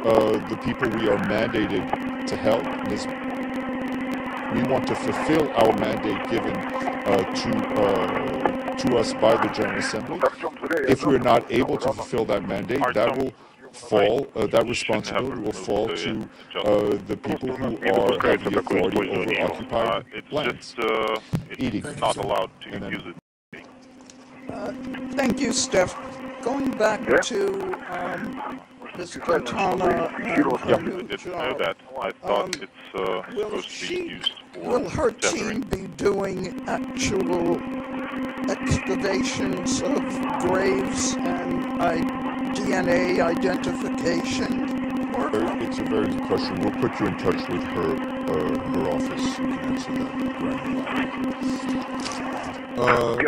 the people we are mandated to help. We want to fulfill our mandate given to us by the General Assembly. If we're not able to fulfill that mandate, that will fall. That responsibility will fall to the people who have the authority over occupied lands. Eating. Not allowed to use it. Thank you, Steph. Going back to Ms. Quintana I didn't know that. I thought it's supposed to be used for will her tethering. team be doing actual excavations of graves and DNA identification work? It's a very good question. We'll put you in touch with her office. You can answer that.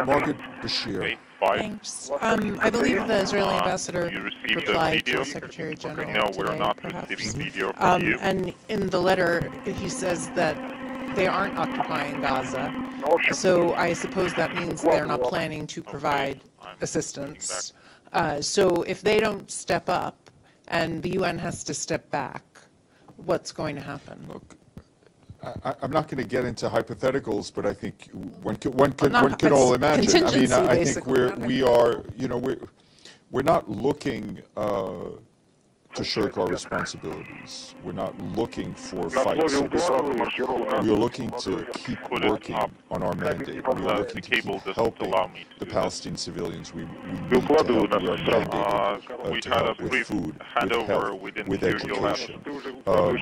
Margaret Bashir. Thanks. I believe the Israeli ambassador You received replied the video? to the Secretary General No, we're today, not perhaps. receiving video from you. And in the letter, he says that they aren't occupying Gaza. So I suppose that means they're not planning to provide assistance. So if they don't step up and the UN has to step back, what's going to happen? Look, I'm not going to get into hypotheticals, but I think one can all imagine. I mean, I think we're not looking to shirk our responsibilities. We're not looking for fights. We are looking to keep working on our mandate. We are looking to keep helping the Palestinian civilians. We need to help. We are mandated to help with food, with health, with education. And we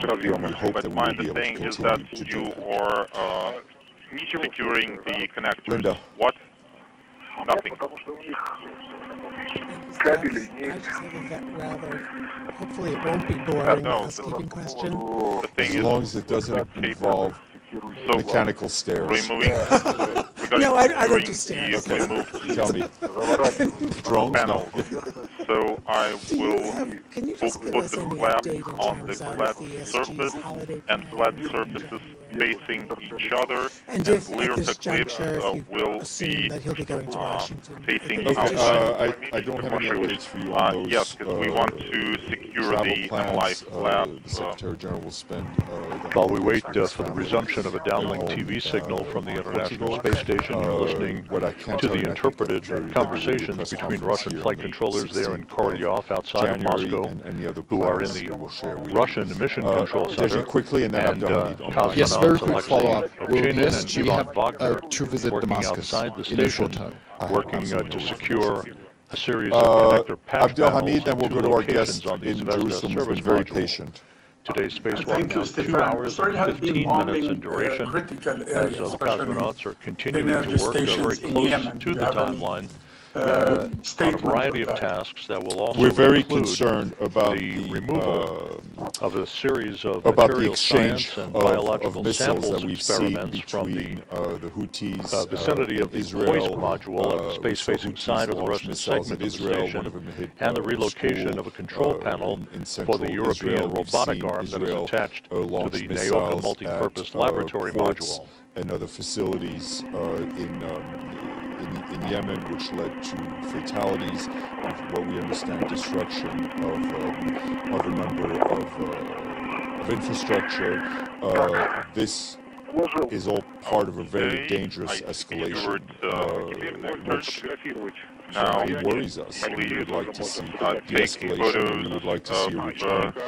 hope that we will be able to continue to do that. Securing the connectors. Linda. What? Nothing. I just have a rather, hopefully it won't be boring housekeeping question. The thing As is, long as it doesn't involve mechanical stairs. No, I understand. Okay, tell me. Drones? Panel. So I will Can you just give put us the any slab update in on the terms flat of the surface ESG's holiday and flat plan? surfaces facing each other, And if at Lear this Eclipse juncture, if you will assume be that he'll be going to Washington, facing if Okay, outside. I don't have any updates for you on those. Yes, because we want to secure travel the plans. MLI lab. The Secretary General will spend. While we wait for the resumption of a downlink TV signal from the International Space Station, you're listening to the interpreted conversations between Russian flight controllers there in Korolyov outside of Moscow, who are in the Russian Mission Control Center, quickly, and then and cosmonauts Yes, very quick Alexei follow-up. Will the Ovchinin and SG Ivan have Wagner to visit working Damascus outside the in a short station, time? working to secure a series of connector patch Abdel panels Hamid, then we'll to go to our locations guest on the in Zvezda Jerusalem, who's service been very module. patient. Today's spacewalk Thank now you, 2 Stefan. hours Soil and has been 15 minutes in bombing duration, critical as areas, the especially cosmonauts are continuing energy to work very stations in close Yemen. to the timeline on a Statement variety of that. tasks that will also We're very include concerned about the removal of a series of about the material exchange science and of biological missiles samples that we've seen experiments from between the the Houthis, vicinity of the Israel, hoist module of the space-facing side of the Russian missiles segment in of the Israel. One station, of them hit, and the relocation school, of a control panel in for central the European Israel. We've robotic seen arm that is Israel, attached to launch the missiles Naoka multi-purpose at, laboratory ports module. and other facilities in Yemen, which led to fatalities, what we understand, destruction of a number of infrastructure. This is all part of a very dangerous escalation, which now it worries us. We would like to see take de-escalation, and we would like to see a return to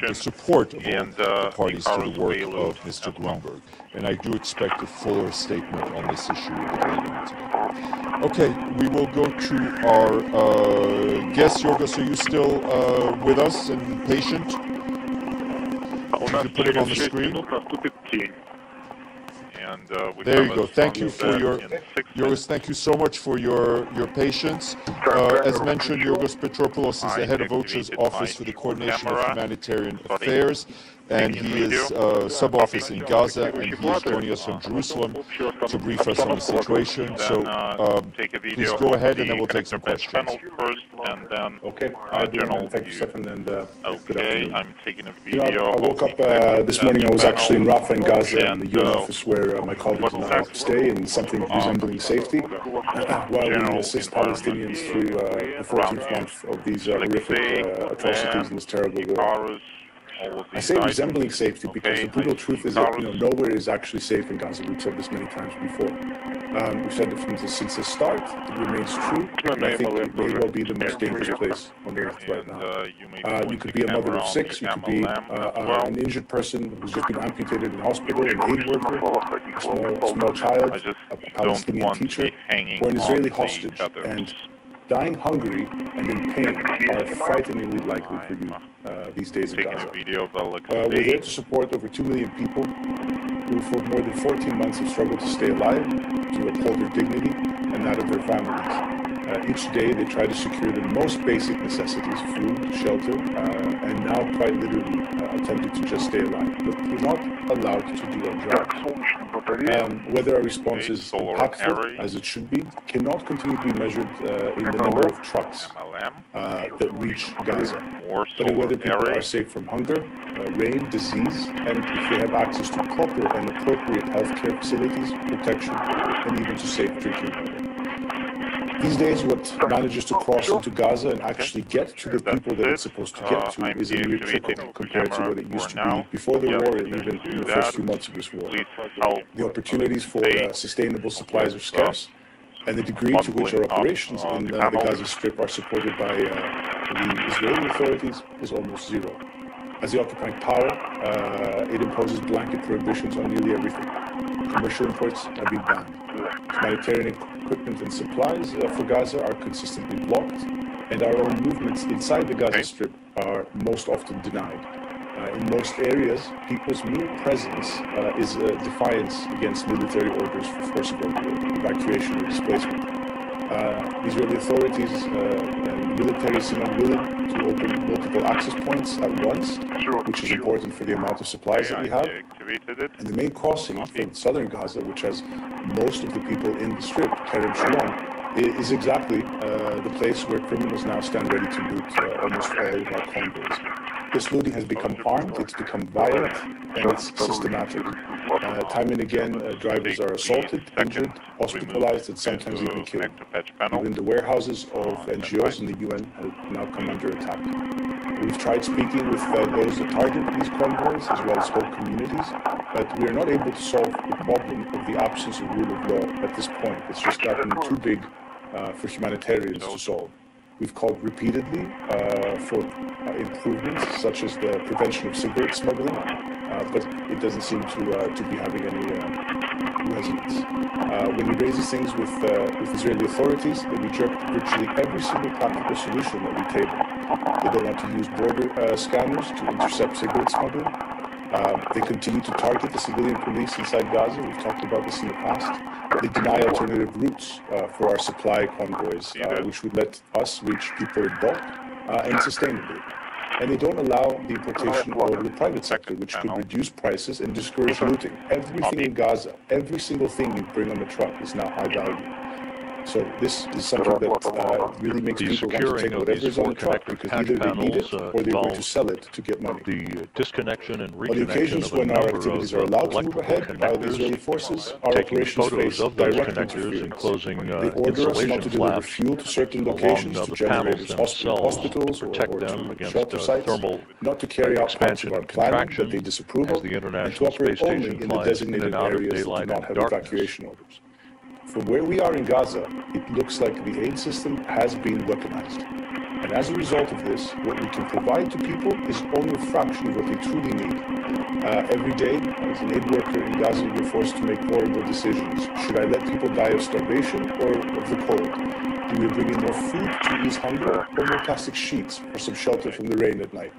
the support of all the parties to the work of Mr. Grunberg. And I do expect a fuller statement on this issue a bit later on today. Okay, we will go to our guest. Yorgos, are you still with us and patient? Could you put it on the screen? And there you go. Thank you for your, Yorgos, thank you so much for your patience. As mentioned, Yorgos Petropoulos is the head of OCHA's Office for the Coordination of Humanitarian Affairs. and he is sub-office in Gaza, and he is joining us from Jerusalem to brief us on the situation. So please go ahead, and then we'll take some questions. Okay, thank you, Stefan, and good afternoon. I'm taking a video. I woke up this morning. I was actually in Rafah in Gaza, in the UN office where my colleagues now stay, in something resembling safety, while we assist Palestinians through the 14th month of these horrific atrocities in this terrible war. I say resembling safety because the brutal truth is that nowhere is actually safe in Gaza. We've said this many times before. We've said it since the start. It remains true. And I think it may well be the most dangerous place on earth right now. You could be a mother of 6. You could be an injured person who's just been amputated in hospital, an aid worker, a small child, a Palestinian teacher, or an Israeli hostage. And dying hungry and in pain are frighteningly likely for you these days in Gaza. We're there to support over 2 million people who for more than 14 months have struggled to stay alive, to uphold their dignity and that of their families. Each day they try to secure the most basic necessities, food, shelter, and now quite literally attempting to just stay alive. But we're not allowed to do our job. Whether our response is impactful, as it should be, cannot continue to be measured in the number of trucks that reach Gaza, but in whether people are safe from hunger, rain, disease, and if they have access to proper and appropriate healthcare facilities, protection, and even to safe drinking water. These days, what manages to cross into Gaza and actually get to the people that it's supposed to get to is a mere trickle compared to what it used to be before the war and even in the first few months of this war. The opportunities for sustainable supplies are scarce, and the degree to which our operations in the Gaza Strip are supported by the Israeli authorities is almost zero. As the occupying power, it imposes blanket prohibitions on nearly everything. Commercial imports have been banned. Humanitarian equipment and supplies for Gaza are consistently blocked, and our own movements inside the Gaza Strip are most often denied. In most areas, people's mere presence is a defiance against military orders for forcible evacuation or displacement. Israeli authorities and military seem unwilling to open multiple access points at once, which is important for the amount of supplies that we have. And the main crossing from southern Gaza, which has most of the people in the strip, Kerem Shalom, is exactly the place where criminals now stand ready to loot almost all of our convoys. This looting has become armed, it's become violent, and it's systematic. Time and again, drivers are assaulted, injured, hospitalized, and sometimes even killed. Even the warehouses of NGOs in the UN have now come under attack. We've tried speaking with those that target these convoys, as well as whole communities, but we are not able to solve the problem of the absence of rule of law at this point. It's just gotten too big for humanitarians to solve. We've called repeatedly for improvements, such as the prevention of cigarette smuggling, but it doesn't seem to be having any resonance. When we raise these things with Israeli authorities, they reject virtually every single practical solution that we table. They don't want to use border scanners to intercept cigarette smuggling. They continue to target the civilian police inside Gaza. We've talked about this in the past. They deny alternative routes for our supply convoys, which would let us reach people in bulk and sustainably. And they don't allow the importation of the private sector, which could reduce prices and discourage looting. Everything in Gaza, every single thing you bring on the truck is now high value. So this is something that really makes people want to take whatever is on the truck because either they need it or they're going to sell it to get money. The disconnection and reconnection on the occasions when our activities are allowed to move ahead by the Israeli forces, our operations face direct interference. They order us not to deliver fuel to certain locations, to generators, hospitals, or to shelter sites, not to carry out parts of our planning that they disapprove of, and to operate only in the designated areas that do not have evacuation orders. From where we are in Gaza, it looks like the aid system has been weaponized. And as a result of this, what we can provide to people is only a fraction of what they truly need. Every day, as an aid worker in Gaza, you're forced to make horrible decisions. Should I let people die of starvation or of the cold? Do we bring in more food to ease hunger or more plastic sheets for some shelter from the rain at night?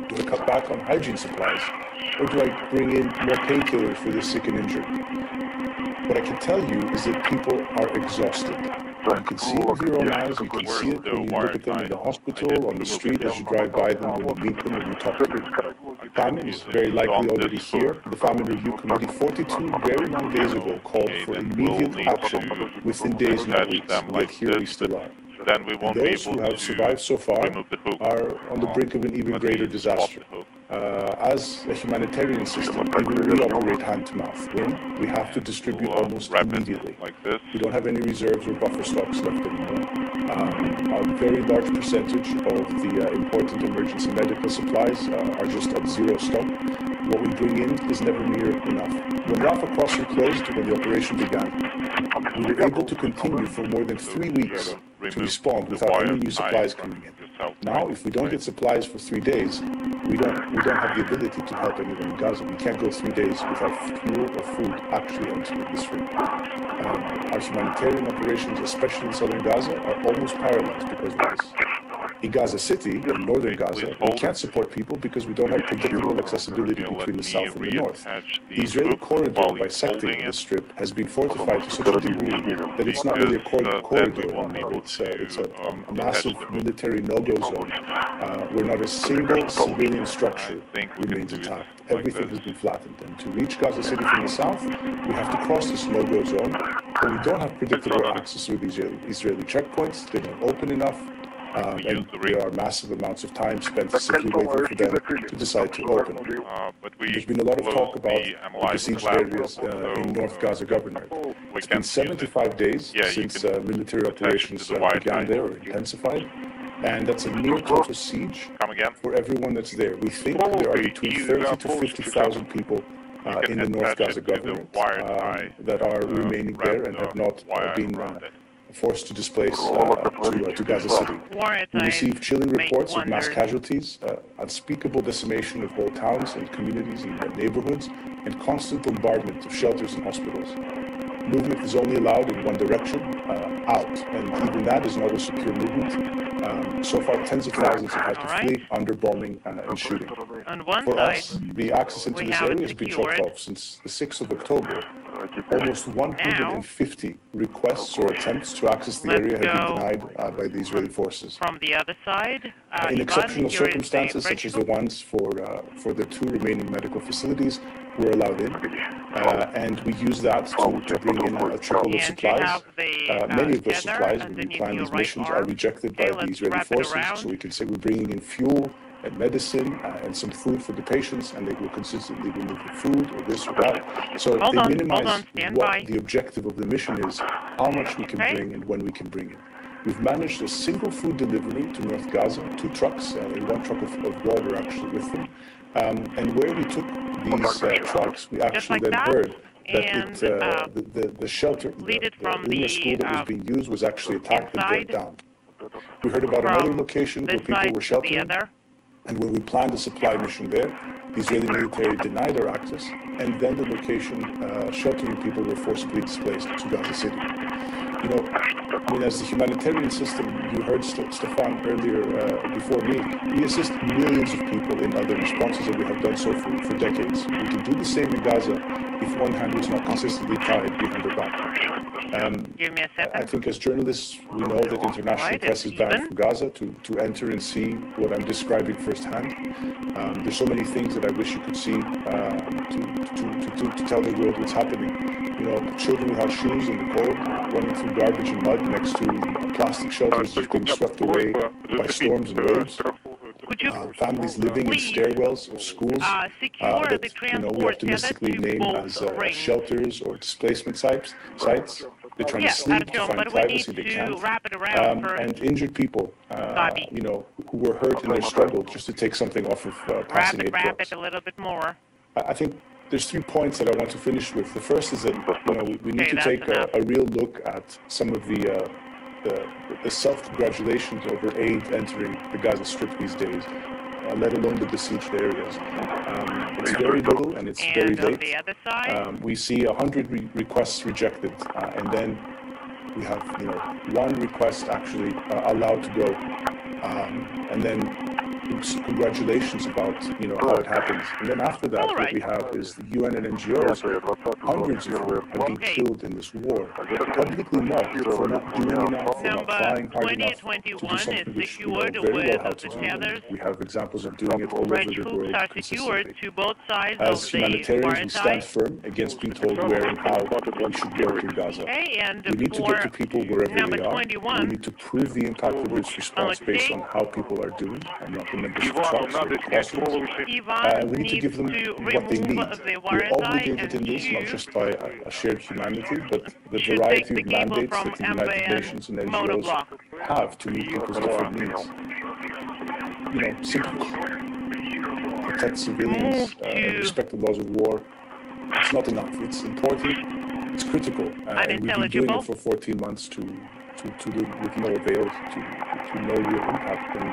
Do I cut back on hygiene supplies? Or do I bring in more painkillers for the sick and injured? What I can tell you is that people are exhausted. You can see it with your own eyes, you can see it when you look at them in the hospital, on the street, as you drive by them, when you meet them, when you talk to them. famine is very likely already here. The Famine Review Committee 42 very long days ago called for immediate action within days, not weeks. Yet here we still are. Then we won't Those who have survived so far are on the brink of an even greater disaster. As a humanitarian system, we operate hand-to-mouth. When we have to distribute almost immediately. We don't have any reserves or buffer stocks left anymore. A very large percentage of the important emergency medical supplies are just at zero stock. What we bring in is never near enough. When Rafah crossing closed, when the operation began, we were able to continue for more than 3 weeks to respond without any new supplies coming in. Now, if we don't get supplies for 3 days, we don't have the ability to help anyone in Gaza. We can't go 3 days without fuel or food actually entering the street. Our humanitarian operations, especially in southern Gaza, are almost paralyzed because of this. In Gaza City, in northern Gaza, we can't support people because we don't have predictable accessibility between the south and the north. The Israeli corridor bisecting the strip has been fortified to such a degree that it's not really a corridor anymore. It's a massive military no-go zone where not a single civilian structure remains intact. Everything has been flattened. And to reach Gaza City from the south, we have to cross this no-go zone, but we don't have predictable access through the Israeli checkpoints. They're not open enough. And there are massive amounts of time spent simply waiting for them to decide to open. There's been a lot of talk about the besieged areas in North Gaza Governorate. It's been 75 days since military operations began there or intensified, and that's a near total siege for everyone that's there. We think there are between 30 to 50,000 people in the North Gaza Governorate that are remaining there and have not been forced to displace to Gaza City. We receive chilling reports of mass casualties, unspeakable decimation of whole towns and communities and neighborhoods, and constant bombardment of shelters and hospitals. Movement is only allowed in one direction, out, and even that is not a secure movement. So far, tens of thousands have had to flee under bombing and shooting. For us, the access into this area has been shut off since the 6th of October. Almost 150 requests or attempts to access the area have been denied by the Israeli forces. From the other side, in exceptional circumstances, such as the ones for the 2 remaining medical facilities, we're allowed in, and we use that to bring in a trickle of supplies. Many of those supplies, when we plan these missions, are rejected by the Israeli forces, so we can say we're bringing in fuel and medicine and some food for the patients, and they will consistently remove the food or this or that. So they minimize what the objective of the mission is, how much we can bring and when we can bring it. We've managed a single food delivery to North Gaza, 2 trucks, and 1 truck of water actually with them. And where we took these trucks, we actually then heard that the shelter, the school that was being used was actually attacked and burned down. We heard about another location where people were sheltering. And when we planned a supply mission there, the Israeli military denied our access, and then the location sheltering people were forcibly displaced to Gaza City. You know, I mean, as the humanitarian system, you heard Stefan earlier before me, we assist millions of people in other responses, and we have done so for decades. We can do the same in Gaza if one hand is not consistently tied behind their back. Give me a second. I think as journalists, we know that international press is banned from Gaza to enter and see what I'm describing firsthand. There's so many things that I wish you could see to tell the world what's happening. You know, children without shoes in the cold, running through garbage and mud next to plastic shelters just being swept away by storms and waves. Families living in stairwells of schools that we optimistically name as shelters or displacement sites. They're trying to sleep, to find privacy, they can't. And injured people, who were hurt in their struggle just to take something off of passing aid trucks. A little bit more. I think there's 3 points that I want to finish with. The first is that we need to take a real look at some of the self-congratulations over aid entering the Gaza Strip these days, let alone the besieged areas. It's very little and it's very late. We see 100 requests rejected, and then we have 1 request actually allowed to go, and then congratulations about how it happens. And then after that, what we have is the UN and NGOs, hundreds of them have been killed in this war, publicly mocked for not doing enough, for not trying hard enough to do something which we know very well how to do. And we have examples of doing it all over the world consistently. As humanitarians, we stand firm against being told where and how we should work in Gaza. We need to get to people wherever they are. We need to prove the impact of this response based on how people are doing and not the numbers of trucks or costs. And we need to give them what they need. We're obligated in this not just by a shared humanity, but the variety of mandates that the United Nations and NGOs have to meet people's different needs. Simply protect civilians, respect the laws of war. It's not enough. It's important. It's critical. And we've been doing it for 14 months with no avail, to no real impact. And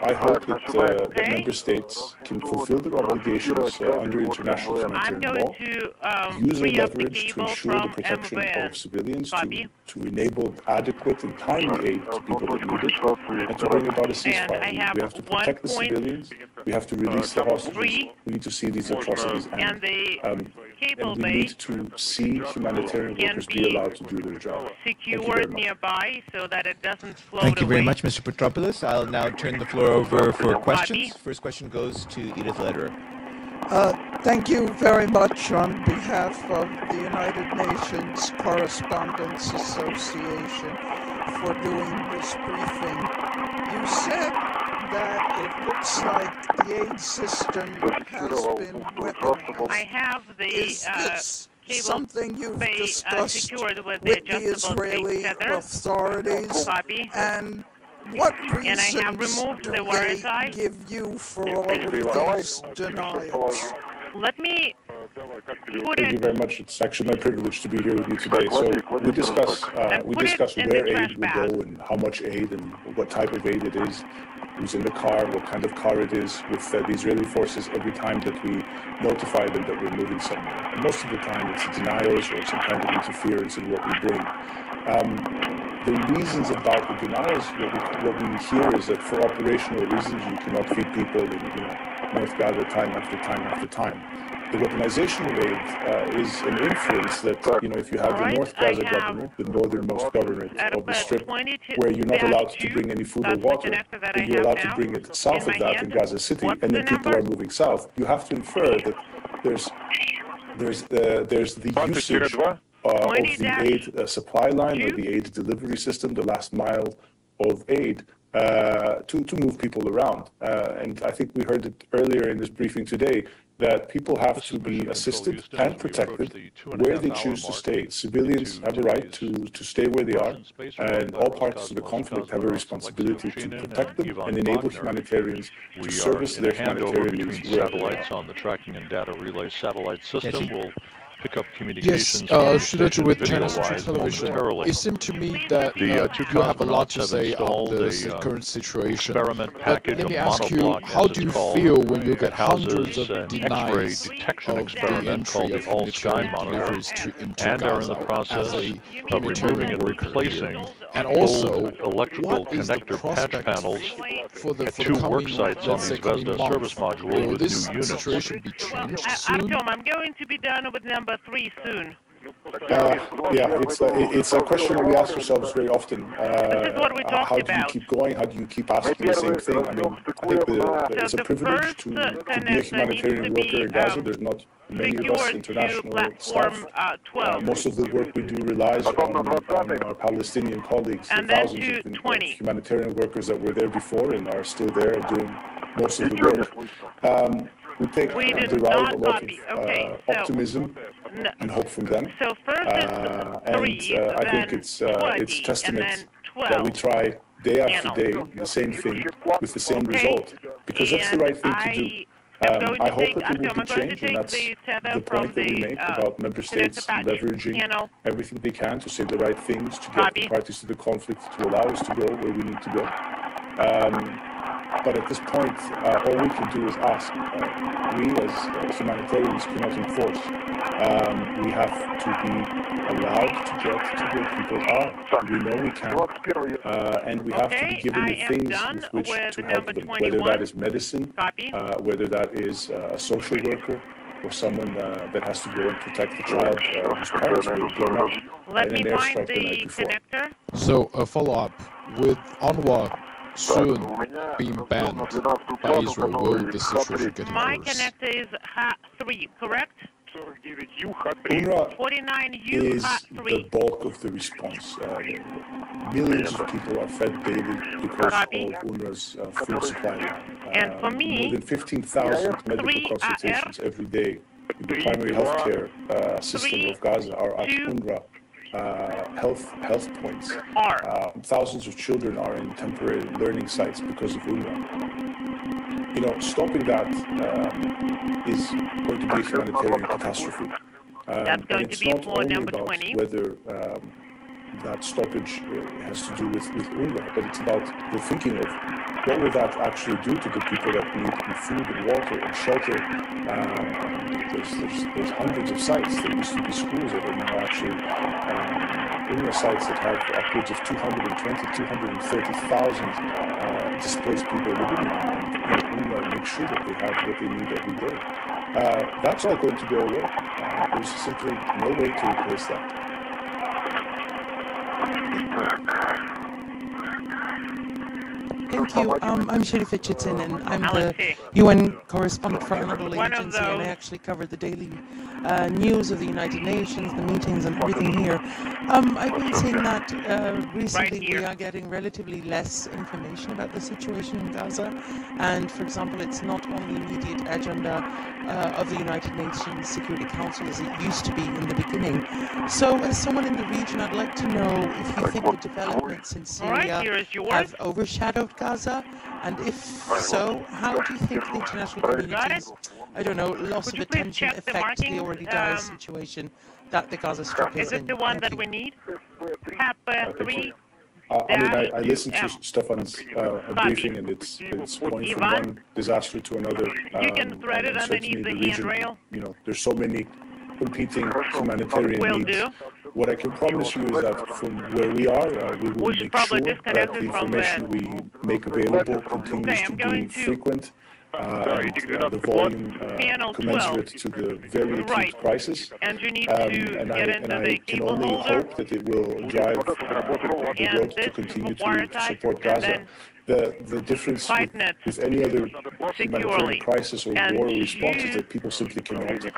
I hope that member states can fulfill their obligations under international humanitarian law, use their leverage to ensure the protection of civilians, to enable adequate and timely aid to people that need it, and to bring about a ceasefire. We have to protect the civilians, we have to release the hostages, we need to see these atrocities end, and we need to see humanitarian workers be allowed to do their job. Secured nearby so that it doesn't float Thank you very away. much, Mr. Petropoulos. I'll now turn the floor over for questions. First question goes to Edith Lederer. Thank you very much on behalf of the United Nations Correspondents Association for doing this briefing. You said that it looks like the aid system has been weaponized. I have the Is this cable something you've discussed secured with with the the Israeli authorities? Copy. And what And I have reasons removed do the they Wi-Fi. give you for all of these denials? Let me put Thank you it very much. It's actually my privilege to be here with you today. So we discuss in where the trash aid will bag. go and how much aid and what type of aid it is, who's in the car, what kind of car it is, with the Israeli forces every time that we notify them that we're moving somewhere. And most of the time it's denials or some kind of interference in what we bring. The reasons about the denials, what we hear is that for operational reasons you cannot feed people in North Gaza time after time after time. The weaponization of aid is an inference that if you have the North Gaza government, the northernmost government of the Strip, where you're not allowed to bring any food or water, but you're allowed to bring it south of that in Gaza City, and then people are moving south, you have to infer that there's the usage of the aid supply line or the aid delivery system, the last mile of aid, to move people around. And I think we heard it earlier in this briefing today that people have to be assisted and protected where they choose to stay. Civilians have a right to stay where they are, and all parties of the conflict have a responsibility to protect them and enable humanitarians to service their humanitarian needs. Satellites on the tracking and data relay satellite system will pick up communications with Channel Central Television. It seemed to me that you have a lot to say on the current situation. But let me ask you, how do you feel when you get hundreds of denials of the entry of humanitarian deliveries into Gaza as a humanitarian worker here? And also, electrical what is the connector patch prospect panels for the at two work coming, sites on let's the say, coming Zvezda month? service module Will with this new units. situation be changed soon? Artyom, I'm going to be done with number 3 soon. It's a question that we ask ourselves very often. How do you keep going? How do you keep asking the same thing? I mean, I think it's a privilege to be a humanitarian worker in Gaza. There's not many of us international staff. Most of the work we do relies on our Palestinian colleagues, the thousands of humanitarian workers that were there before and are still there doing most of the work. We derive a lot of optimism and hope from them. And I think it's testament that we try day after day the same thing with the same result, because that's the right thing to do. I hope that there will be change, and that's the point that we make about member states leveraging everything they can to say the right things, to get the parties to the conflict to allow us to go where we need to go. But at this point, all we can do is ask. We as humanitarians cannot enforce. We have to be allowed to get to where people are. We know we can. And we have to be given the things with which to help them, whether that is medicine, whether that is a social worker, or someone that has to go and protect the child whose parents were blown up in an airstrike the night before. So, a follow-up. With UNRWA soon being banned by Israel, will the situation get My worse? connector is HA3, correct? UNRWA is the bulk of the response. Millions of people are fed daily because of UNRWA's food supply. And for me, more than 15,000 medical consultations every day in the primary healthcare system of Gaza are at UNRWA health points. Thousands of children are in temporary learning sites because of UNRWA. You know, stopping that is going to be a humanitarian catastrophe. That's going to be for number 20. Whether that stoppage has to do with UNRWA, but it's about the thinking of what will that actually do to the people that need food and water and shelter. There's hundreds of sites. There used to be schools that are now actually UNRWA sites that have upwards of 230,000 displaced people living in them. And UNRWA makes sure that they have what they need every day. That's all going to go away. There's simply no way to replace that. Thank you. I'm Shiri Fitchetson, and I'm the UN correspondent for Honorable Agency, and I actually cover the daily news of the United Nations, the meetings, and everything here. I've been seeing that recently we are getting relatively less information about the situation in Gaza, and for example, it's not on the immediate agenda of the United Nations Security Council as it used to be in the beginning. So, as someone in the region, I'd like to know if you think the developments in Syria have overshadowed Gaza, and if so, how do you think the international community's, I don't know, loss of attention affects the already dire situation that the Gaza Strip is in? Is it the one that we need? HAP3. I listened to Stefan's briefing, and it's going from one disaster to another. You can thread it underneath the handrail. You know, there's so many competing humanitarian needs. What I can promise you is that from where we are, we will make sure that the information we make available continues to be frequent. The volume commensurate to the very acute crisis, and I can only hope that it will drive the world to continue to support Gaza. The difference with any other humanitarian crisis or war response is that people simply cannot exit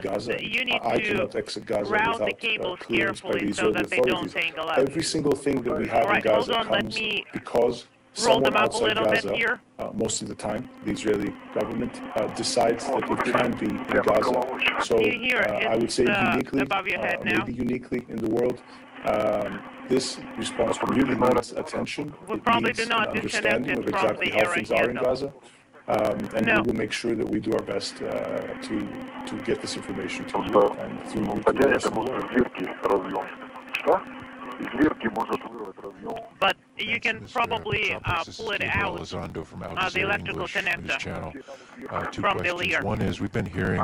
Gaza. I cannot exit Gaza without clearance by the Israeli authorities. Every single thing that we have in Gaza comes because someone outside Gaza, most of the time, the Israeli government decides that it can be in Gaza. So I would say uniquely, maybe uniquely in the world, this response really needs attention. It needs an understanding of exactly how things are in Gaza. And we will make sure that we do our best to get this information to you and through you to the rest of the world. But you can probably pull it out, the electrical connector Two from the questions. leader. One is we've been hearing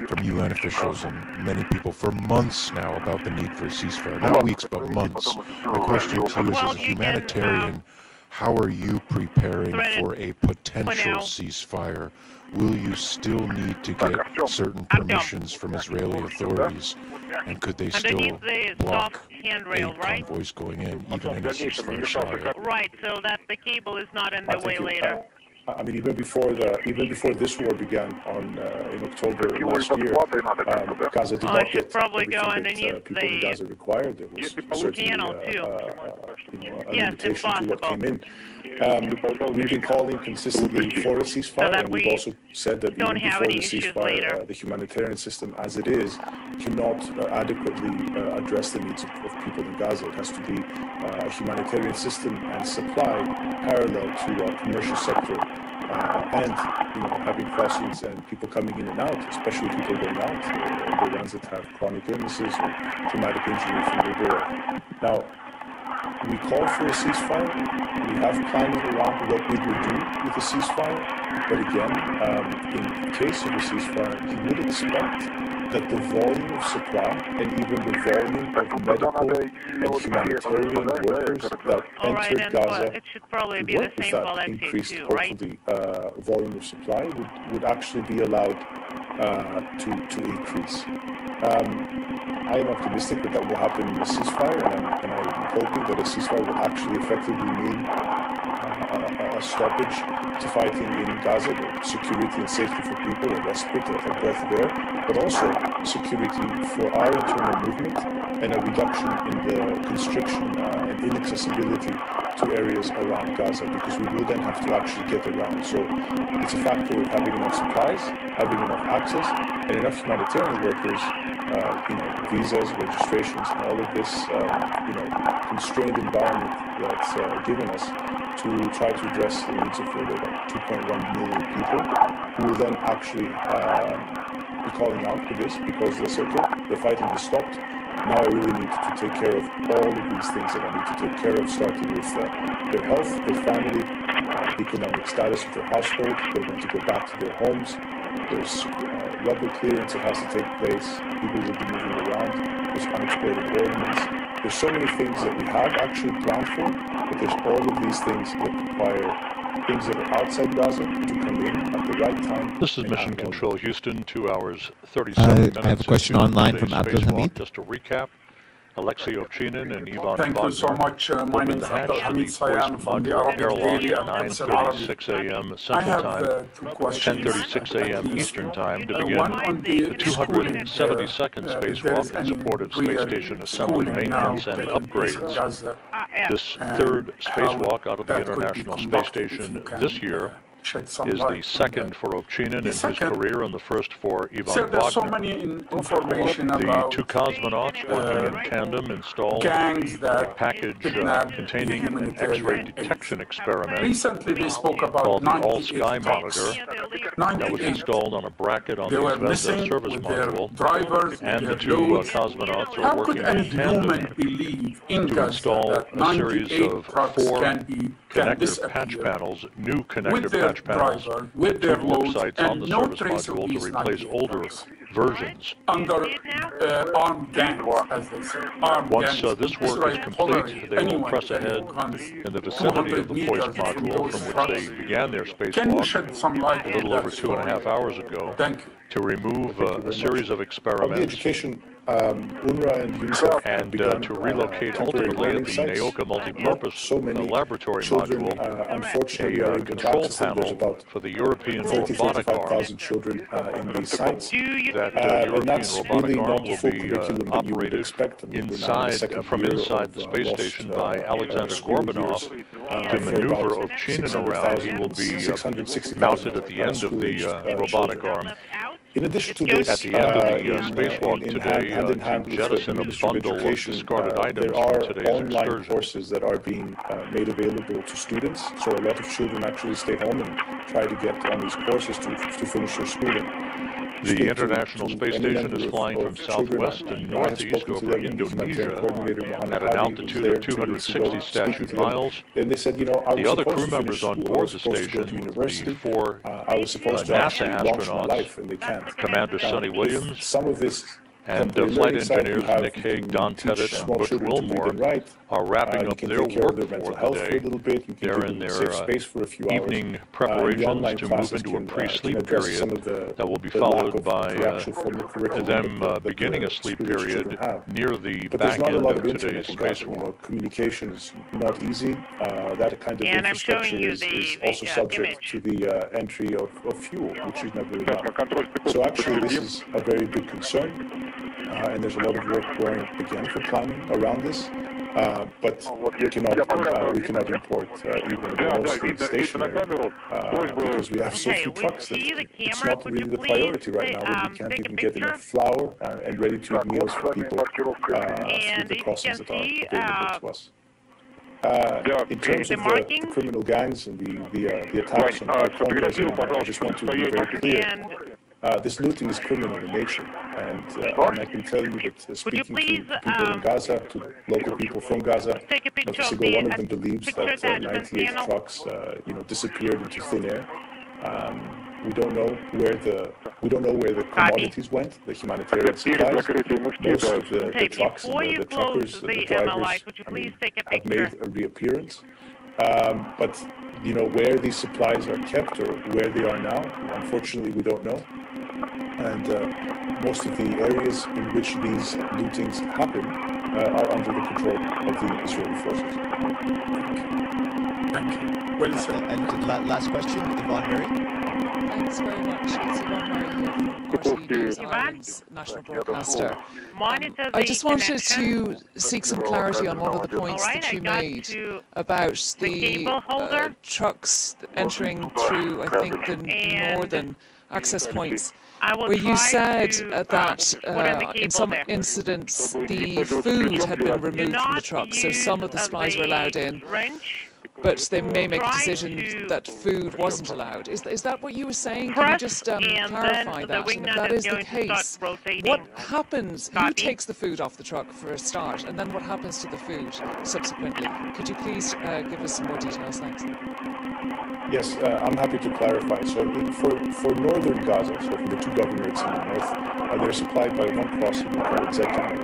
from UN officials and many people for months now about the need for a ceasefire. Not weeks, but months. My question to you is, as a humanitarian, how are you preparing for a potential ceasefire? Will you still need to get certain permissions from Israeli authorities? And could they still block aid convoys going in, even in a ceasefire scenario? Right, so that the cable is not in the way later. I mean, even before this war began in October last year, Gaza did not get everything that people in Gaza required. There was certainly a limitation to what came in. We've been calling consistently for a ceasefire, and we've also said that even before the ceasefire, the humanitarian system as it is cannot adequately address the needs of people in Gaza. It has to be a humanitarian system and supply parallel to our commercial sector. And having crossings and people coming in and out, especially people going out, the ones that have chronic illnesses or traumatic injury from the war. Now, we call for a ceasefire. We have planning around what we will do with a ceasefire. But again, in case of a ceasefire, you would expect that the volume of supply and even the volume of medical and humanitarian workers that entered Gaza it should probably be to the work with same that for Alexei increased, too, right? hopefully, volume of supply would actually be allowed to increase. I am optimistic that will happen in a ceasefire, and I'm hoping that a ceasefire will actually effectively mean a stoppage to fighting in Gaza, security and safety for people, a respite, a breath of air, but also security for our internal movement and a reduction in the constriction and inaccessibility to areas around Gaza, because we will then have to actually get around. So it's a factor of having enough supplies, having enough access, and enough humanitarian workers, visas, registrations, and all of this, constrained environment that's given us to try to address the needs of further 2.1 million people, who will then actually be calling out for this because they said, okay, the fighting has stopped. Now I really need to take care of all of these things that I need to take care of, starting with their health, their family, economic status of their household. They're going to go back to their homes. There's rubber clearance that has to take place. People will be moving around. There's unexploded ordnance. There's so many things that we have actually planned for, but there's all of these things that require things that are outside Gaza to come in at the right time. This is Mission Control Houston, 2 hours, 37 minutes. I have a question online from Abdul Hamid. Just to recap, Alexei Ovchinin and Ivan Thank you so much. My name is Abdul Hamid Sayan from the Arabic Daily at 9:36 a.m. Central Time, 10:36 a.m. Eastern Time to begin the 272nd spacewalk in support of space station assembly, maintenance, and upgrades. This third spacewalk out of the International Space Station this year is the second for Ovchinin in his career and the first for Ivan there's so Wagner. many information about The two cosmonauts working in tandem installed a package containing an X-ray detection experiment recently they spoke about called the 98 All-Sky Monitor that was installed on a bracket on the Zvezda service module, and the two cosmonauts are working in tandem to install a series of 4 connector patch panels, new connector patch panels, with their sites on the service module to replace older versions. Under armed gangs, as they say. Once this work is complete, they will press ahead in the vicinity of the Foist module from which they began their spacewalk a little over 2.5 hours ago to remove a series of experiments UNRWA and UNICEF and to relocate ultimately at the Naoka multipurpose laboratory module a control panel for the European robotic arm. children in these sites. That European robotic arm will be operated from inside the space station by Alexander Gorbanov to maneuver Ovchinin around. He will be mounted at the end of the robotic arm. In addition to this, at the end of the spacewalk today, to jettison a bundle of discarded items there are from today's online excursion. courses that are being made available to students. So a lot of children actually stay home and try to get on these courses to finish their schooling. The International Space Station is flying from southwest and northeast over Indonesia at an altitude of 260 statute miles. The other crew members on board the station, the 4 NASA astronauts, Commander Sonny Williams, and flight engineers Nick Hague, Don Pettit, and Butch Wilmore are wrapping up their work for the day. They're in their evening preparations to move into a pre-sleep period that will be followed by them beginning a sleep period near the back end of today's spacewalk. Communication is not easy. That kind of infrastructure is also subject to the entry of fuel, which is never enough. So actually this is a very big concern. And there's a lot of work going again for planning around this, but we cannot import even mostly stationary because we have so few trucks that it's not really the priority right now. That we can't even get enough flour and ready-to-eat meals for people through the crossings that are available to us. In terms of the criminal gangs and the attacks on our Congress, I just want to be very clear. this looting is criminal in nature, and I can tell you that speaking to people in Gaza, to local people from Gaza, one of them believes that 98 trucks, disappeared into thin air. We don't know where the commodities went, the humanitarian supplies. Most of the trucks and the truckers, the drivers, have made a reappearance. But where these supplies are kept or where they are now, unfortunately, we don't know. And most of the areas in which these lootings happen are under the control of the Israeli forces. Thank you. Well said. And last question, Yvonne Murray. Thanks very much. It's Yvonne Murray from RT News Ireland's national broadcaster. I just wanted to seek some clarity on one of the points that you made about the trucks entering through, I think, the northern access points, where you said that in some incidents the food had been removed from the trucks, so some of the supplies were allowed in, but they may make a decision that food wasn't allowed. Is that what you were saying? Can you just clarify that? And if that is the case, what happens? Who takes the food off the truck for a start, and then what happens to the food subsequently? Could you please give us some more details? Thanks. Yes, I'm happy to clarify. So for northern Gaza, so for the two governorates in the north, they're supplied by one crossing called Zeton,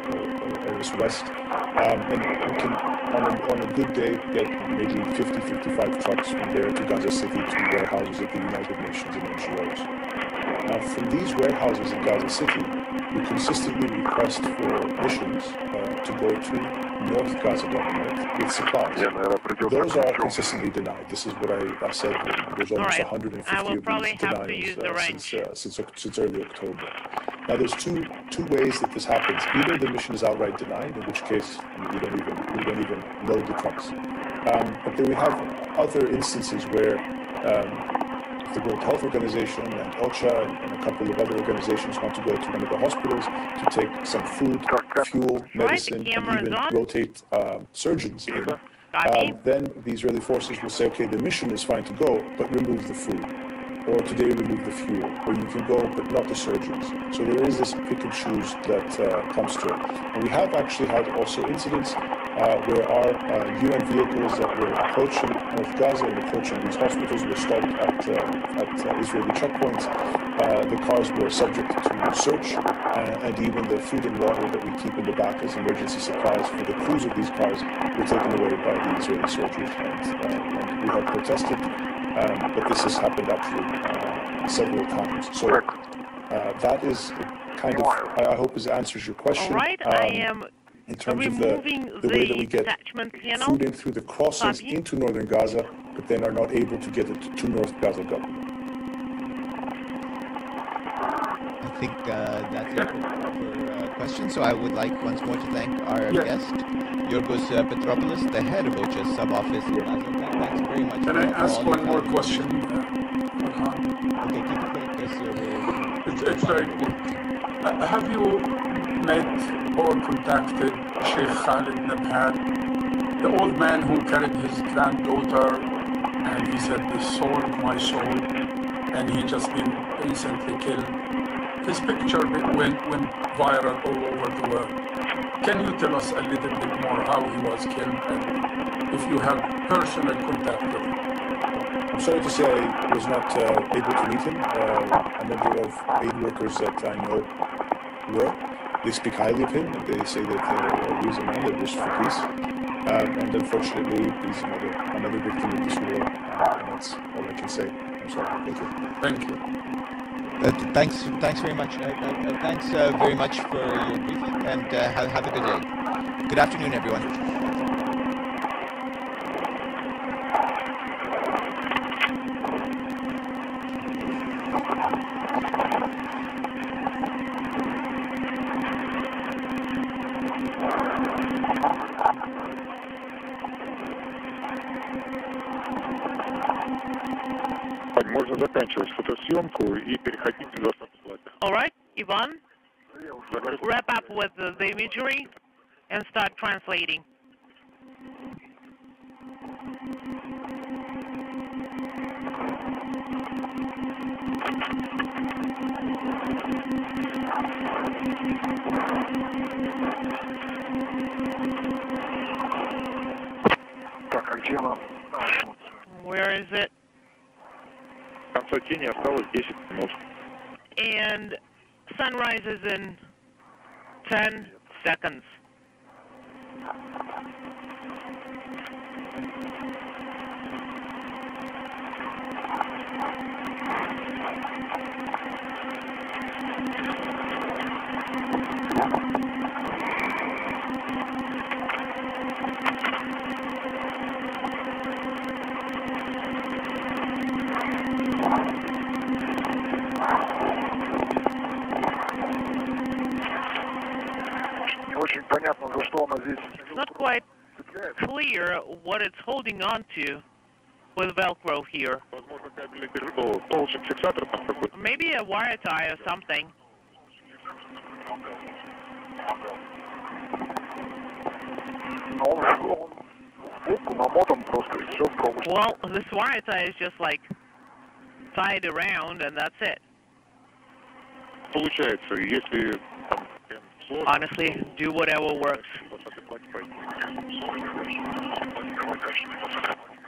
Aris West, and we can, on a good day, get maybe 50-55 trucks from there to Gaza City to warehouses of the United Nations and NGOs. Now, from these warehouses in Gaza City, we consistently request for missions to go to North Gaza government with supplies. Those are consistently denied. This is what I said. There's almost 150 of these denials since early October. Now, there's two ways that this happens. Either the mission is outright denied, in which case we don't even load the trucks. But then we have other instances where the World Health Organization and OCHA and a couple of other organizations want to go to one of the hospitals to take some food, fuel, medicine, and even rotate surgeons in. Then the Israeli forces will say, okay, the mission is fine to go, but remove the food. Or today remove the fuel. Or you can go, but not the surgeons. So there is this pick and choose that comes to it. And we have actually had also incidents where our UN vehicles that were approaching North Gaza and approaching these hospitals were stopped at Israeli checkpoints. The cars were subject to search, and even the food and water that we keep in the back as emergency supplies for the crews of these cars were taken away by the Israeli soldiers. And we have protested, but this has happened actually several times. So that is kind of, I hope this answers your question. In terms of the way that we get food in through the crossings into northern Gaza, but then are not able to get it to North Gaza government. I think that's it for questions. So I would like once more to thank our guest, Yorgos Petropoulos, the head of OCHA's sub-office in Gaza. Thanks very much. Can I ask one more question? Okay, keep it quick. It's very quick. Have you met or contacted Sheikh Khalid Nabhan, the old man who carried his granddaughter, and he said, "The soul of my soul," and he just been recently killed? His picture went viral all over the world. Can you tell us a little bit more how he was killed, and if you have personal contact with him? I'm sorry to say I was not able to meet him. A number of aid workers that I know were. They speak highly of him, and they say that he's a man that wished for peace. And unfortunately, he's another victim of this war. And that's all I can say. I'm sorry. Thank you. Thank you. Thanks very much. Thanks very much for your briefing, and have a good day. Good afternoon, everyone. Можно заканчивать фотосъемку и переходить к государственным слайдам. All right, Ivan, wrap up with the imagery and start translating. конца тени осталось 10 минут. And sunrise is in 10 seconds. It's not quite clear what it's holding on to with Velcro here. Maybe a wire tie or something. Well, this wire tie is just like tied around and that's it. Honestly, do whatever works.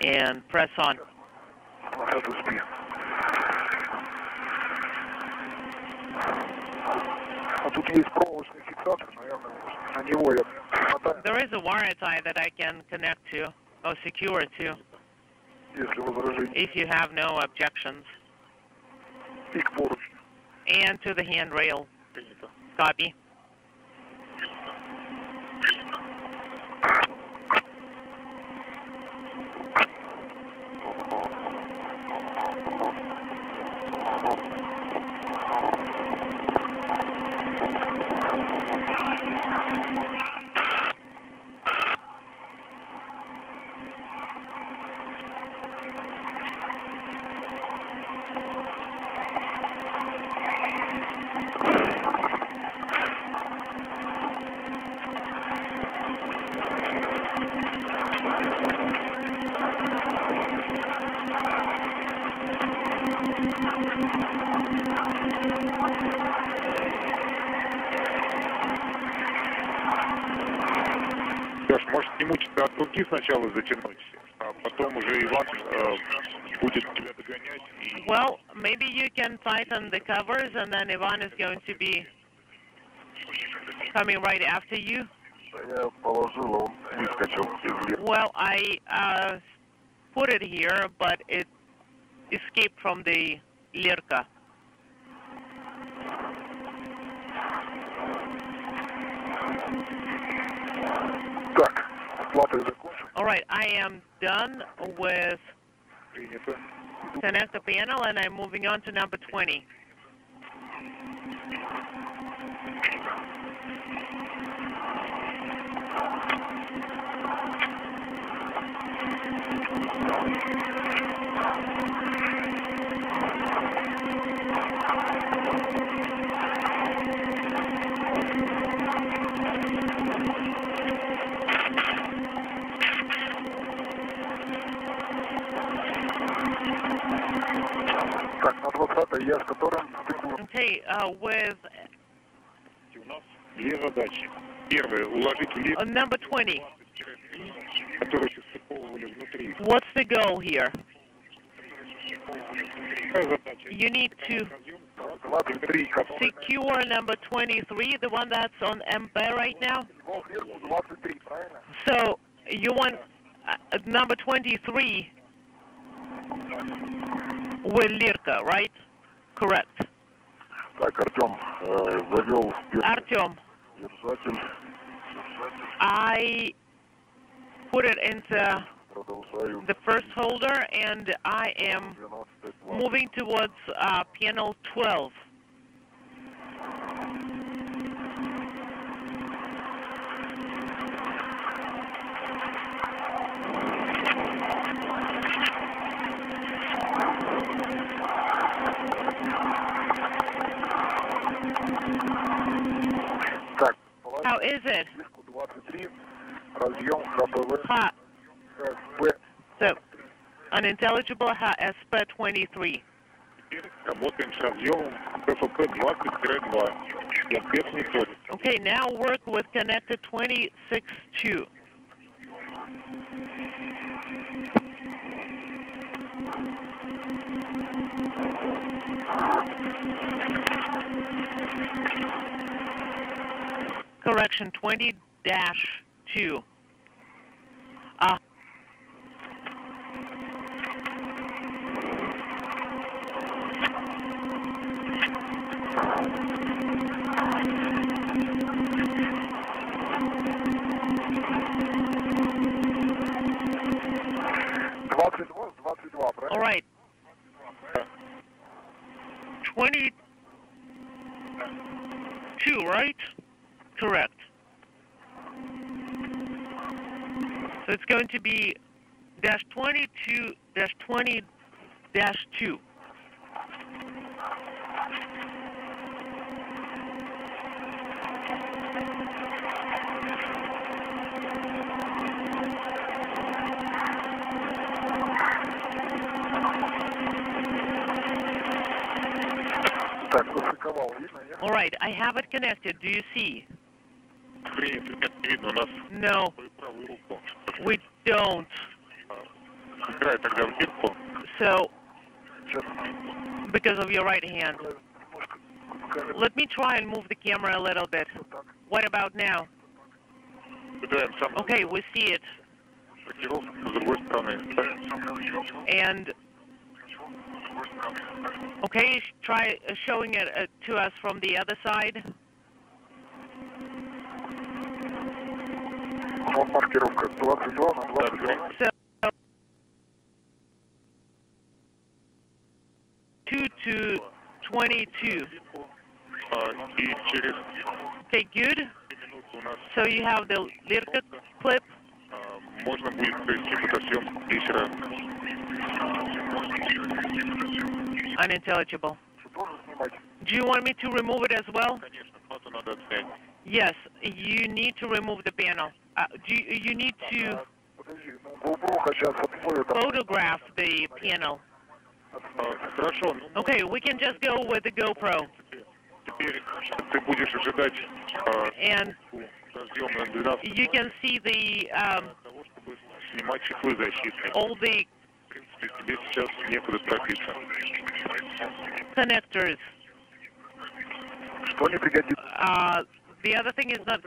And press on. There is a wire tie that I can connect to, or secure to, if you have no objections. And to the handrail. Copy. Может, не мучиться от руки сначала затянуть, а потом уже Иван будет тебя догонять. Well, maybe you can tighten the covers and then Ivan is going to be coming right after you. Well, I put it here, but it escaped from the Lirka. All right, I am done with connector panel, and I'm moving on to number 20. Okay, with number 20. What's the goal here? You need to secure number 23, the one that's on MP right now. So you want number 23 with Lirka, right? Correct. Artyom, I put it into the first holder, and I am moving towards panel 12. How is it? Ha. So, unintelligible SP23. Okay, now work with connector 26-2. Correction, 20-2. All right. 22, right? Correct. So it's going to be -22, -20-2. All right, I have it connected. Do you see? No, we don't. So, because of your right hand. Let me try and move the camera a little bit. What about now? Okay, we see it. And, okay, try showing it to us from the other side. So, 2 to 22. Okay, good. So you have the Lirka clip. Unintelligible. Do you want me to remove it as well? Yes, you need to remove the panel. You need to photograph the panel. Okay, we can just go with the GoPro. And you can see the all the connectors. The other thing is that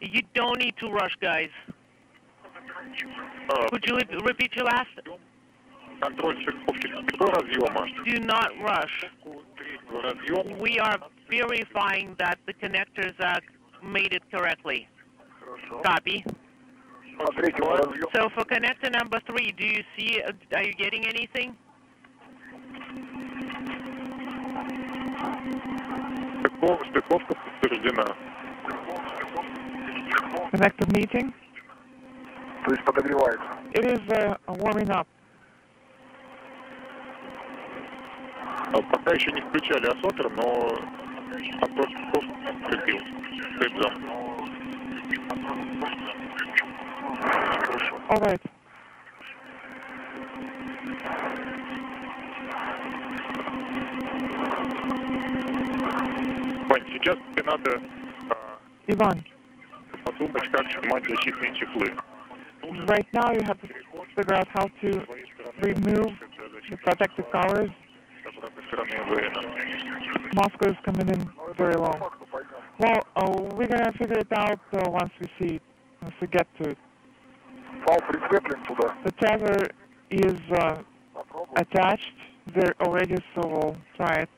you don't need to rush, guys. Could you repeat your last? Do not rush. We are verifying that the connectors are made it correctly. Copy. So for connector number 3, do you see, are you getting anything? Connected meeting? It is warming up. Пока еще не включали осмотр, но опрос прикрепил. All right. Вань, сейчас тебе надо Иван, подумать, как снимать защитные чехлы. Right now you have to figure out how to remove the protective covers. Moscow is coming in very low. Well, we're going to figure it out once we see it, once we get to it. The tether is attached there already, so we'll try it.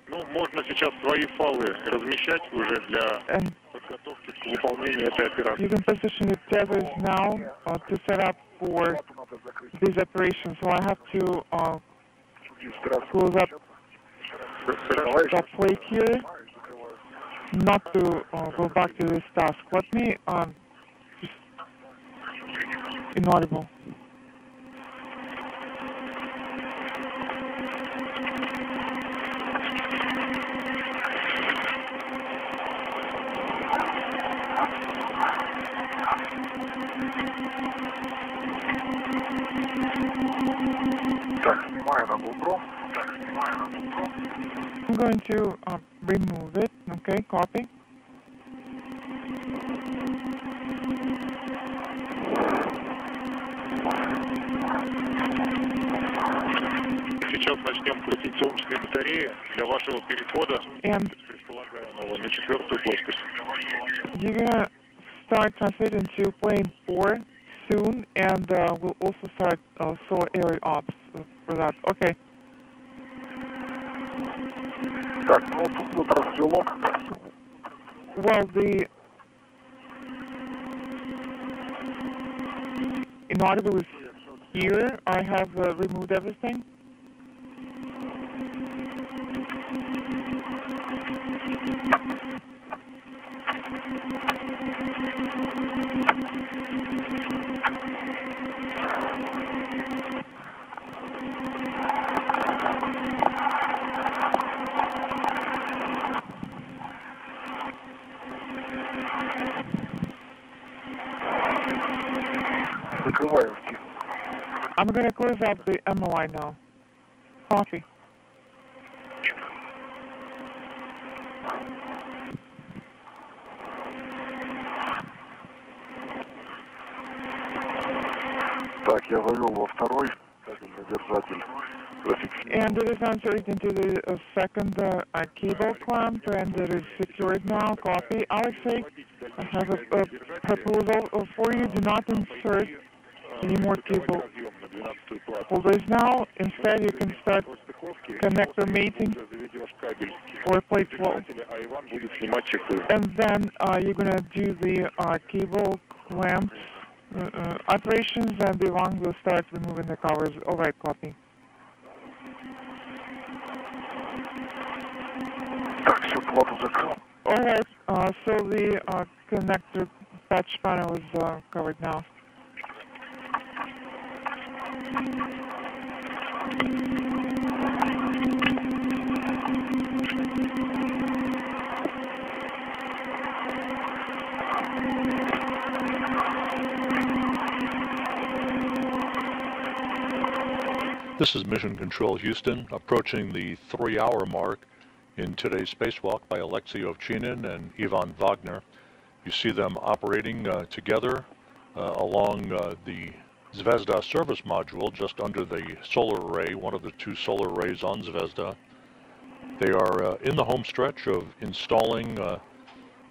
Ну, можно сейчас свои фалы размещать уже для подготовки к выполнению этой операции. You can position the tethers now to set up for this operation. So I have to close up the plate here, not to go back to this task. Let me just inaudible. I'm going to remove it. Okay, copy. Сейчас начнем затем включить солнечные батареи для вашего перехода and на четвертую плоскость. you're gonna start transiting to plane 4 soon, and we'll also start solar area ops for that. Okay. Так, ну тут развело. Well, the inaudible is here. I have removed everything. I'm going to close out the MOI now. Coffee. Так, я завел во второй задержатель. And it is answered into the second cable clamp, and it is secured now. Copy. Alexei, I have a proposal for you. Do not insert any more cable holders now. Instead, you can start connector mating for plate 12. And then you're going to do the cable clamp operations, and Ivan will start removing the covers. All right, copy. All right, so the connector patch panel is covered now. This is Mission Control Houston, approaching the 3-hour mark in today's spacewalk by Alexei Ovchinin and Ivan Wagner. You see them operating together along the Zvezda service module just under the solar array, one of the 2 solar arrays on Zvezda. They are in the home stretch of installing the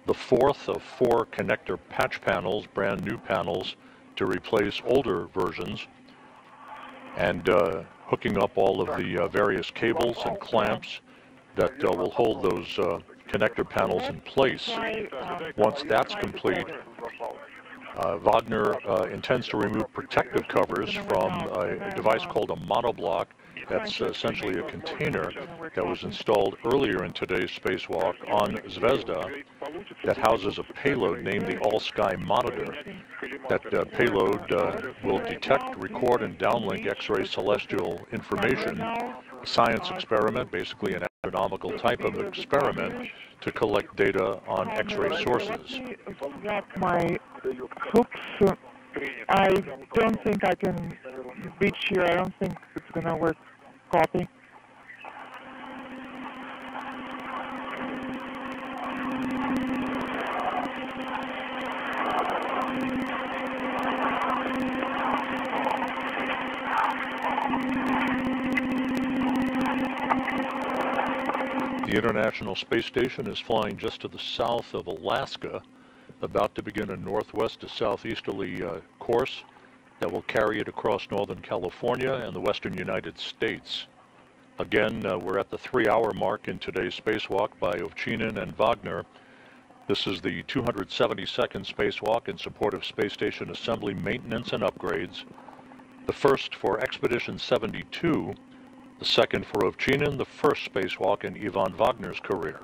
4th of 4 connector patch panels, brand new panels, to replace older versions, and hooking up all of the various cables and clamps that will hold those connector panels in place. Once that's complete, Wagner intends to remove protective covers from a device called a monoblock. That's essentially a container that was installed earlier in today's spacewalk on Zvezda that houses a payload named the All-Sky Monitor. That payload will detect, record, and downlink X-ray celestial information, a science experiment, basically an astronomical type of experiment, to collect data on X-ray sources. My hooks, I don't think I can reach here. I don't think it's going to work. Copy. The International Space Station is flying just to the south of Alaska, about to begin a northwest to southeasterly course that will carry it across Northern California and the western United States. Again, we're at the 3-hour mark in today's spacewalk by Ovchinin and Wagner. This is the 272nd spacewalk in support of space station assembly, maintenance, and upgrades. The first for Expedition 72, the second for Ovchinin, the first spacewalk in Ivan Wagner's career.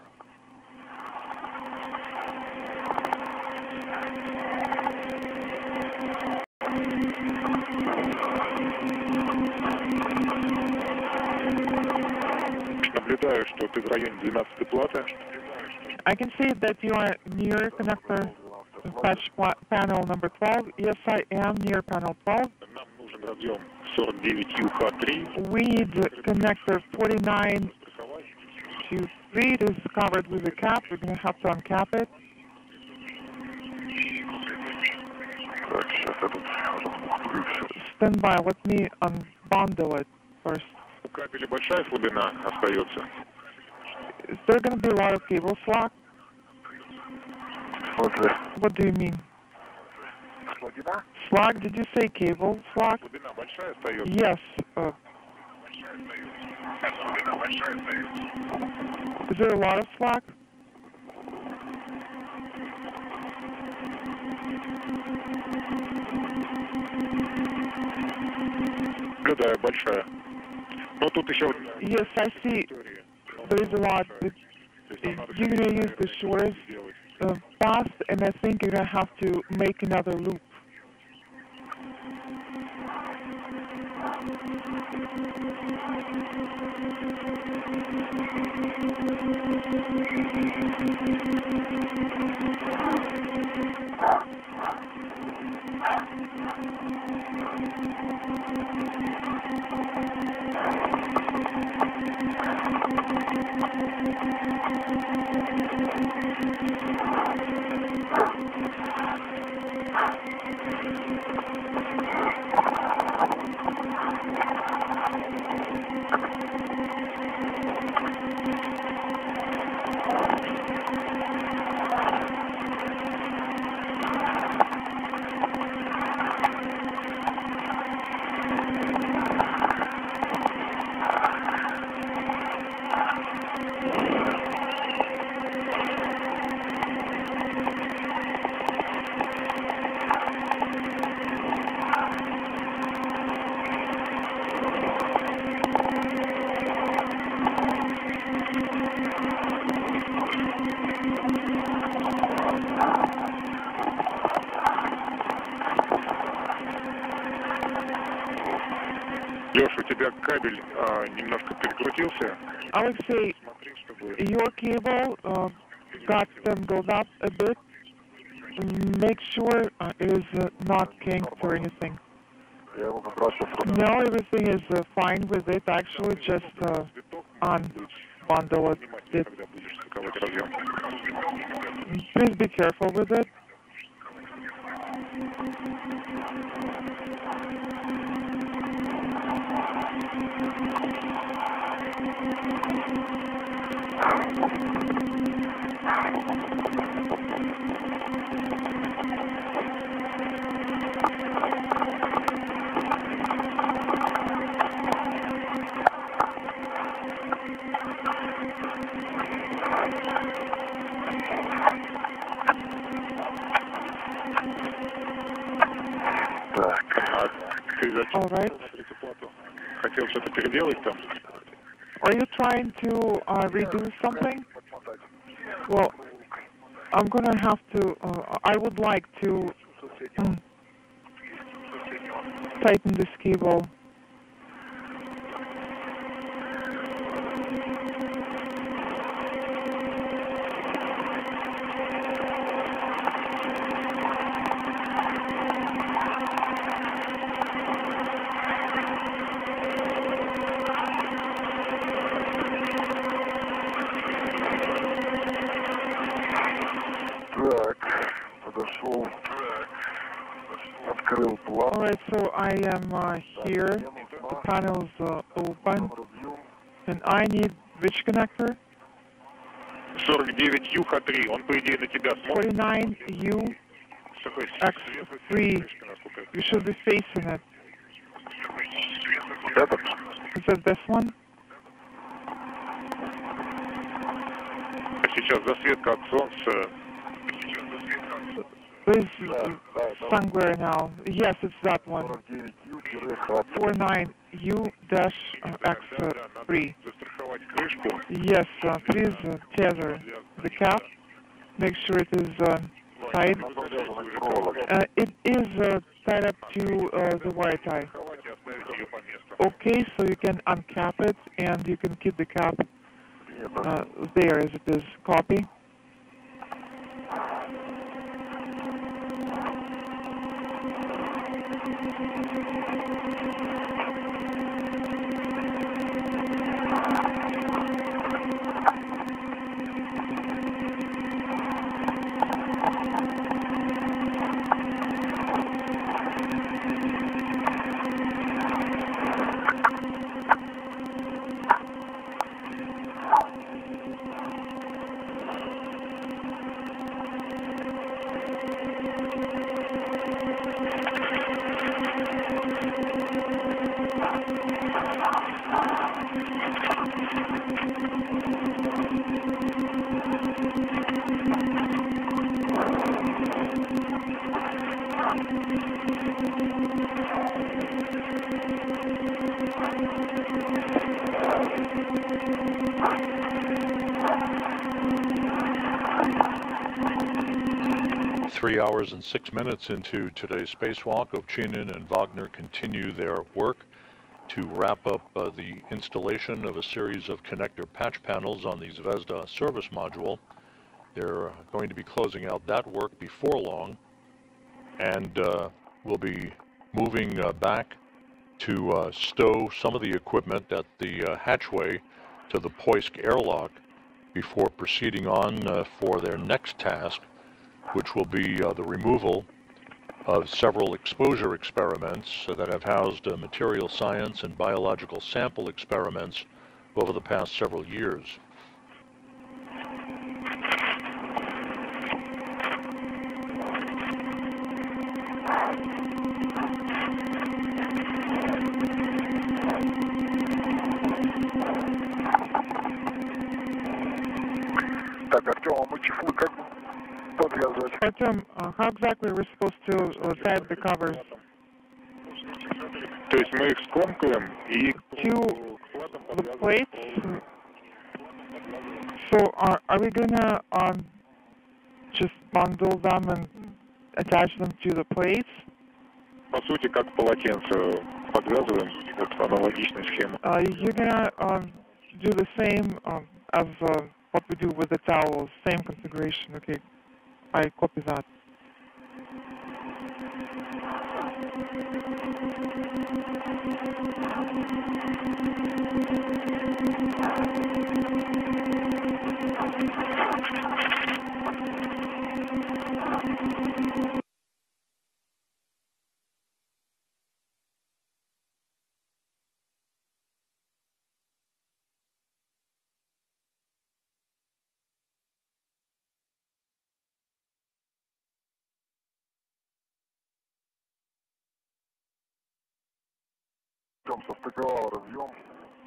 I can see that you are near connector patch panel number 12. Yes, I am near panel 12. We need connector 49 to 3. It is covered with a cap. We're going to have to uncap it. Stand by. Let me unbundle it first. У кабеля большая слабина остается? Is there going to be a lot of cable slack? What do you mean? Slack? Did you say cable slack? Слабина большая остается? Yes. Is there a lot of slack? Да, большая. Но тут еще... Yes, I see. There is a lot. You're going to use the shortest path, and I think you're going to have to make another loop. Леш, у тебя кабель немножко перекрутился. Alexei, your cable got tangled up a bit. Make sure it is not kinked or anything. No, everything is fine with it. Actually, just unbundle it. Please be careful with it. All right. Хотел что-то переделать там? Are you trying to redo something? Well, I'm gonna have to. I would like to tighten this cable. Alright, so I am here, the panel's open, and I need which connector? 49U-H3, он, по идее, на тебя смотрит. 49U X3, you should be facing it. Is it this one? Сейчас засветка от солнца. This sunglare now. Yes, it's that one. 49U-X3. Yes, please tether the cap. Make sure it is tight. It is tied up to the wire tie. Okay, so you can uncap it and you can keep the cap there as it is. Copy. 3 hours and 6 minutes into today's spacewalk, Ovchinin and Wagner continue their work to wrap up the installation of a series of connector patch panels on the Zvezda service module. They're going to be closing out that work before long, and we'll be moving back to stow some of the equipment at the hatchway to the Poisk airlock before proceeding on for their next task, which will be the removal of several exposure experiments that have housed material science and biological sample experiments over the past several years. Artem, how exactly are we supposed to tie the covers? То есть мы их скомкаем и... To the plates? So are we gonna just bundle them and attach them to the plates? По сути, как полотенце подвязываем, вот аналогичная схема. You're gonna do the same as what we do with the towels, same configuration. Okay, I copy that.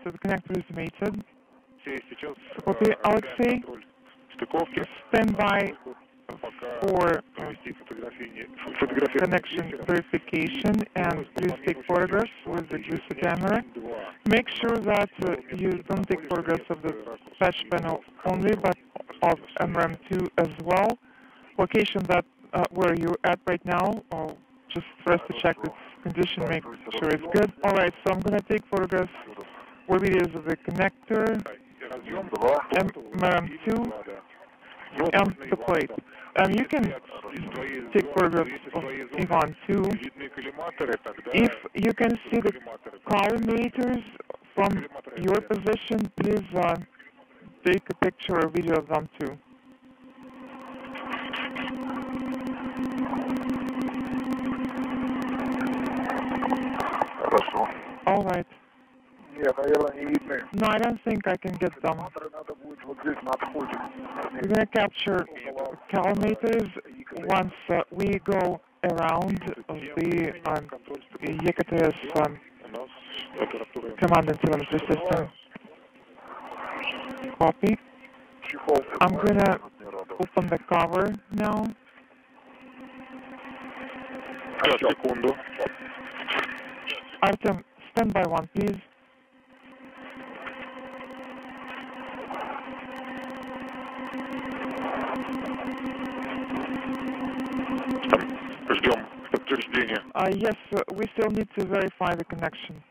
So the connector is mated. Copy, Alexei. Stand by for connection verification, and please take photographs with the JUICE camera. Make sure that you don't take photographs of the patch panel only, but of MRAM2 as well. Location that where you're at right now, just for us to check its condition, make sure it's good. Alright, so I'm going to take photographs or videos of the connector, MRAM2, and the plate. And you can take photographs of Ivan too. If you can see the collimators from your position, please take a picture or video of them too. All right. No, I don't think I can get them. We're going to capture collimators once we go around the EKTS command and telemetry system. Copy. I'm going to open the cover now. Artem, stand by one, please. Yes, we still need to verify the connection.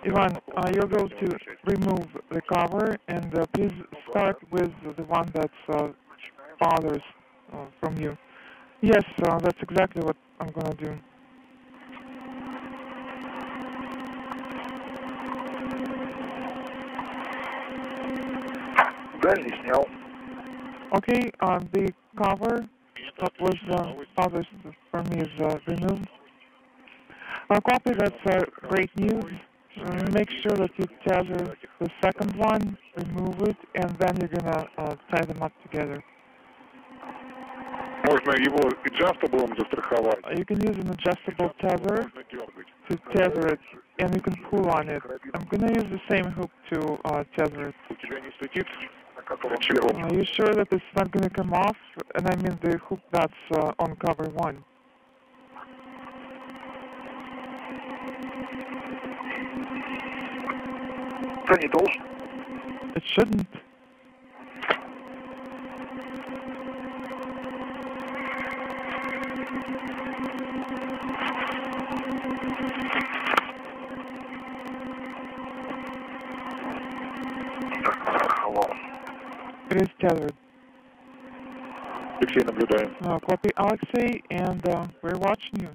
Ivan, you'll go to remove the cover, and please start with the one that's farthest from you. Yes, that's exactly what I'm going to do. Okay, the cover that was farthest from me is removed. Copy, that's great news. Make sure that you tether the second one, remove it, and then you're going to tie them up together. Можно его adjustable застраховать. You can use an adjustable tether to tether it, and you can pull on it. I'm going to use the same hook to tether it. Are you sure that it's not going to come off? And I mean the hook that's on cover 1. It shouldn't. It is tethered. Алексей, наблюдаем. Copy, Alexei, and we're watching you.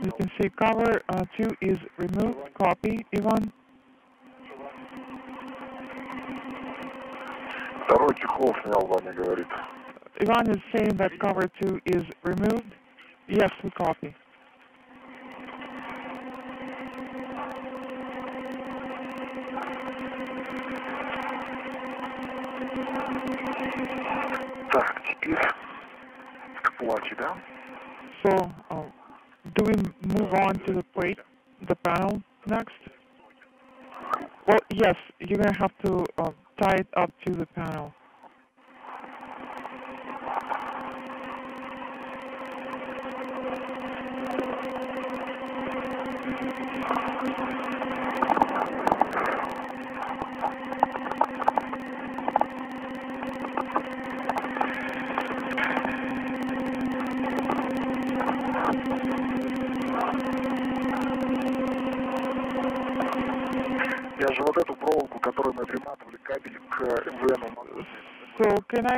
You can see cover 2 is removed. Copy, Ivan. Второй чехол снял, Ваня говорит. Ivan is saying that cover 2 is removed. Yes, we copy. Так, теперь к плате, да? So, do we move on to the plate, the panel next? Well, yes, you're going to have to tie it up to the panel.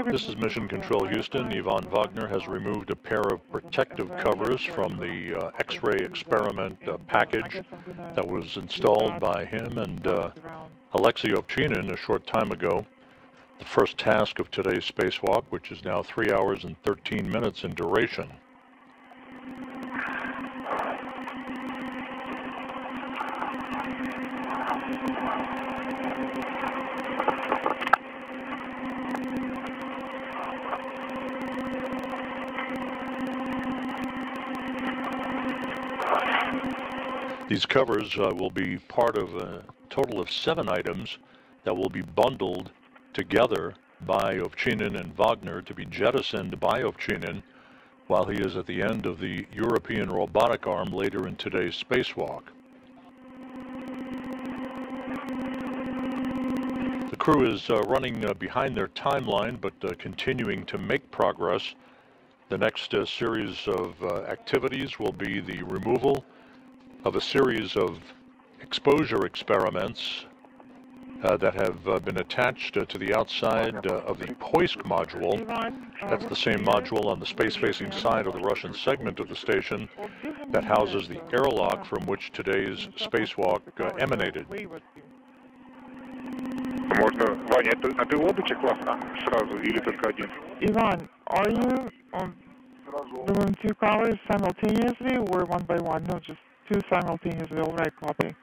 This is Mission Control Houston. Ivan Wagner has removed a pair of protective covers from the X-ray experiment package that was installed by him and Alexei Ovchinin a short time ago. The first task of today's spacewalk, which is now 3 hours and 13 minutes in duration. These covers will be part of a total of 7 items that will be bundled together by Ovchinin and Wagner to be jettisoned by Ovchinin while he is at the end of the European robotic arm later in today's spacewalk. The crew is running behind their timeline but continuing to make progress. The next series of activities will be the removal of a series of exposure experiments that have been attached to the outside of the Poisk module. That's the same module on the space-facing side of the Russian segment of the station that houses the airlock from which today's spacewalk emanated. Можно, Ваня, а ты оба чехла сразу или только один? Ivan, are you doing 2 covers simultaneously or one by one? No, just 2 simultaneously. All right, copy.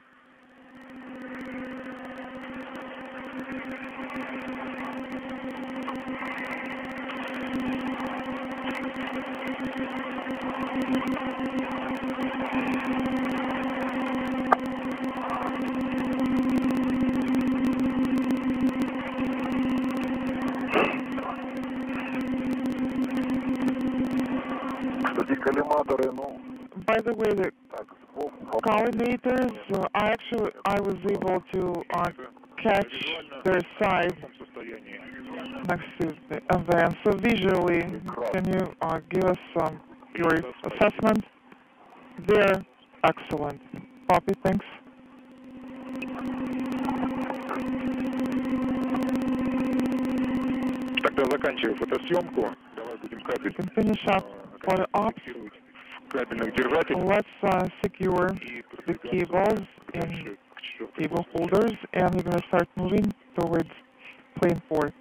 By the way, the collimators, I was able to catch their side next to the van. So visually, can you give us your assessment? They're excellent. Copy, thanks. Тогда заканчивай фотосъемку. Давай будем кабель. You can finish up photo ops. Let's secure the cables in cable holders, and we're going to start moving towards plane 4.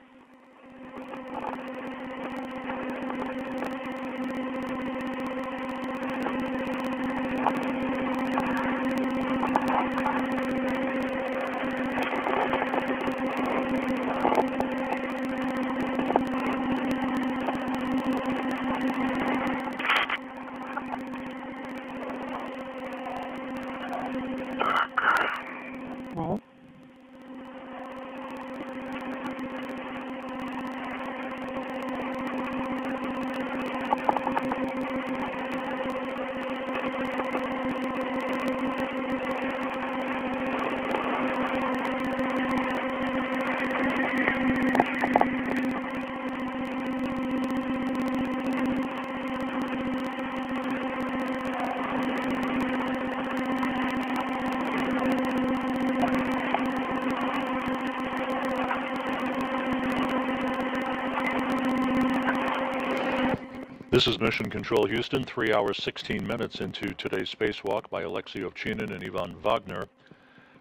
This is Mission Control Houston, 3 hours, 16 minutes into today's spacewalk by Alexei Ovchinin and Ivan Wagner.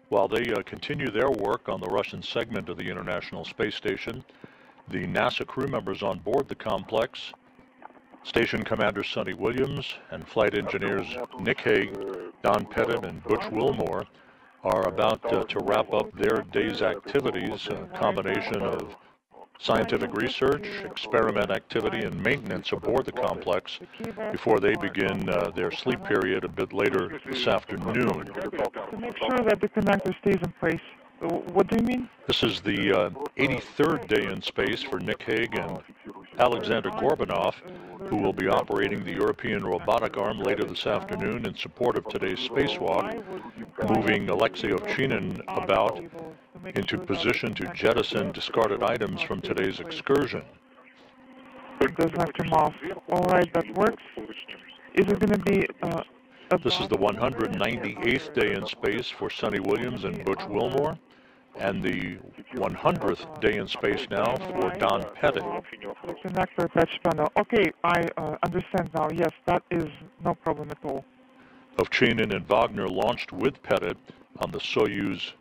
While they continue their work on the Russian segment of the International Space Station, the NASA crew members on board the complex, Station Commander Sonny Williams and flight engineers Nick Hague, Don Pettit, and Butch Wilmore, are about to wrap up their day's activities, a combination of scientific research, experiment activity, and maintenance aboard the complex before they begin their sleep period a bit later this afternoon. To make sure that the connector stays in place. What do you mean? This is the 83rd day in space for Nick Hague and Alexander Gorbanov, who will be operating the European robotic arm later this afternoon in support of today's spacewalk, moving Alexei Ovchinin about into position to jettison discarded items from today's excursion. It doesn't have to come off. All right, that works. Is it going to be... This is the 198th day in space for Sonny Williams and Butch Wilmore, and the 100th day in space now for Don Pettit. The connector patch panel. Okay, I understand now. Yes, that is no problem at all. Ovchinin and Wagner launched with Pettit on the Soyuz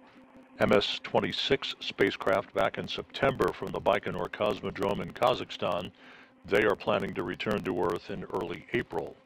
MS-26 spacecraft back in September from the Baikonur Cosmodrome in Kazakhstan. They are planning to return to Earth in early April.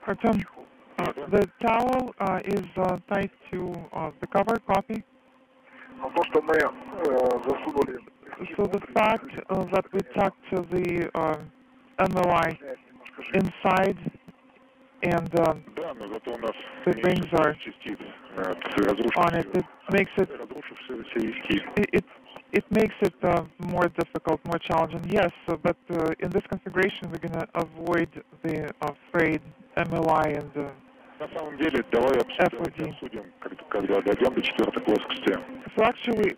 Artem, the towel is tied to the cover, copy? So the fact that we tucked the MOI inside and the rings are on it, it makes it more difficult, more challenging. Yes, but in this configuration we're going to avoid the frayed MOI and the FOD. So actually,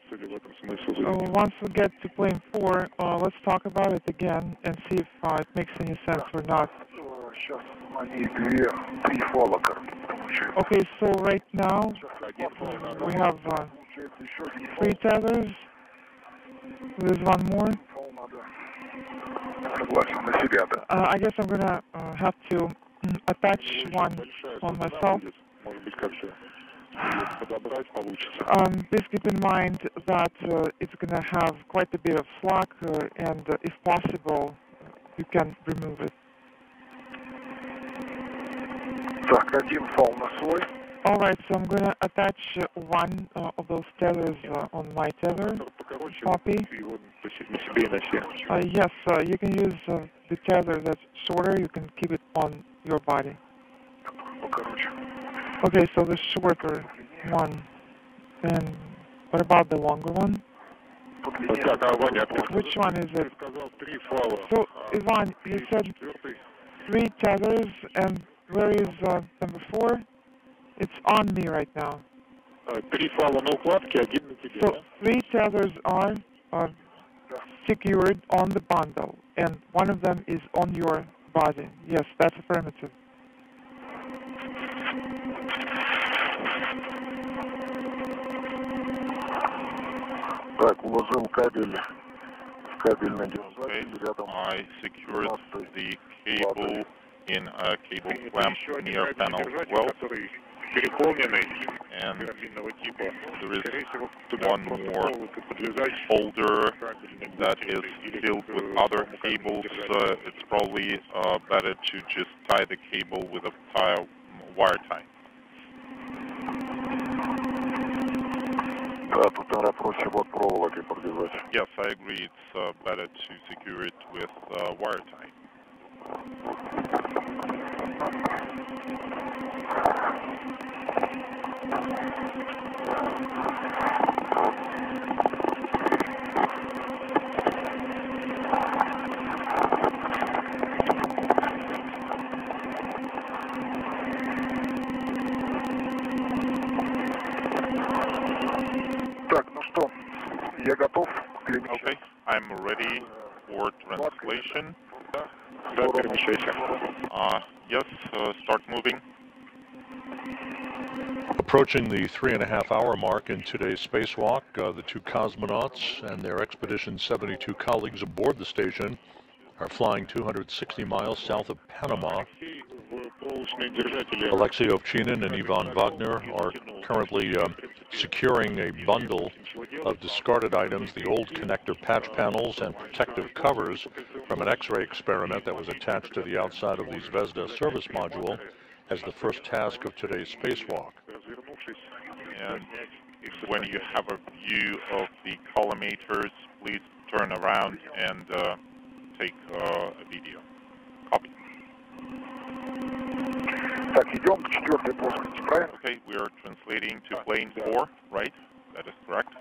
once we get to plane 4, let's talk about it again and see if it makes any sense or not. Okay, so right now we have 3 tethers. There's one more. I guess I'm gonna have to attach one on myself. Please keep in mind that it's gonna have quite a bit of slack, and if possible, you can remove it. All right, so I'm going to attach one of those tethers on my tether. Copy. Yes, you can use the tether that's shorter. You can keep it on your body. Okay, so the shorter one. And what about the longer one? Which one is it? So, Ivan, you said 3 tethers, and where is number 4? It's on me right now. So 3 tethers are secured on the bundle, and one of them is on your body. Yes, that's affirmative. Так, уложил кабель в кабельный держатель рядом. I secured the cable in a cable clamp near panel 12. And there is one more holder that is filled with other cables. It's probably better to just tie the cable with a wire tie. Yes, I agree. It's better to secure it with wire tie. Okay, I'm ready for translation. Yes, start moving. Approaching the 3.5-hour mark in today's spacewalk, the 2 cosmonauts and their Expedition 72 colleagues aboard the station are flying 260 miles south of Panama. Alexei Ovchinin and Ivan Wagner are currently securing a bundle of discarded items, the old connector patch panels and protective covers from an X-ray experiment that was attached to the outside of the Zvezda service module, as the first task of today's spacewalk. And when you have a view of the collimators, please turn around and take a video. Copy. Okay, we are translating to plane 4, right? That is correct.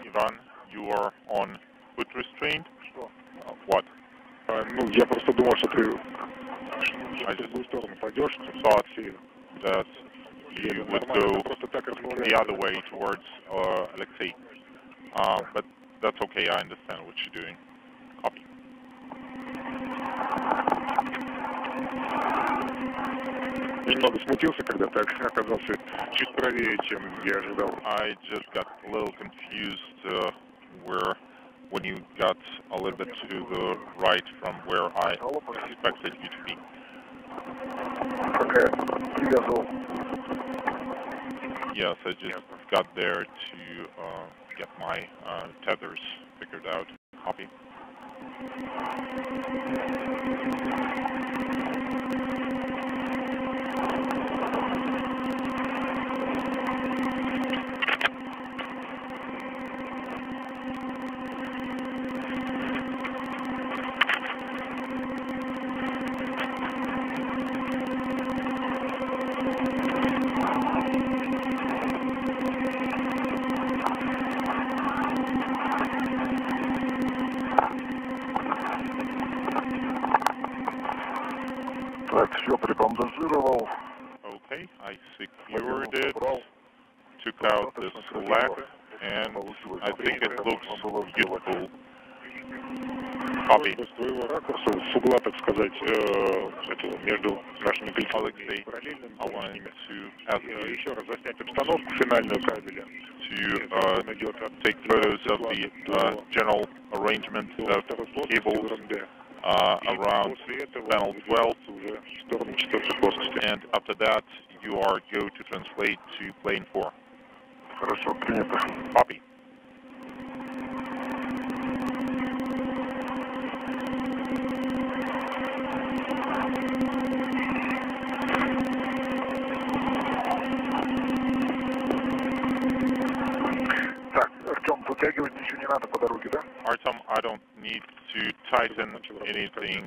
Ivan, you are on foot restraint? What? I just thought that you would go the other way towards Alexei. But that's okay, I understand what you're doing. Copy. Немного смутился, когда так оказался чуть правее, чем я ожидал. I just got a little confused when you got a little bit to the right from where I expected you to be. Yes, I just got there to get my tethers figured out. Copy. забандажировал. Okay, I secured it, took out the slack, and I think it looks beautiful. Copy. С твоего ракурса, с угла, так сказать, между нашими Alexei, I wanted to ask you еще раз заснять обстановку финальную кабеля. To take photos of the general arrangement of cables around panel 12, and after that you are go to translate to plane 4. Хорошо, принято. Copy. Так, Артем, затягивать ничего не надо по дороге, да? Artem, I don't need to tighten anything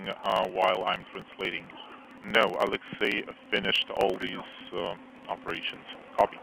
while I'm translating. No, Alexei finished all these operations. Copy.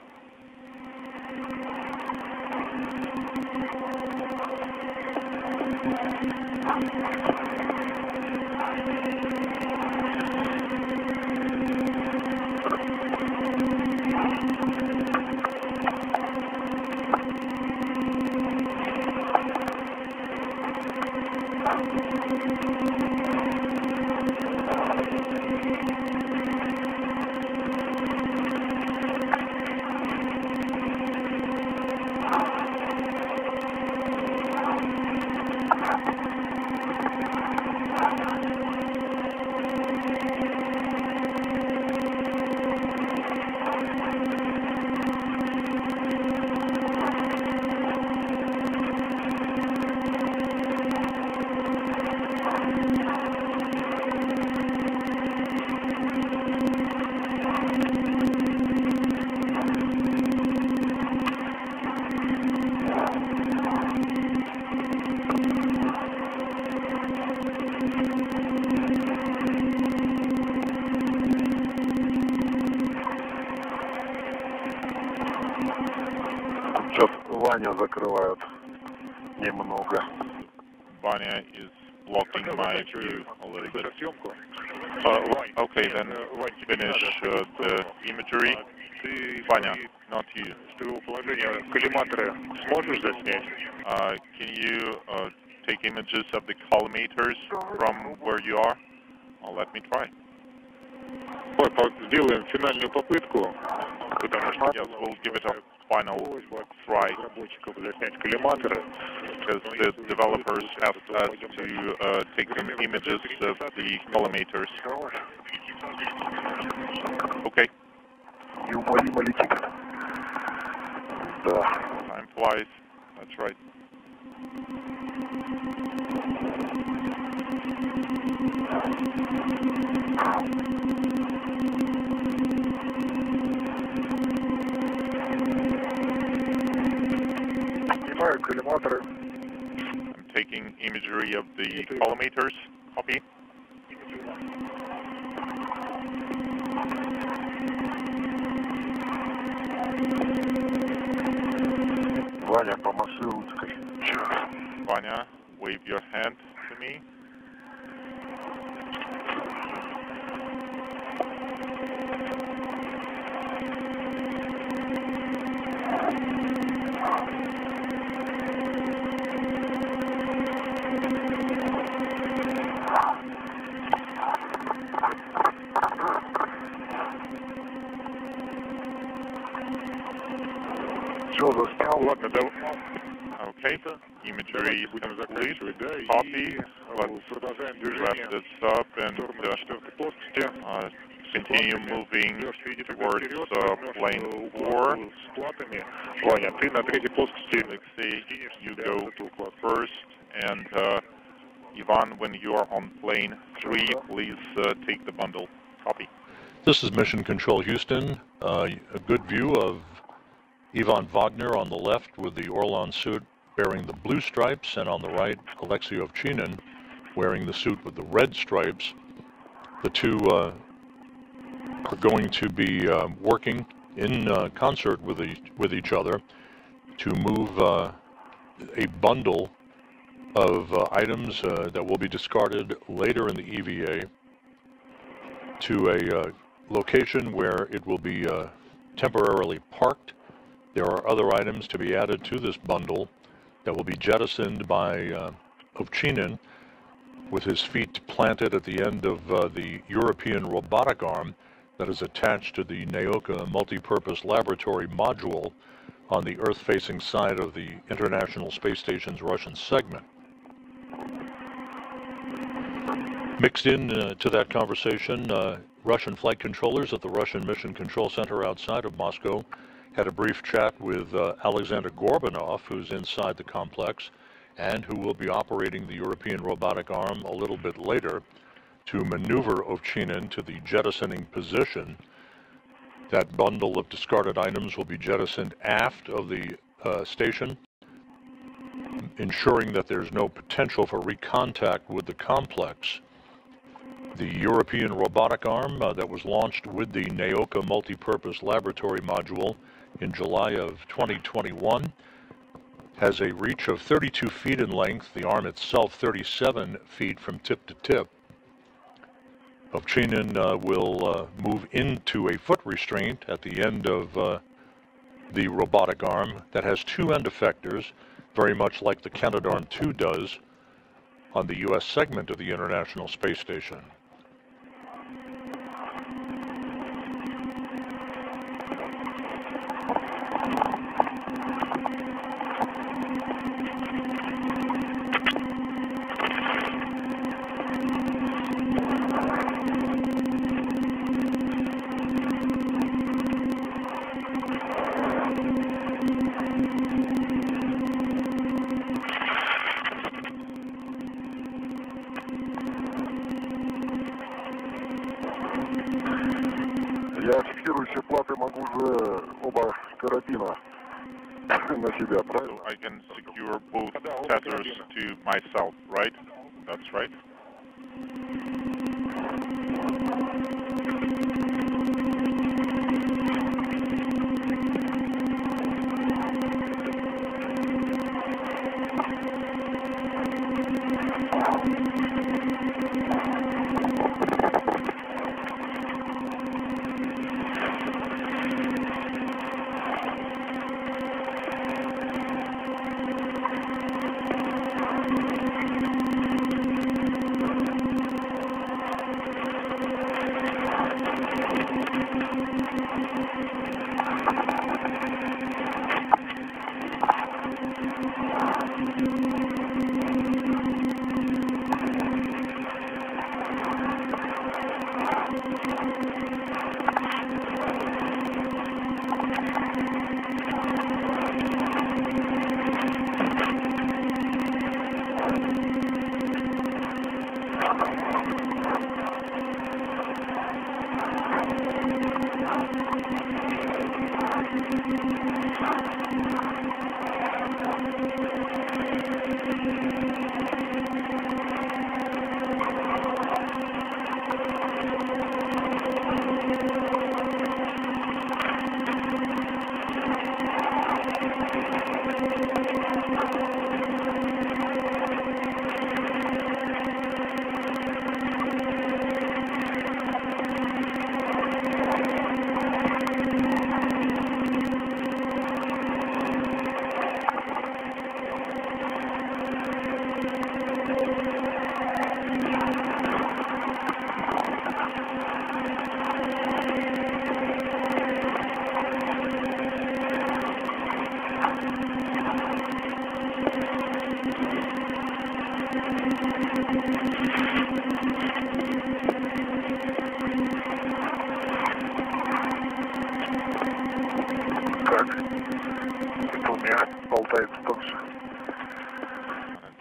Сейчас Ваня закрывают немного. Vanya is blocking my view a little bit. Okay, then finish the imagery. Vanya, not you. Коллиматоры сможешь заснять? Can you take images of the collimators from where you are? Let me try. Сделаем финальную попытку. Yes, we'll give it a final try. Because the developers asked us to take some images of the collimators. Okay. Неумолимо летит. Да. Time flies. That's right. Коллиматоры. I'm taking imagery of the collimators. Copy. Ваня, помаши ручкой. Vanya, wave your hand to me. Все, заснял. Ладно, давай. Okay, imagery complete. Copy. Let's wrap this up and continue moving towards plane 4. Ваня, ты на третьей плоскости. Alexei, you go first, and Ivan, when you are on plane 3, please take the bundle. Copy. This is Mission Control Houston. A good view of Ivan Wagner on the left with the Orlan suit bearing the blue stripes, and on the right, Alexei Ovchinin wearing the suit with the red stripes. The two are going to be working in concert with each other to move a bundle of items that will be discarded later in the EVA to a location where it will be temporarily parked. There are other items to be added to this bundle that will be jettisoned by Ovchinin with his feet planted at the end of the European robotic arm that is attached to the Nauka multi-purpose laboratory module on the Earth-facing side of the International Space Station's Russian segment. Mixed in to that conversation, Russian flight controllers at the Russian Mission Control Center outside of Moscow had a brief chat with Alexander Gorbanov, who's inside the complex, and who will be operating the European robotic arm a little bit later to maneuver Ovchinin to the jettisoning position. That bundle of discarded items will be jettisoned aft of the station, ensuring that there's no potential for recontact with the complex. The European robotic arm that was launched with the Nauka multi-purpose laboratory module in July of 2021 has a reach of 32 feet in length, the arm itself 37 feet from tip to tip. Ovchinin will move into a foot restraint at the end of the robotic arm that has two end effectors, very much like the Canadarm2 does on the U.S. segment of the International Space Station. Я фиксирую все платы, могу уже оба карабина на себя, правильно? I can secure both tethers to myself, right? That's right.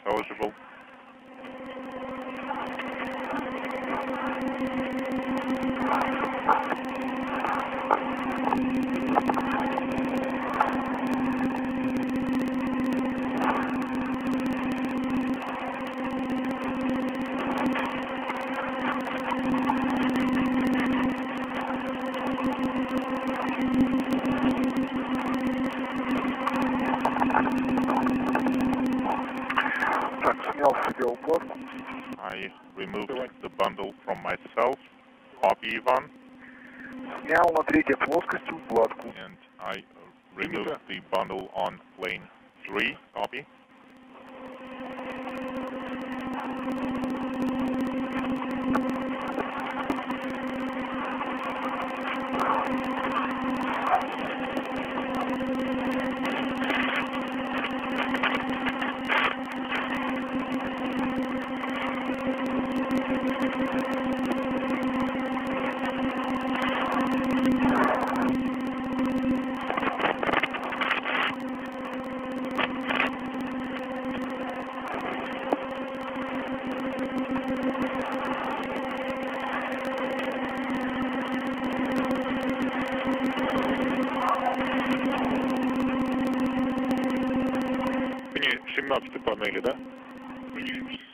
Unintelligible. I removed the bundle from myself. Copy, Ivan. Снял на третьей плоскости укладку. And I removed the bundle on plane 3. Copy.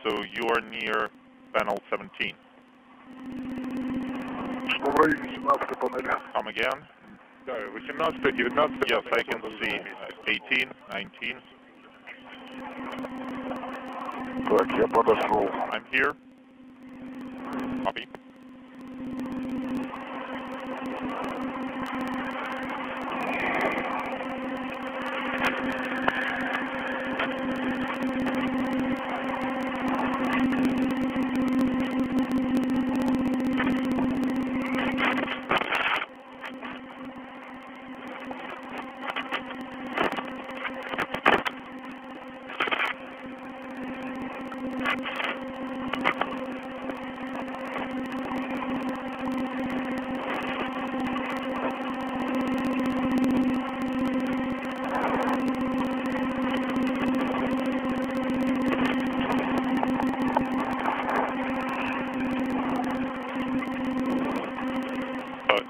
So you are near panel 17. Come again? Yes, I can see 18, 19. I'm here. Copy.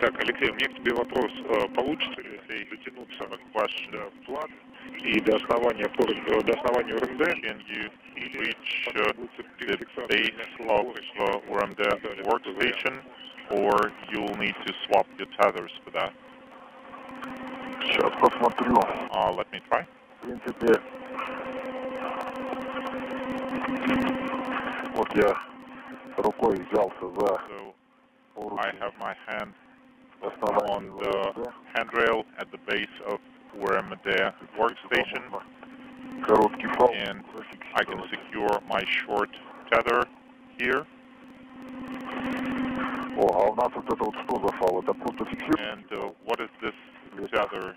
Так, Алексей, у меня к тебе вопрос. Получится ли дотянуться ваш плат и до основания РМД? Can you reach the base of RMD workstation, or you'll need to swap your tethers for that? Сейчас посмотрю. Let me try. В принципе, вот я рукой взялся за. I have my hand on the handrail at the base of RMD workstation, and I can secure my short tether here. And what is this tether?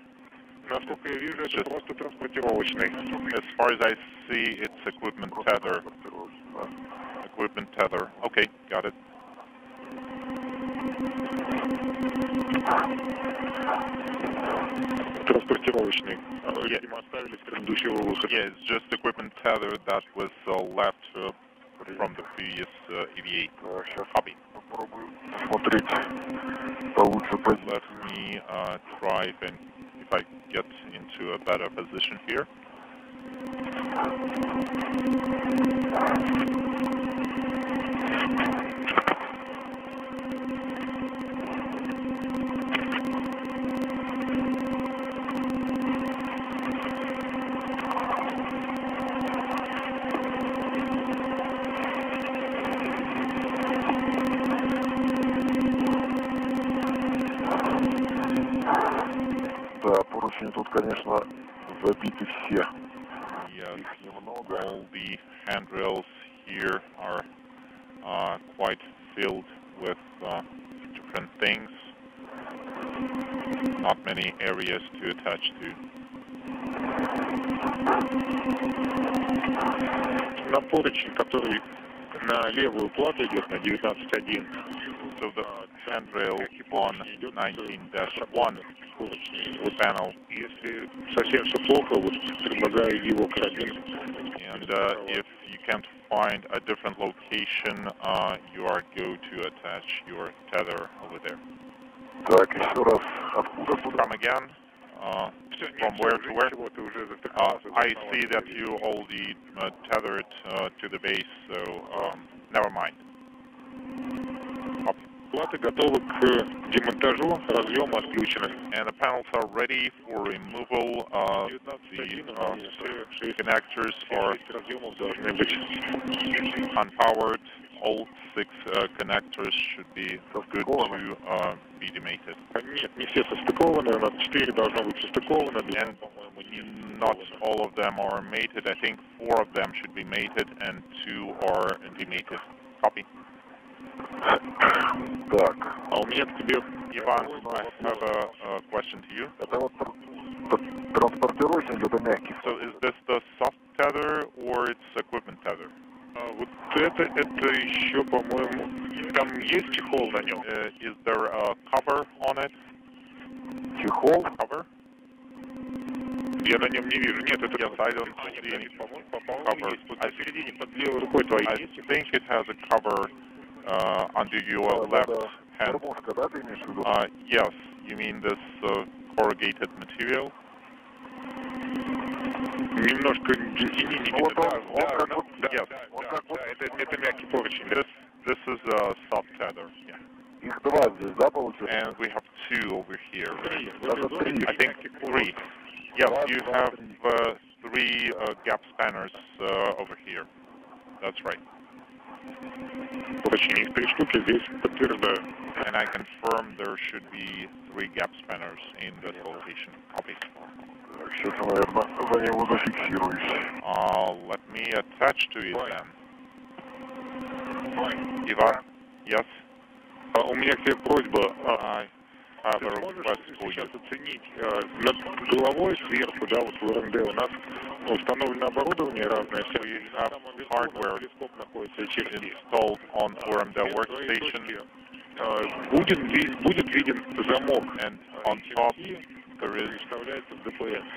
Насколько я вижу, это просто транспортировочный. As far as I see, it's equipment tether. Equipment tether. Okay, got it. Транспортировочный. Видимо, оставили с предыдущего выхода. Yeah, it's just equipment tether that was left from the previous EVA. Copy. Let me try if I get into a better position here. Да, поручни тут, конечно, забиты все. Yes, all the handrails here are quite filled with different things. Not many areas to attach to. На поручень, который на левую плату идет на 19.1. So the handrail on 19-1 panel. Если совсем все плохо, вот предлагаю его карабин. And if you can't find a different location, you are go to attach your tether over there. Так, еще раз, откуда туда? Come again. From where to where? I see that you already tethered to the base, so never mind. Платы готовы к демонтажу, разъем отключены. And the panels are ready for removal. The connectors are unpowered. all 6 connectors should be good to be demated. And not all of them are mated. I think 4 of them should be mated and 2 are demated. Copy. Так. Ivan, I have a question to you. So is this the soft tether or it's equipment tether? Вот это еще, по-моему, там есть чехол на нем? Is there a cover on it? Чехол? Cover? Я на нем не вижу. Нет, это yes, I don't see any cover. А середине под левой рукой твоей. I think it has a cover under your left hand. Yes, you mean this corrugated material? Немножко yes. Это мягкий поручень. This is a soft tether. Yeah. And we have 2 over here. I think 3. Yes, you have 3 gap spanners over here. That's right. And I confirm there should be 3 gap spanners in this location. Copy. Let me attach to it then. Ivan? Yes? У меня к тебе просьба. I have a request for you. Оценить над головой сверху, да, вот в РНД у нас установлено оборудование разное. We have hardware installed on ORMD workstation. Будет виден замок. And on top there is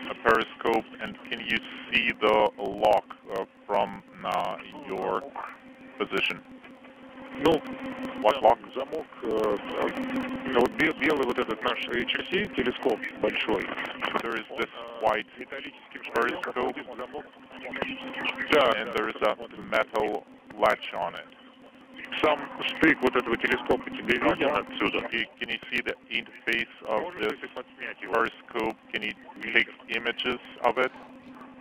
a periscope, and can you see the lock from your position? Ну, what lock? Замок, вот белый вот этот наш HRC телескоп большой. There is this white periscope, and there is a metal latch on it. Сам штык вот этого телескопа тебе виден отсюда? Can you see the interface of this periscope? Can you take images of it?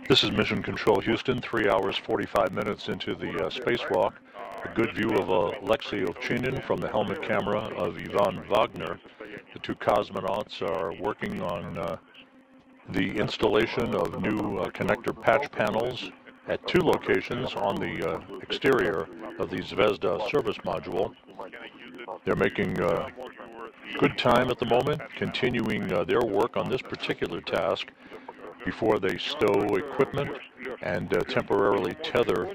This is Mission Control Houston, 3 hours 45 minutes into the spacewalk. A good view of Alexei Ovchinin from the helmet camera of Ivan Wagner. The 2 cosmonauts are working on the installation of new connector patch panels at 2 locations on the exterior of the Zvezda service module. They're making good time at the moment, continuing their work on this particular task before they stow equipment and temporarily tether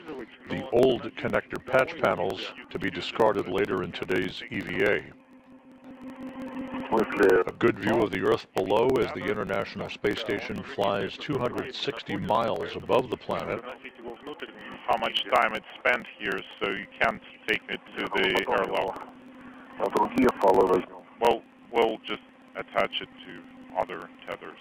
the old connector patch panels to be discarded later in today's EVA. A good view of the Earth below as the International Space Station flies 260 miles above the planet. How much time it spent here, so you can't take it to the airlock. Well, we'll just attach it to other tethers.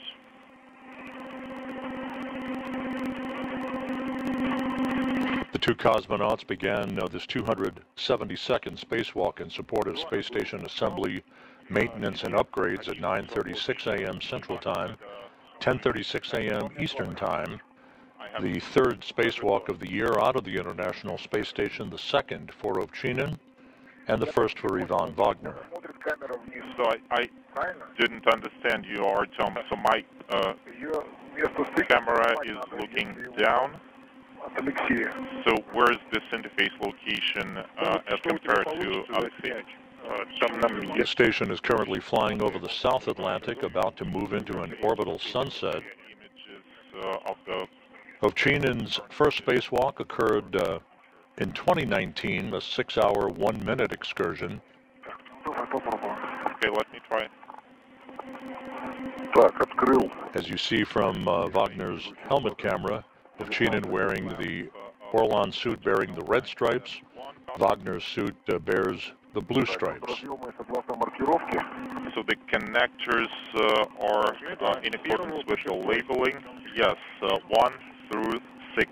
The 2 cosmonauts began this 270-second spacewalk in support of space station assembly, maintenance, and upgrades at 9:36 a.m. Central Time, 10:36 a.m. Eastern Time. The 3rd spacewalk of the year out of the International Space Station, the 2nd for Ovchinin, and the 1st for Ivan Wagner. So I didn't understand you, Artem. So my camera is looking down. So where is this interface location as compared to Alexei? The station is currently flying over the South Atlantic, about to move into an orbital sunset. Ovchinin's first spacewalk occurred in 2019, a 6-hour, 1-minute excursion. Okay, let me try. As you see from Wagner's helmet camera, Ovchinin wearing the Orlan suit bearing the red stripes, Wagner's suit bears the blue stripes. So the connectors are in accordance with the labeling? Yes, 1 through 6.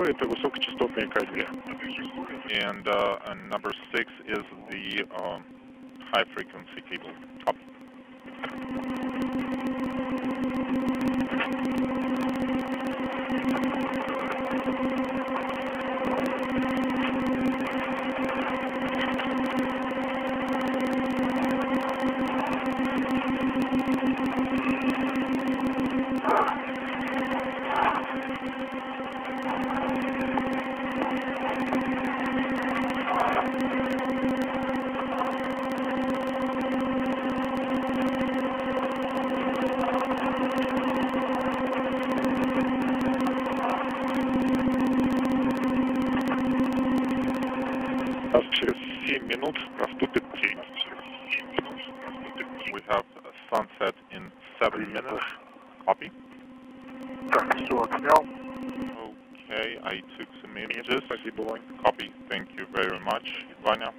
Это высокочастотные кабели. And number 6 is the high frequency cable. Copy. Через 7 минут наступит день. We have a sunset in 7 minutes. Copy. Okay, I took some images. Copy. Thank you very much, Vanya.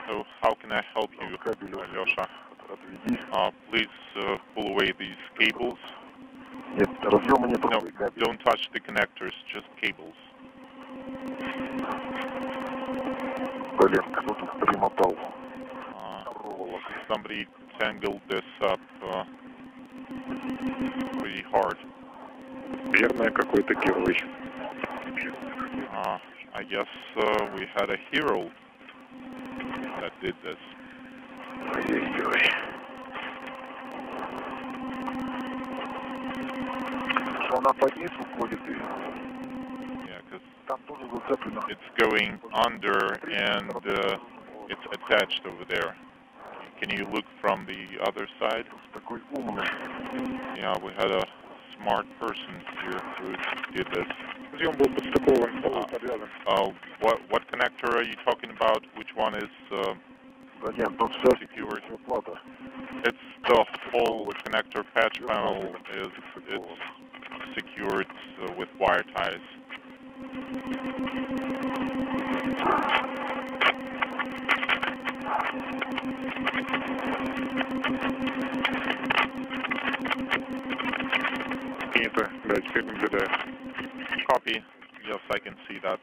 So how can I help you, Alyosha? Please pull away these cables. No, don't touch the connectors, just cables. Somebody tangled this up pretty hard. Верно, какой-то герой. I guess we had a hero that did this. Yeah, because it's going under and it's attached over there. Can you look from the other side? Yeah, we had a smart person here who did this. What connector are you talking about? Which one is secured? It's the whole connector patch panel it's secured with wire ties. Copy. Yes, I can see that.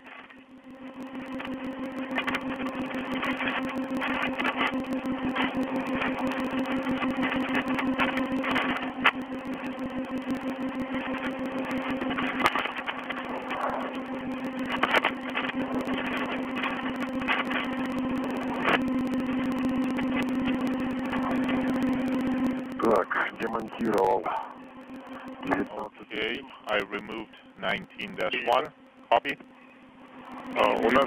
Okay, I removed 19-1. Copy. It's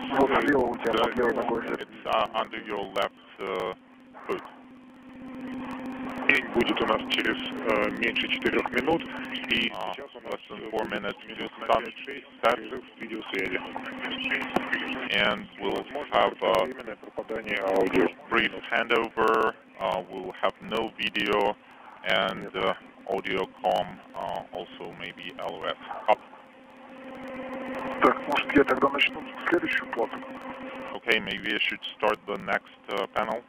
under your left foot. День будет у нас через меньше 4 минут. И less than 4 minutes to sunset. Видеосвязи. And we'll have a brief handover. We'll have no video and audio comm, also maybe LOS. Up. Okay, maybe I should start the next panel.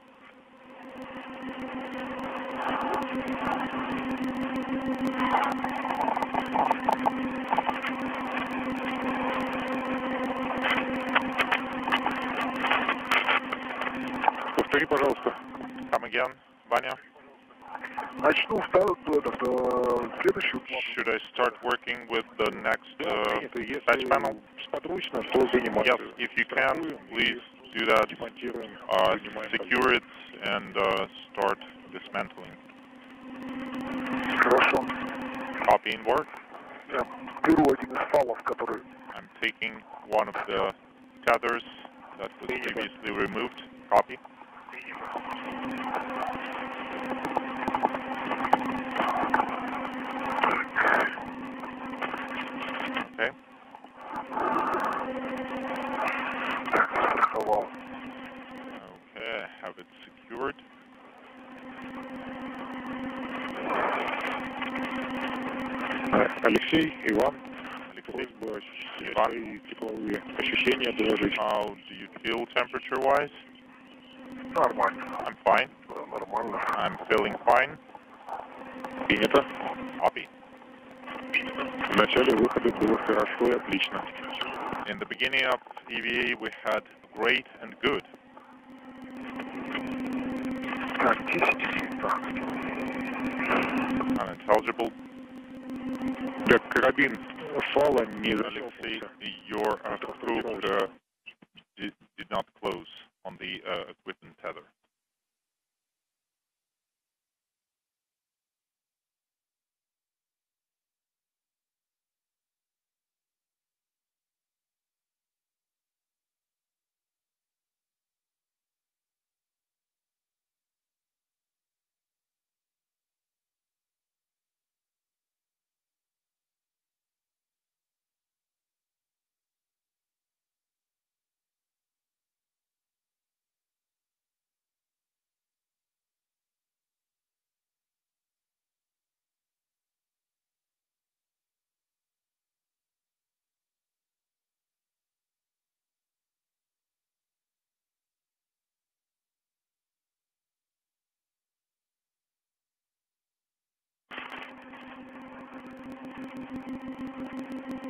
Повтори, пожалуйста. Come again, Vanya? Should I start working with the next patch panel? Yes, if you can, please do that. Secure it and start dismantling. Copy and work. I'm taking one of the tethers that was previously removed. Copy. Okay. Okay, I have it secured. Алексей, Иван. How do you feel temperature-wise? I'm fine. I'm feeling fine. Copy. In the beginning of EVA, we had great and good. Unintelligible. Alexei, your hook did not close on the equipment tether.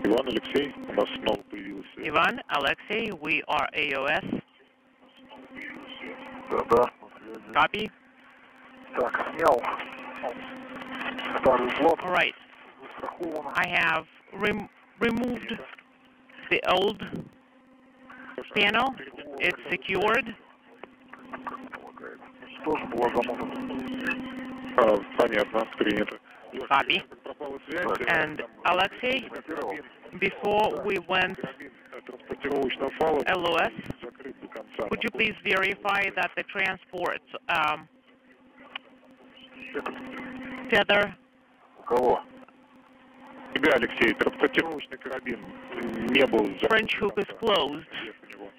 Иван, Алексей, у нас снова появился. Иван, Alexei, we are AOS. Да. Copy. Так, снял старый блок. All right. I have removed the old panel. It's secured. Тоже было замотано. Понятно, принято. Copy. And Alexei, before we went LOS, could you please verify that the transport tether? French hook is closed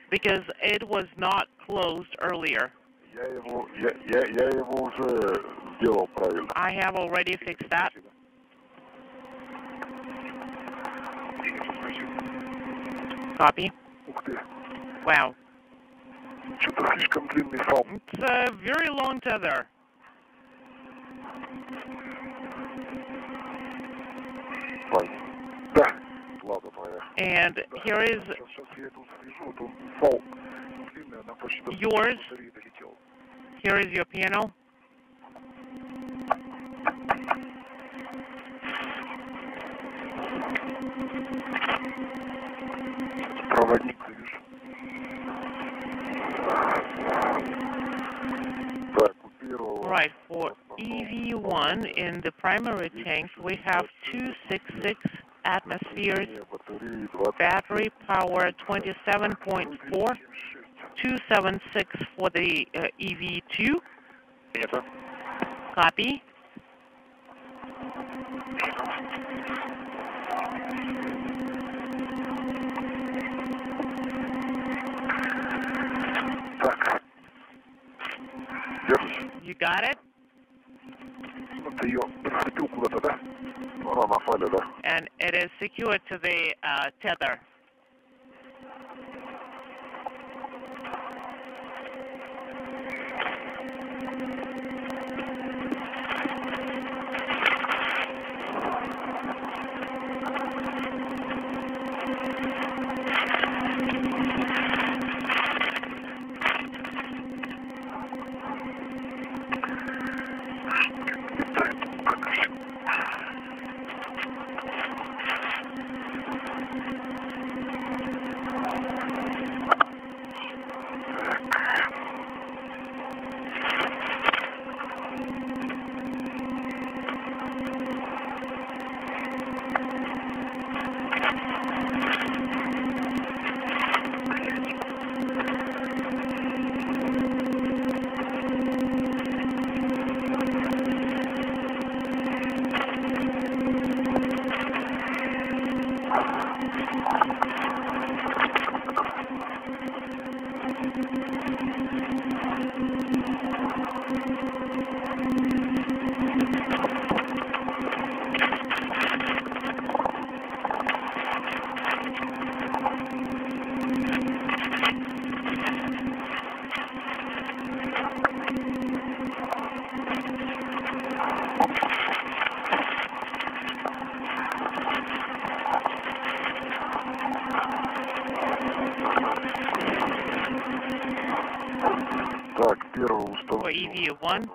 because it was not closed earlier. Я его уже сделал правильно. I have already fixed that. Copy. Ух ты. Wow. Что-то слишком длинный фал. It's a very long tether. Да. Ладно, моя. And here is yours. Here is your piano. Проводник, видишь? Right, for EV1 in the primary tank, we have 266 atmospheres, battery power 27.4, 276 for the EV2. Copy. You got it? And it is secured to the tether. For EV1,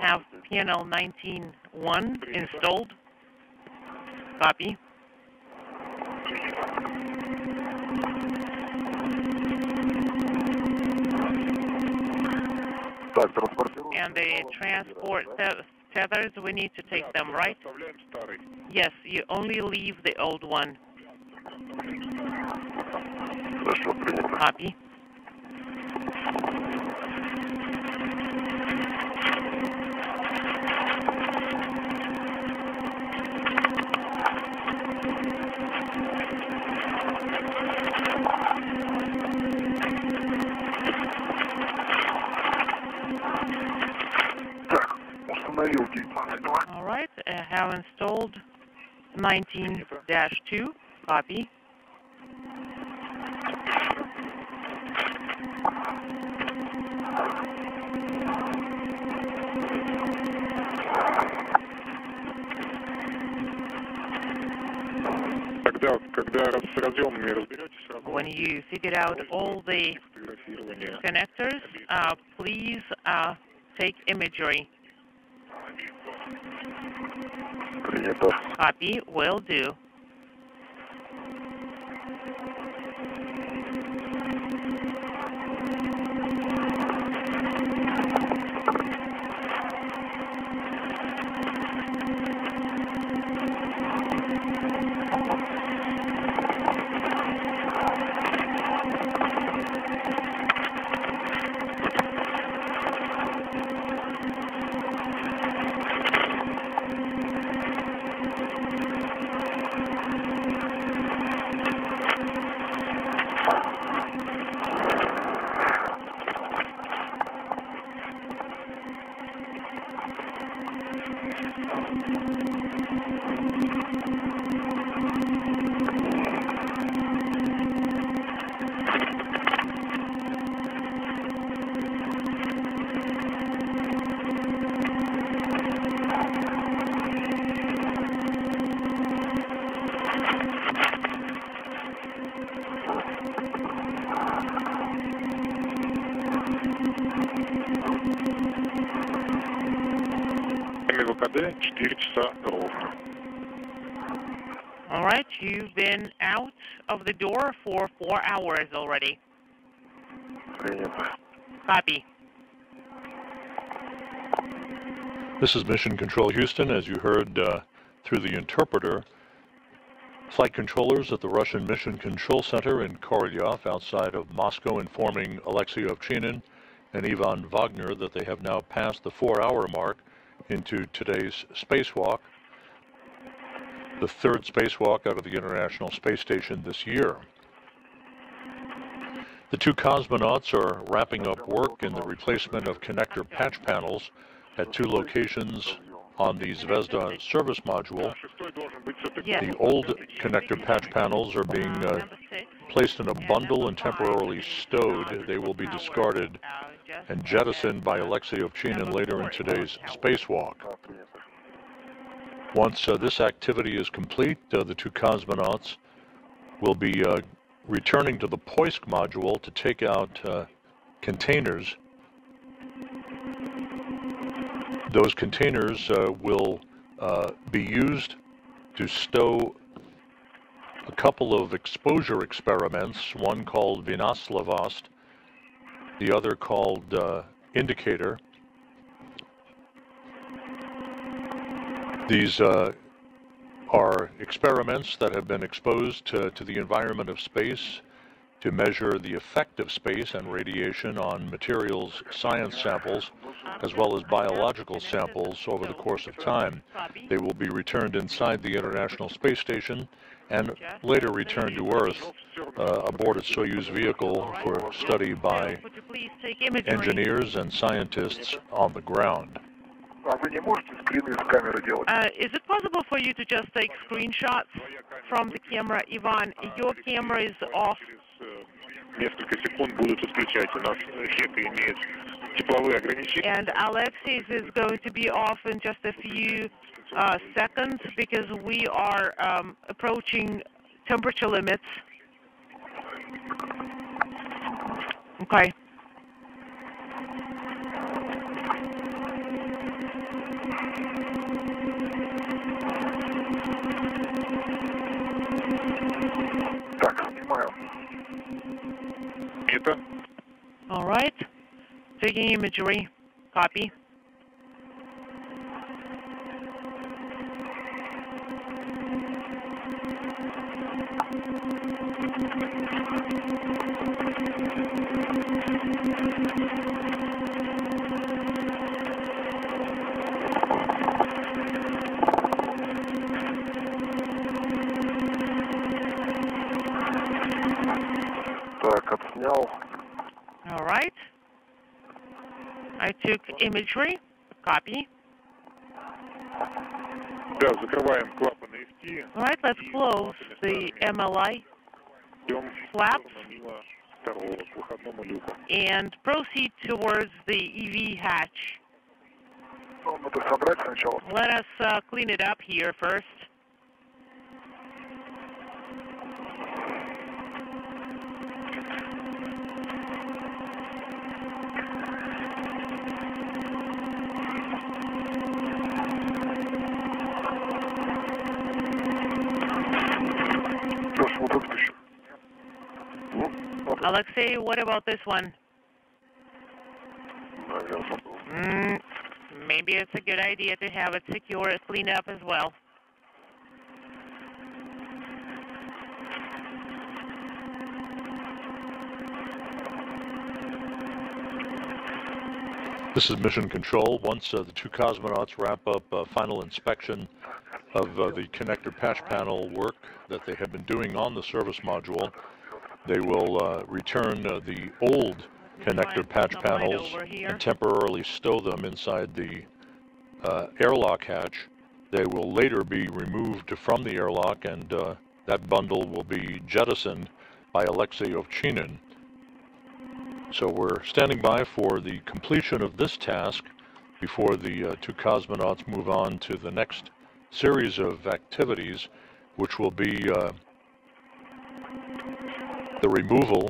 have panel 19.1 installed. Copy. And the transport tethers, we need to take them, right? Yes, you only leave the old one. Copy. All right, have installed 19-2. Copy. When you figured out all the connectors, please take imagery. Copy, will do. All right, you've been out of the door for 4 hours already. Copy. This is Mission Control Houston. As you heard through the interpreter, flight controllers at the Russian Mission Control Center in Korolyov outside of Moscow informing Alexei Ovchinin and Ivan Wagner that they have now passed the 4-hour mark into today's spacewalk, the third spacewalk out of the International Space Station this year. The two cosmonauts are wrapping up work in the replacement of connector patch panels at 2 locations on the Zvezda service module. The old connector patch panels are being placed in a bundle and temporarily stowed. They will be discarded and jettisoned by Alexei Ovchinin later in today's spacewalk. Once this activity is complete, the two cosmonauts will be returning to the Poisk module to take out containers. Those containers will be used to stow a couple of exposure experiments, one called Vinoslavost, the other called Indicator. These are experiments that have been exposed to the environment of space to measure the effect of space and radiation on materials science samples as well as biological samples over the course of time. They will be returned inside the International Space Station and later returned to Earth aboard a Soyuz vehicle for study by engineers and scientists on the ground. Is it possible for you to just take screenshots from the camera? Ivan, your camera is off. And Alexei's is going to be off in just a few seconds because we are approaching temperature limits. Okay. All right. Taking imagery. Copy. All right. I took imagery. Copy. Да, закрываем клапаны FT. All right, let's close the MLI flaps and proceed towards the EV hatch. Let us clean it up here first. Alexei, what about this one? Maybe it's a good idea to have it secure, clean up as well. This is Mission Control. Once the two cosmonauts wrap up final inspection of the connector patch panel work that they have been doing on the service module, they will return the old connector patch panels and temporarily stow them inside the airlock hatch. They will later be removed from the airlock, and that bundle will be jettisoned by Alexei Ovchinin. So we're standing by for the completion of this task before the two cosmonauts move on to the next series of activities, which will be the removal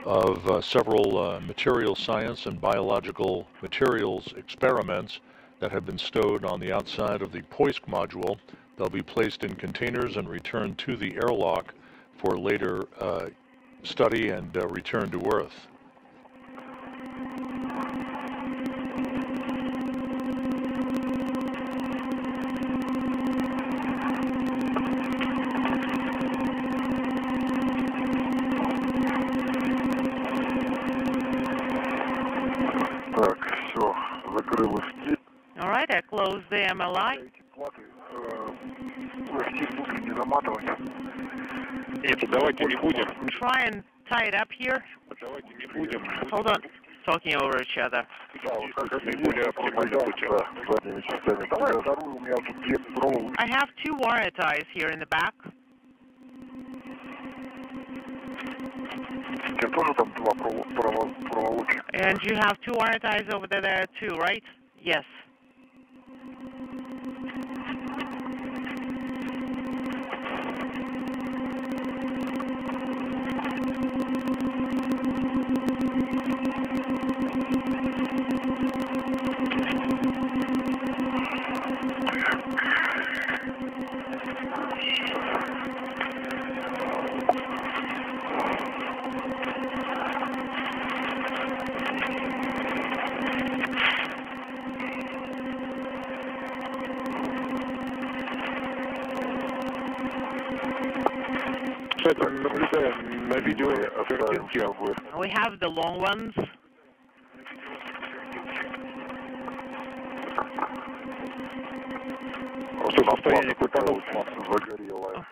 of several material science and biological materials experiments that have been stowed on the outside of the POISC module. They'll be placed in containers and returned to the airlock for later study and return to Earth. All right, I closed the MLI. Try and tie it up here. Hold on. Talking over each other. I have two wire ties here in the back. And you have two wire ties over there too, right? Yes. We have the long ones.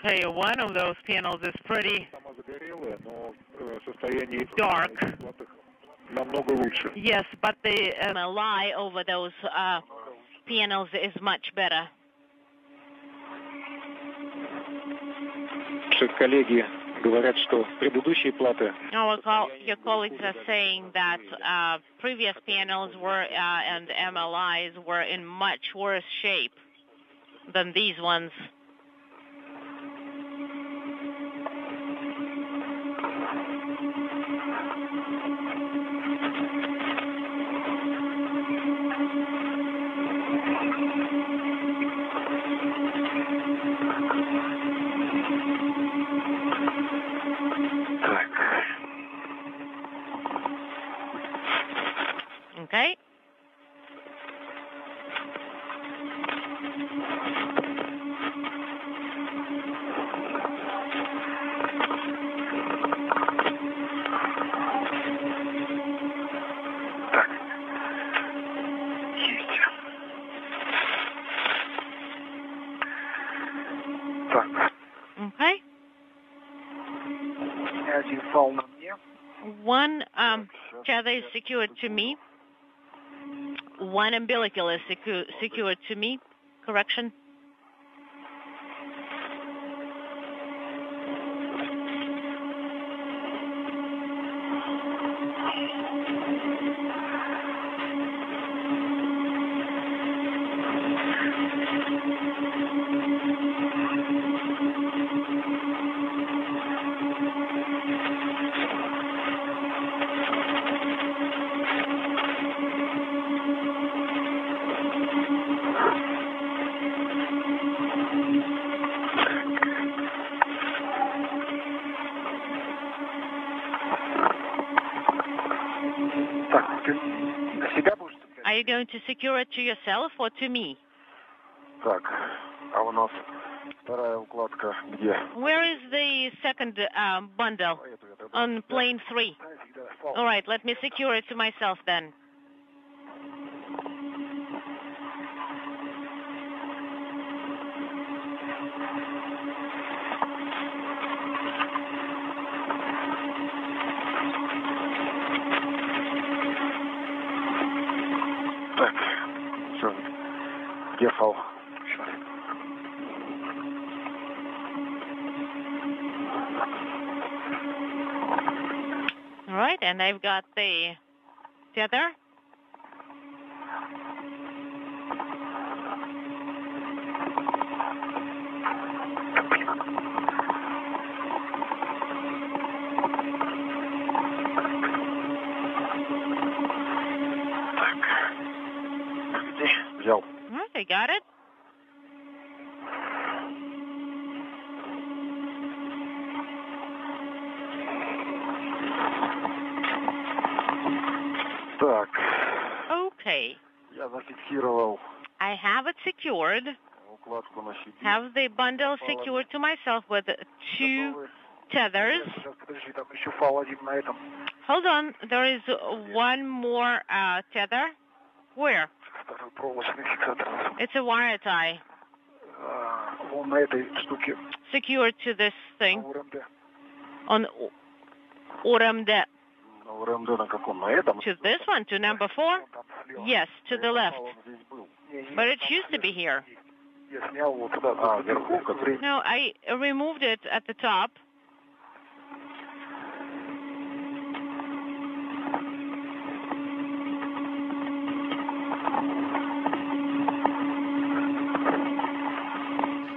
Okay, one of those panels is pretty dark. Yes, but the MLI over those panels is much better. Your colleagues are saying that previous panels were and MLIs were in much worse shape than these ones. Okay. Okay. One tether is secured to me. One umbilical is secured to me. Correction. Are you going to secure it to yourself or to me? Так, а у нас вторая укладка где? Where is the second bundle? On plane 3. All right, let me secure it to myself then. Так, все, где фал? All right, and I've got the tether. Взял. All right, I got it. Так. Okay. Я зафиксировал I have it secured. укладку на щите. Have the bundle secured to myself with 2 tethers. Подожди, там еще фал один на этом. Hold on, there is one more tether. Where? Второй проволочный фиксатор. It's a wire tie. Вон на этой штуке. Secured to this thing. УРМД. On URMD. На УРМД на каком? На этом? To this one, to number 4? Yes, to the left. But it used to be here. Я снял вот туда, вверху, как No, I removed it at the top.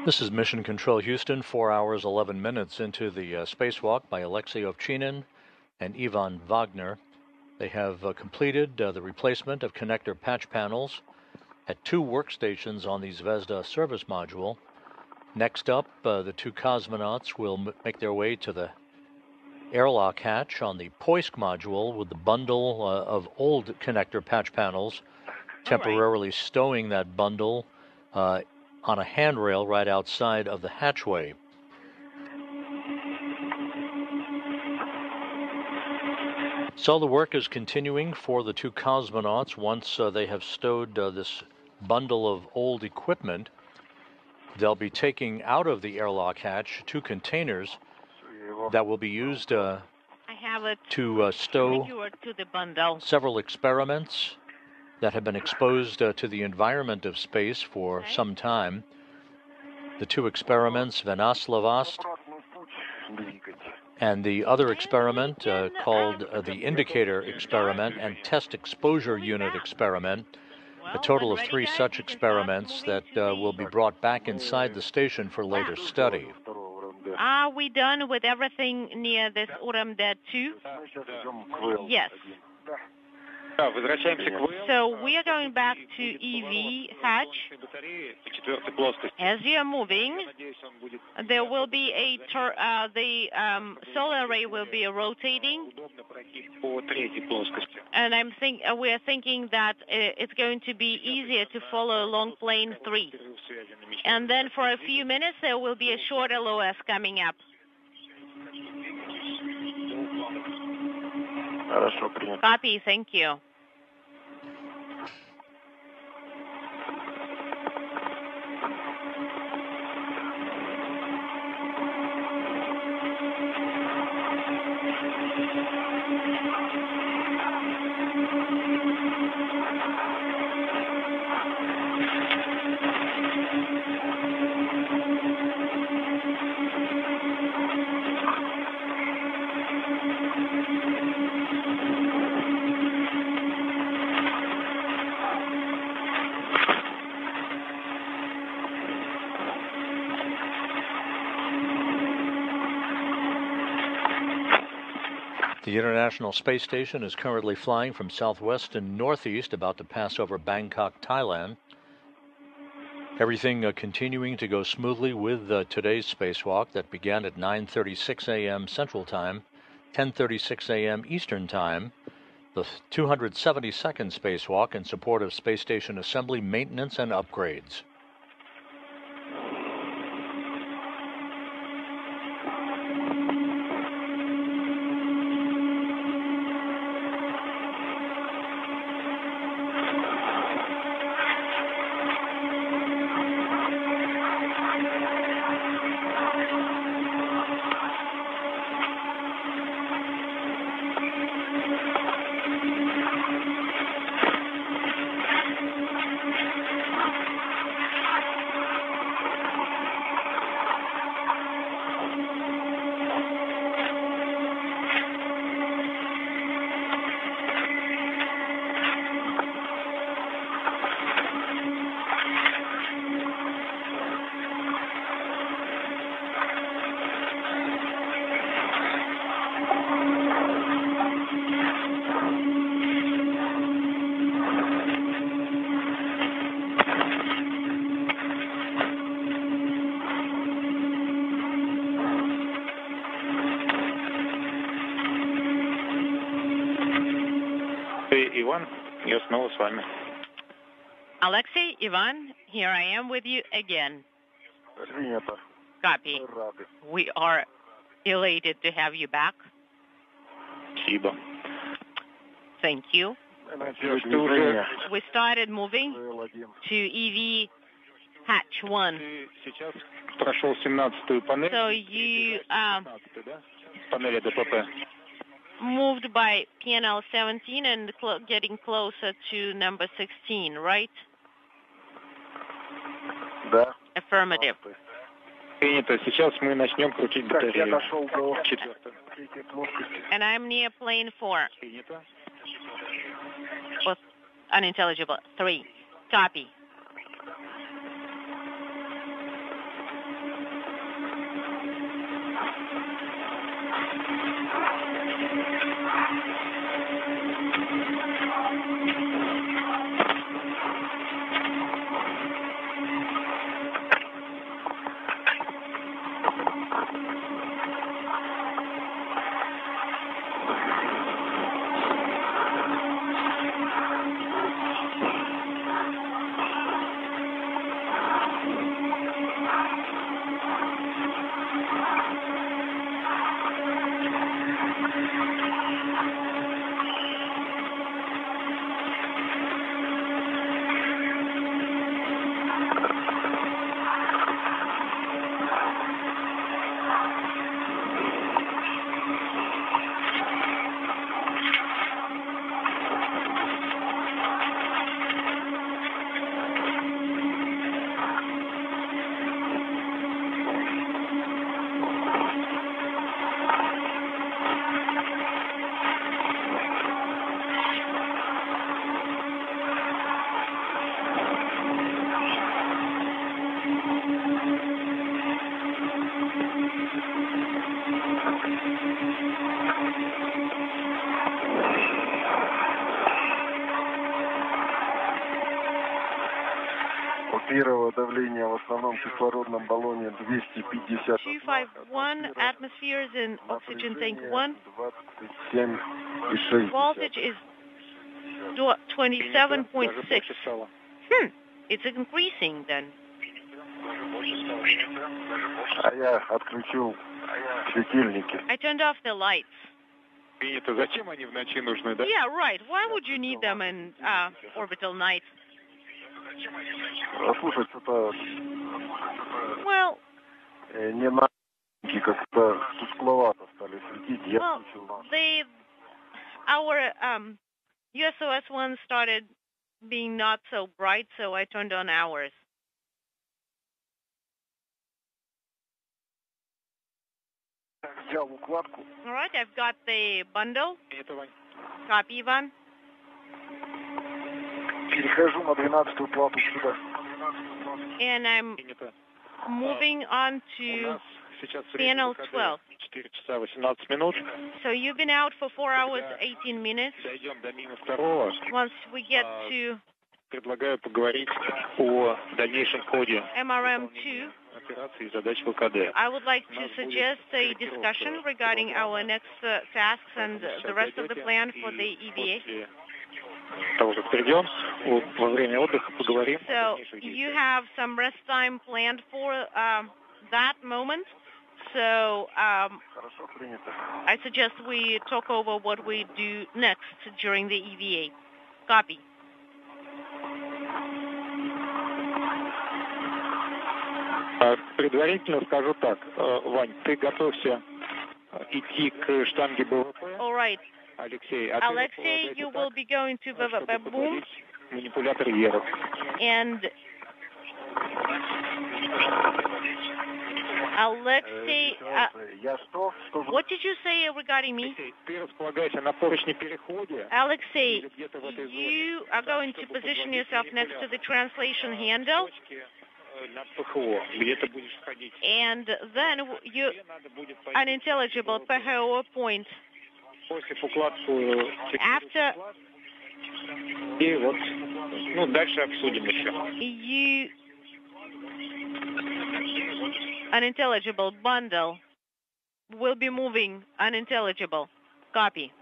This is Mission Control Houston, 4 hours, 11 minutes into the spacewalk by Alexei Ovchinin and Ivan Wagner. They have completed the replacement of connector patch panels at 2 workstations on the Zvezda service module. Next up, the 2 cosmonauts will make their way to the airlock hatch on the Poisk module with the bundle of old connector patch panels, temporarily stowing that bundle on a handrail right outside of the hatchway. So the work is continuing for the 2 cosmonauts. Once they have stowed this bundle of old equipment, they'll be taking out of the airlock hatch 2 containers that will be used to stow To the bundle. several experiments that have been exposed to the environment of space for some time. The 2 experiments, Venaslavast, and the other experiment called the Indicator Experiment and Test Exposure Unit Experiment. A total of 3 such experiments that will be brought back inside the station for later study. Are we done with everything near this URMD 2? Yes. So we are going back to EV hatch. As you are moving, there will be the solar array will be rotating, and we are thinking that it's going to be easier to follow along plane 3. And then for a few minutes there will be a short LOS coming up. Copy, thank you. The International Space Station is currently flying from southwest and northeast, about to pass over Bangkok, Thailand. Everything continuing to go smoothly with today's spacewalk that began at 9:36 a.m. Central Time, 10:36 a.m. Eastern Time. The 272nd spacewalk in support of space station assembly, maintenance, and upgrades. Alexei, Ivan, here I am with you again. Copy. We are elated to have you back. Thank you. We started moving to EV hatch 1. So you moved by PNL 17 and getting closer to number 16, right? Affirmative. And I'm near plane 4. With unintelligible 3. Copy. 251 atmospheres in oxygen tank 1. Voltage is 27.6. It's increasing then. I turned off the lights. Yeah, right. Why would you need them in orbital night? Well, our USOS one started being not so bright, so I turned on ours. All right, I've got the bundle. Copy, Ivan. And I'm moving on to panel 12. So you've been out for 4 hours, 18 minutes. Once we get to MRM-2, I would like to suggest a discussion regarding our next tasks and the rest of the plan for the EVA. So you have some rest time planned for that moment. So I suggest we talk over what we do next during the EVA. Copy. Предварительно скажу так, Вань, ты готовься идти к штанге БВП. All right. Alexei, you will be going to the boom. Манипулятор Еров. And Alexei, what did you say regarding me? Alexei, you are going to position yourself next to the translation handle. And then you unintelligible PHO point. After you unintelligible bundle will be moving unintelligible. Copy.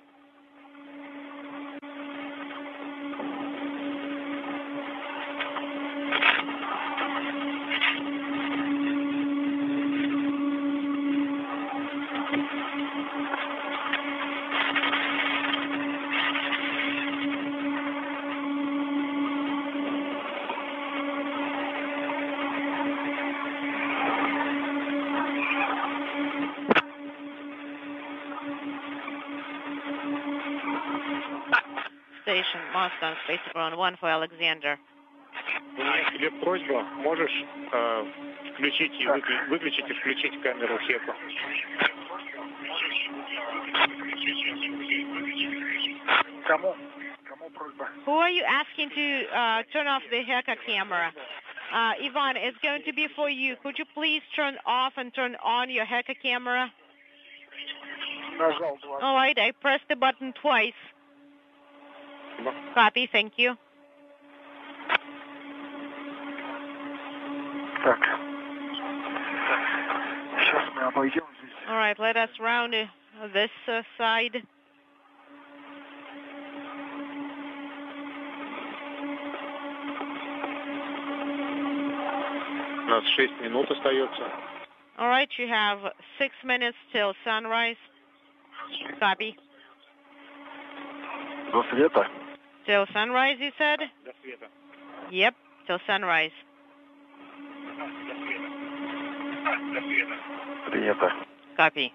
Station Moscow, Space Ground 1 for Alexander. У меня к тебе просьба, можешь включить и выключить и включить камеру Хеку? Who are you asking to turn off the Heka camera? Ivan, it's going to be for you. Could you please turn off and turn on your Heka camera? All right, I pressed the button twice. Copy, thank you. All right, let us round this side. У нас 6 минут остается. All right, you have 6 minutes till sunrise. Copy. До света? Till sunrise, you said? До света. Yep, till sunrise. До света. Принято. Copy.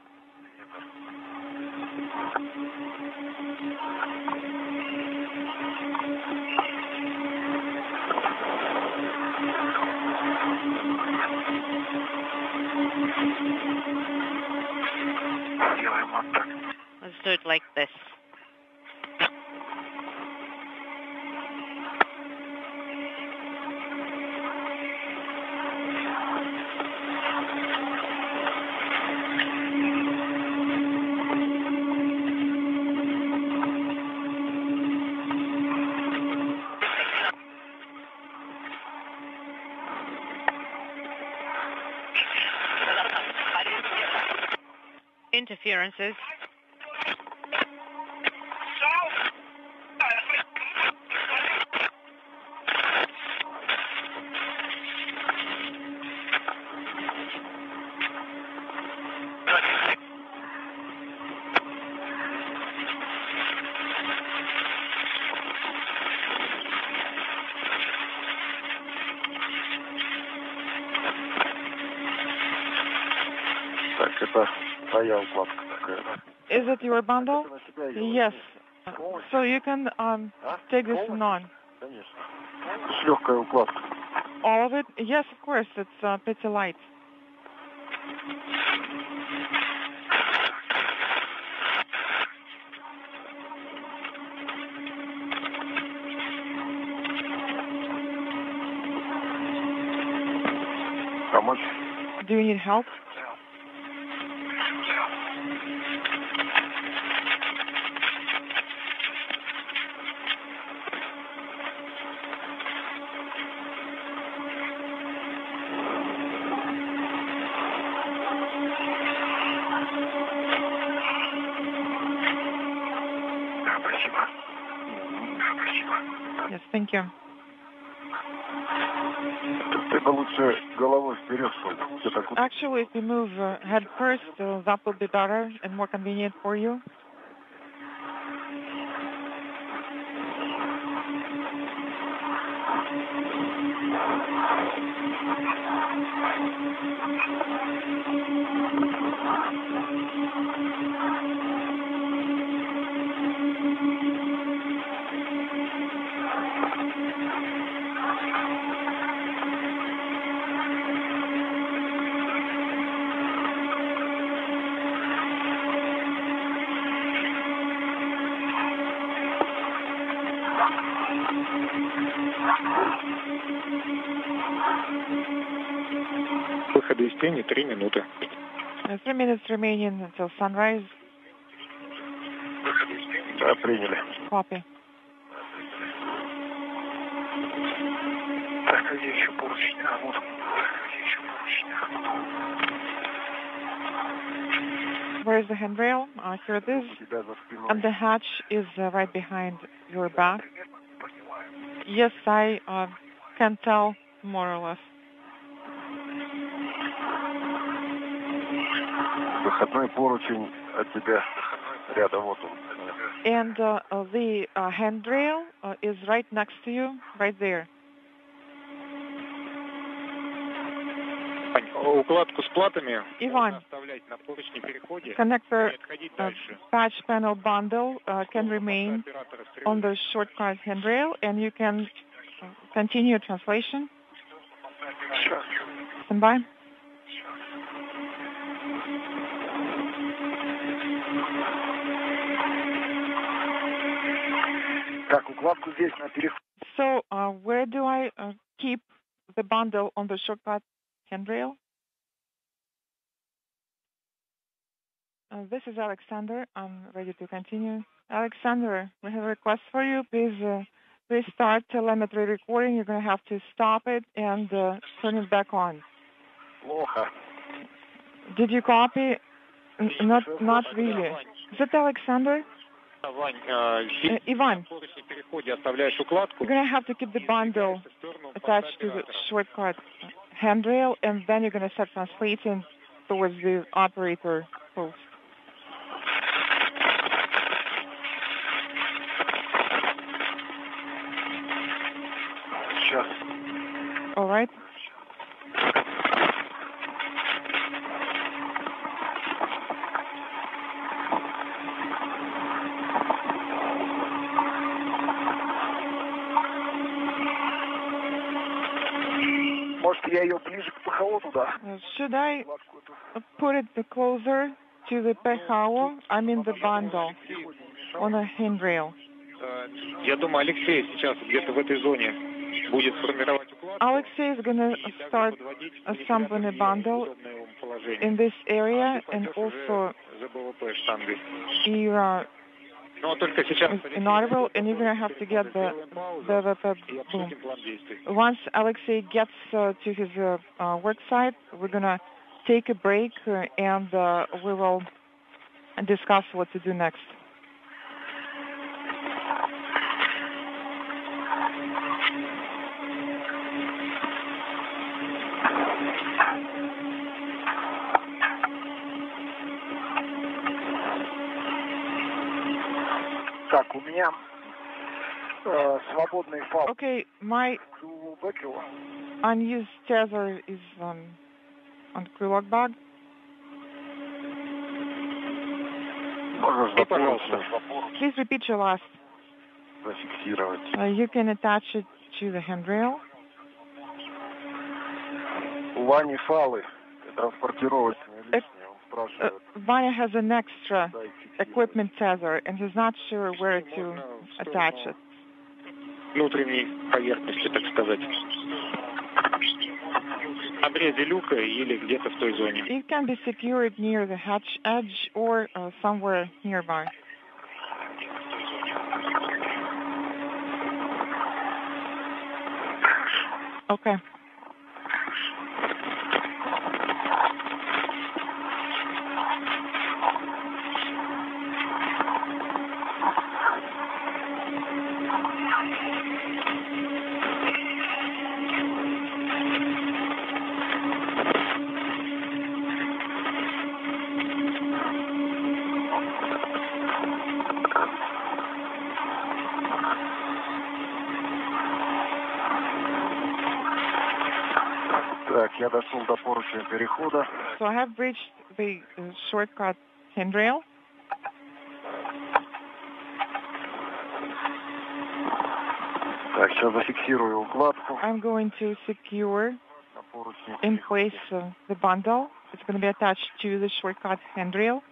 Let's do it like this. interferences. Is it your bundle? Yes. So you can take this one on. All of it? Yes, of course. It's pretty light. How much? Do you need help? Yes, thank you. Actually, if you move head first, that will be better and more convenient for you. Выходы из тени 3 минуты. 3 minutes remaining until sunrise. Да, приняли. Copy. Так, а где еще поручень? А, вот. Где еще поручень? Where is the handrail? Here it is. And the hatch is right behind your back. Yes, I can tell more or less. Выходной поручень от тебя рядом, вот он. And the handrail is right next to you, right there. Укладку с платами Иван, оставлять на поручне переходе. connector patch panel bundle can remain on the shortcut handrail, and you can continue translation. Stand by. Так, укладку здесь на переход. So, where do I keep the bundle on the shortcut handrail? This is Alexander. I'm ready to continue. Alexander, we have a request for you. Please restart telemetry recording. You're going to have to stop it and turn it back on. Плохо. Did you copy? Not really. Is it Alexander? Ivan, you're going to have to keep the bundle attached to the shortcut handrail, and then you're going to start translating towards the operator post. Сейчас. All right. Может, я ее ближе к ПХО туда? Should I put it closer to the PHO? I mean the bundle on a handrail. Я думаю, Алексей сейчас где-то в этой зоне будет формировать укладку. Alexei is going to start assembling a bundle in this area, and also you're inaudible, and you're going to have to get the boom. Once Alexei gets to his work site, we're going to take a break, and we will and discuss what to do next. Okay, my unused tether is on the Krylok bag. Please repeat your last. You can attach it to the handrail. Vanya has an extra equipment tether and he's not sure where to attach it. Внутренней поверхности, так сказать. Обрезе люка или где-то в той зоне. It can be secured near the hatch edge or somewhere nearby. Okay. So I have reached the shortcut handrail. I'm going to secure in place the bundle. It's going to be attached to the shortcut handrail.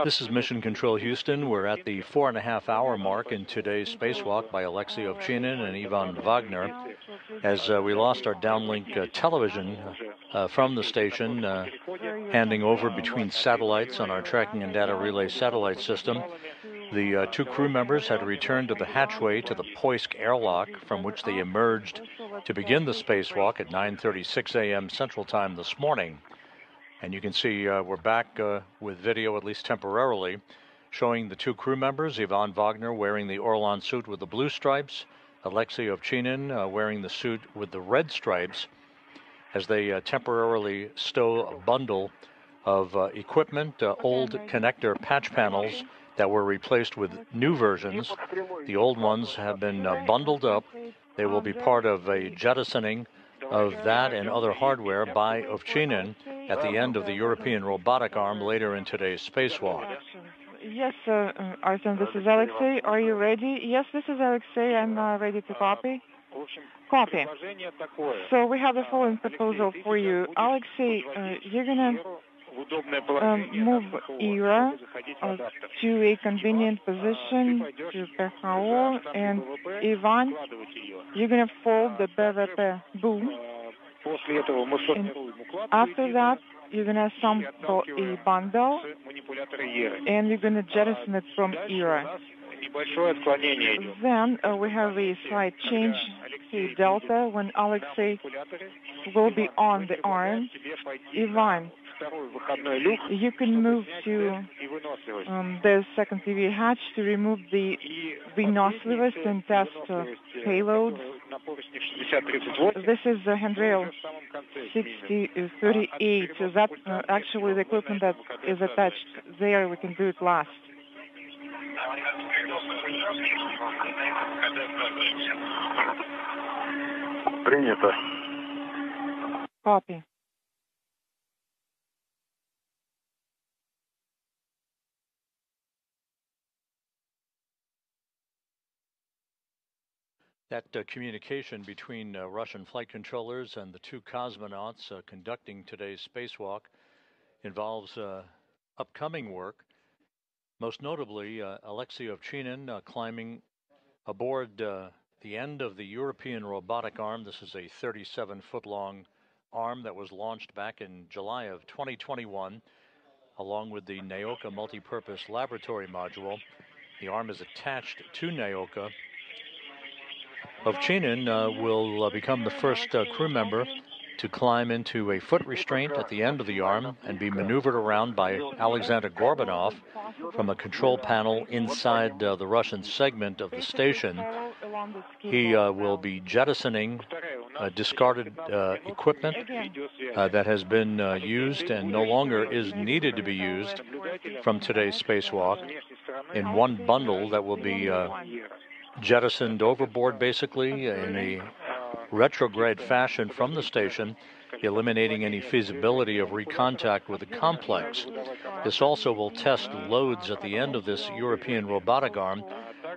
This is Mission Control Houston. We're at the 4.5-hour mark in today's spacewalk by Alexei Ovchinin and Ivan Wagner, as we lost our downlink television from the station, handing over between satellites on our tracking and data relay satellite system. The two crew members had returned to the hatchway to the Poisk airlock, from which they emerged to begin the spacewalk at 9:36 a.m. Central Time this morning. And you can see we're back with video, at least temporarily, showing the two crew members, Ivan Wagner wearing the Orlan suit with the blue stripes, Alexei Ovchinin wearing the suit with the red stripes, as they temporarily stow a bundle of equipment, old connector patch panels that were replaced with new versions. The old ones have been bundled up. They will be part of a jettisoning of that and other hardware by Ovchinin at the end of the European robotic arm later in today's spacewalk. Yes, Artem, this is Alexei. Are you ready? Yes, this is Alexei. I'm ready to copy. Copy. So we have the following proposal for you. Alexei, you're going to move ERA to a convenient position to PHO, and Ivan, you're going to fold the BVP boom. And after that, you're going to assemble a bundle, and you're going to jettison it from ERA. Then we have a slight change to Delta when Alexei will be on the arm. Ivan, you can move to the second TV hatch to remove the vynosливость and test payload. This is the handrail 6038. So that's actually the equipment that is attached there. We can do it last. Принято. Copy. That communication between Russian flight controllers and the two cosmonauts conducting today's spacewalk involves upcoming work, most notably Alexei Ovchinin climbing aboard the end of the European robotic arm. This is a 37-foot long arm that was launched back in July of 2021 along with the Naoka multipurpose laboratory module. The arm is attached to Naoka. Ovchinin will become the first crew member to climb into a foot restraint at the end of the arm and be maneuvered around by Alexander Gorbanov from a control panel inside the Russian segment of the station. He will be jettisoning discarded equipment that has been used and no longer is needed to be used from today's spacewalk in one bundle that will be jettisoned overboard, basically in a retrograde fashion from the station, eliminating any feasibility of recontact with the complex. This also will test loads at the end of this European robotic arm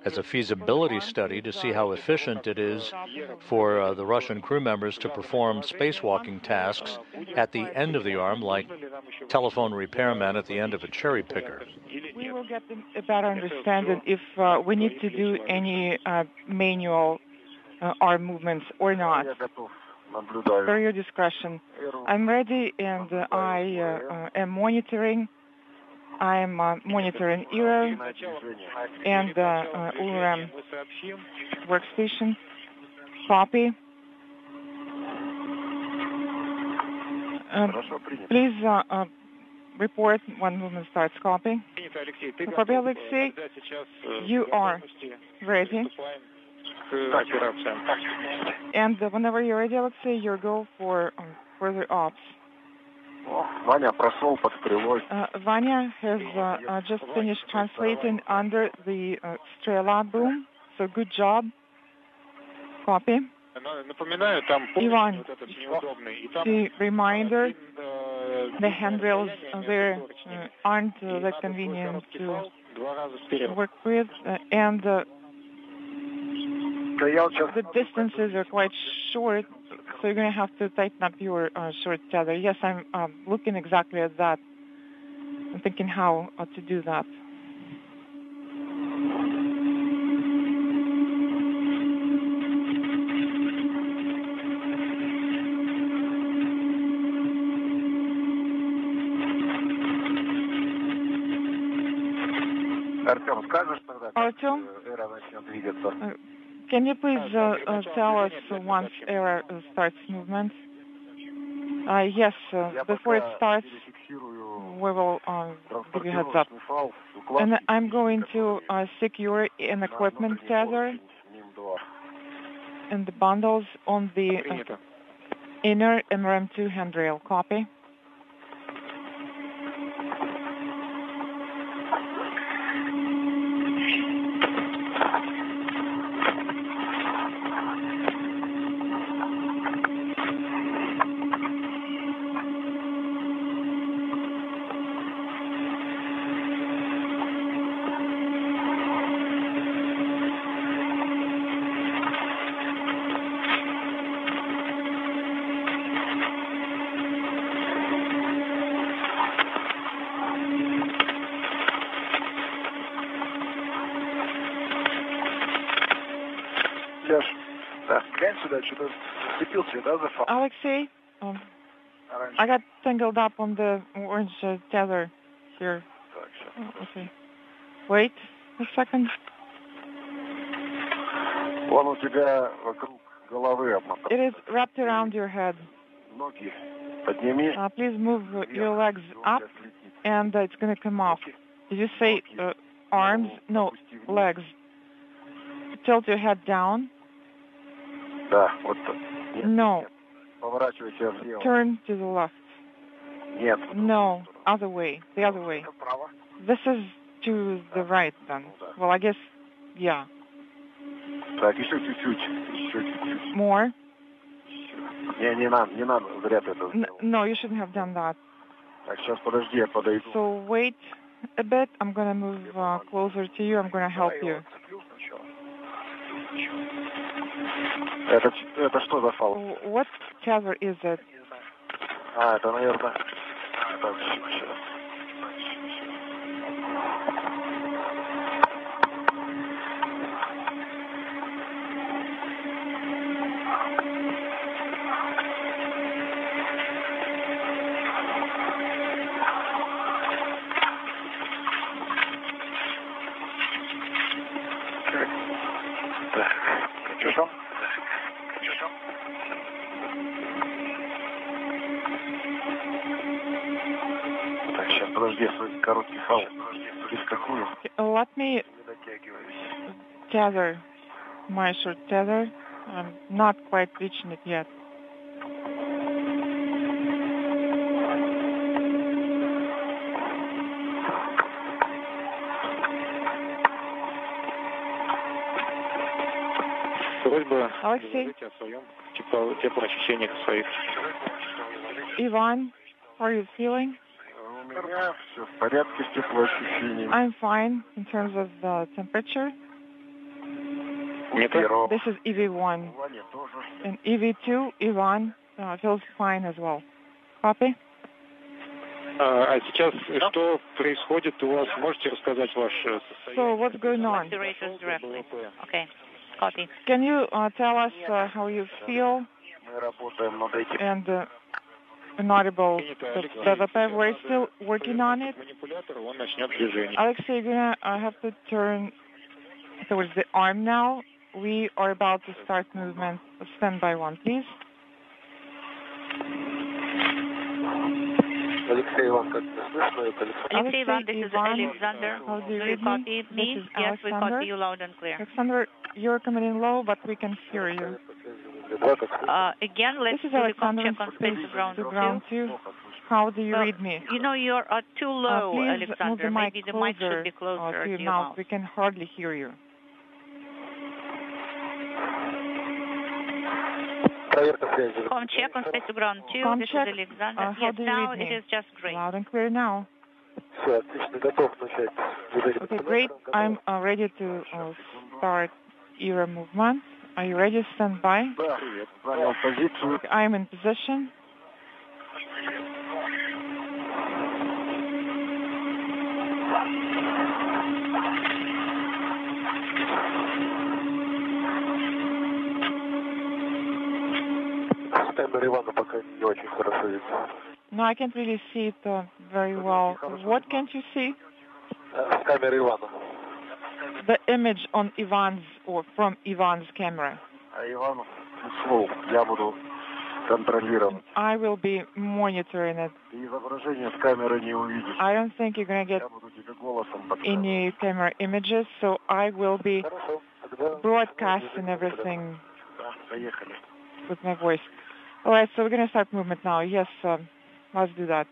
as a feasibility study to see how efficient it is for the Russian crew members to perform spacewalking tasks at the end of the arm, like telephone repairman at the end of a cherry picker. We will get a better understanding if we need to do any manual arm movements or not. For your discretion. I'm ready and I am monitoring. I am monitoring ERA and URM workstation. Copy. Please report when movement starts. Copy. Copy, Alexei. You are ready. And whenever you're ready, Alexei, you go for further ops. Vanya has just finished translating under the Strela boom, so good job. Copy. Ivan, the reminder, the handrails there aren't that convenient to work with, and the distances are quite short, so you're going to have to tighten up your short tether. Yes, I'm looking exactly at that. I'm thinking how to do that. Artyom, can you please tell us once ERA starts movement? Yes, before it starts, we will give you a heads up. And I'm going to secure an equipment tether and the bundles on the inner MRM2 handrail. Copy. Alexei, I got tangled up on the orange tether here. Okay. Wait a second. It is wrapped around your head. Please move your legs up and it's going to come off. Did you say arms? No, legs. Tilt your head down. No. Turn to the left. No, other way. The other way. This is to the right then. Well, I guess, yeah. More? No, you shouldn't have done that. So wait a bit. I'm going to move closer to you. I'm going to help you. What tether is it? Это, наверное... Let me tether my short tether. I'm not quite reaching it yet. Alexei? Ivan, how are you feeling? I'm fine in terms of the temperature. This is EV1. And EV2, Ivan, feels fine as well. Copy? А сейчас что происходит у вас? Можете рассказать ваше состояние? So what's going on? Okay, copy. Can you tell us how you feel? And inaudible, the we're still working on it. Alexei, you're gonna have to turn towards the arm now. We are about to start movement. Stand by one, please. Alexei Ivan, this is Alexander. How do you read copy me? This is Yes, we Alexander. copy you loud and clear. Alexander, you're coming in low, but we can hear you. Again, let's this is do the Alexander check on space to ground 2. How do you read me? You know, you're too low, please Alexander. move the mic Maybe the closer, mic should be closer to to your your mouth. mouth. We can hardly hear you. Home check on space to ground 2. Home This check. is Alexander. How Yes, do you now read it me? is just great. Loud and clear now. Okay, great. I'm ready to start ERA movement. Are you ready? Stand by. I'm in position. No, I can't really see it very well. What can't you see? The image on Ivan's or from Ivan's camera. I will be monitoring it. I don't think you're going to get any camera images, so I will be broadcasting everything with my voice. All right, so we're going to start movement now. Yes, let's do that.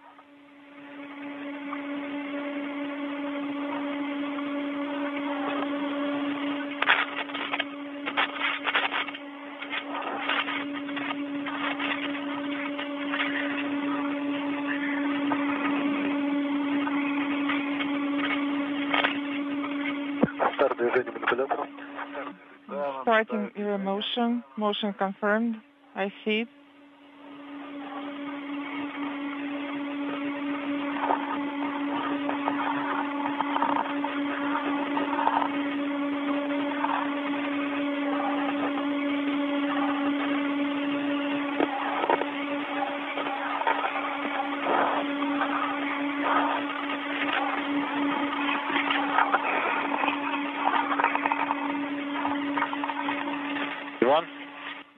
Starting your motion confirmed. I see it.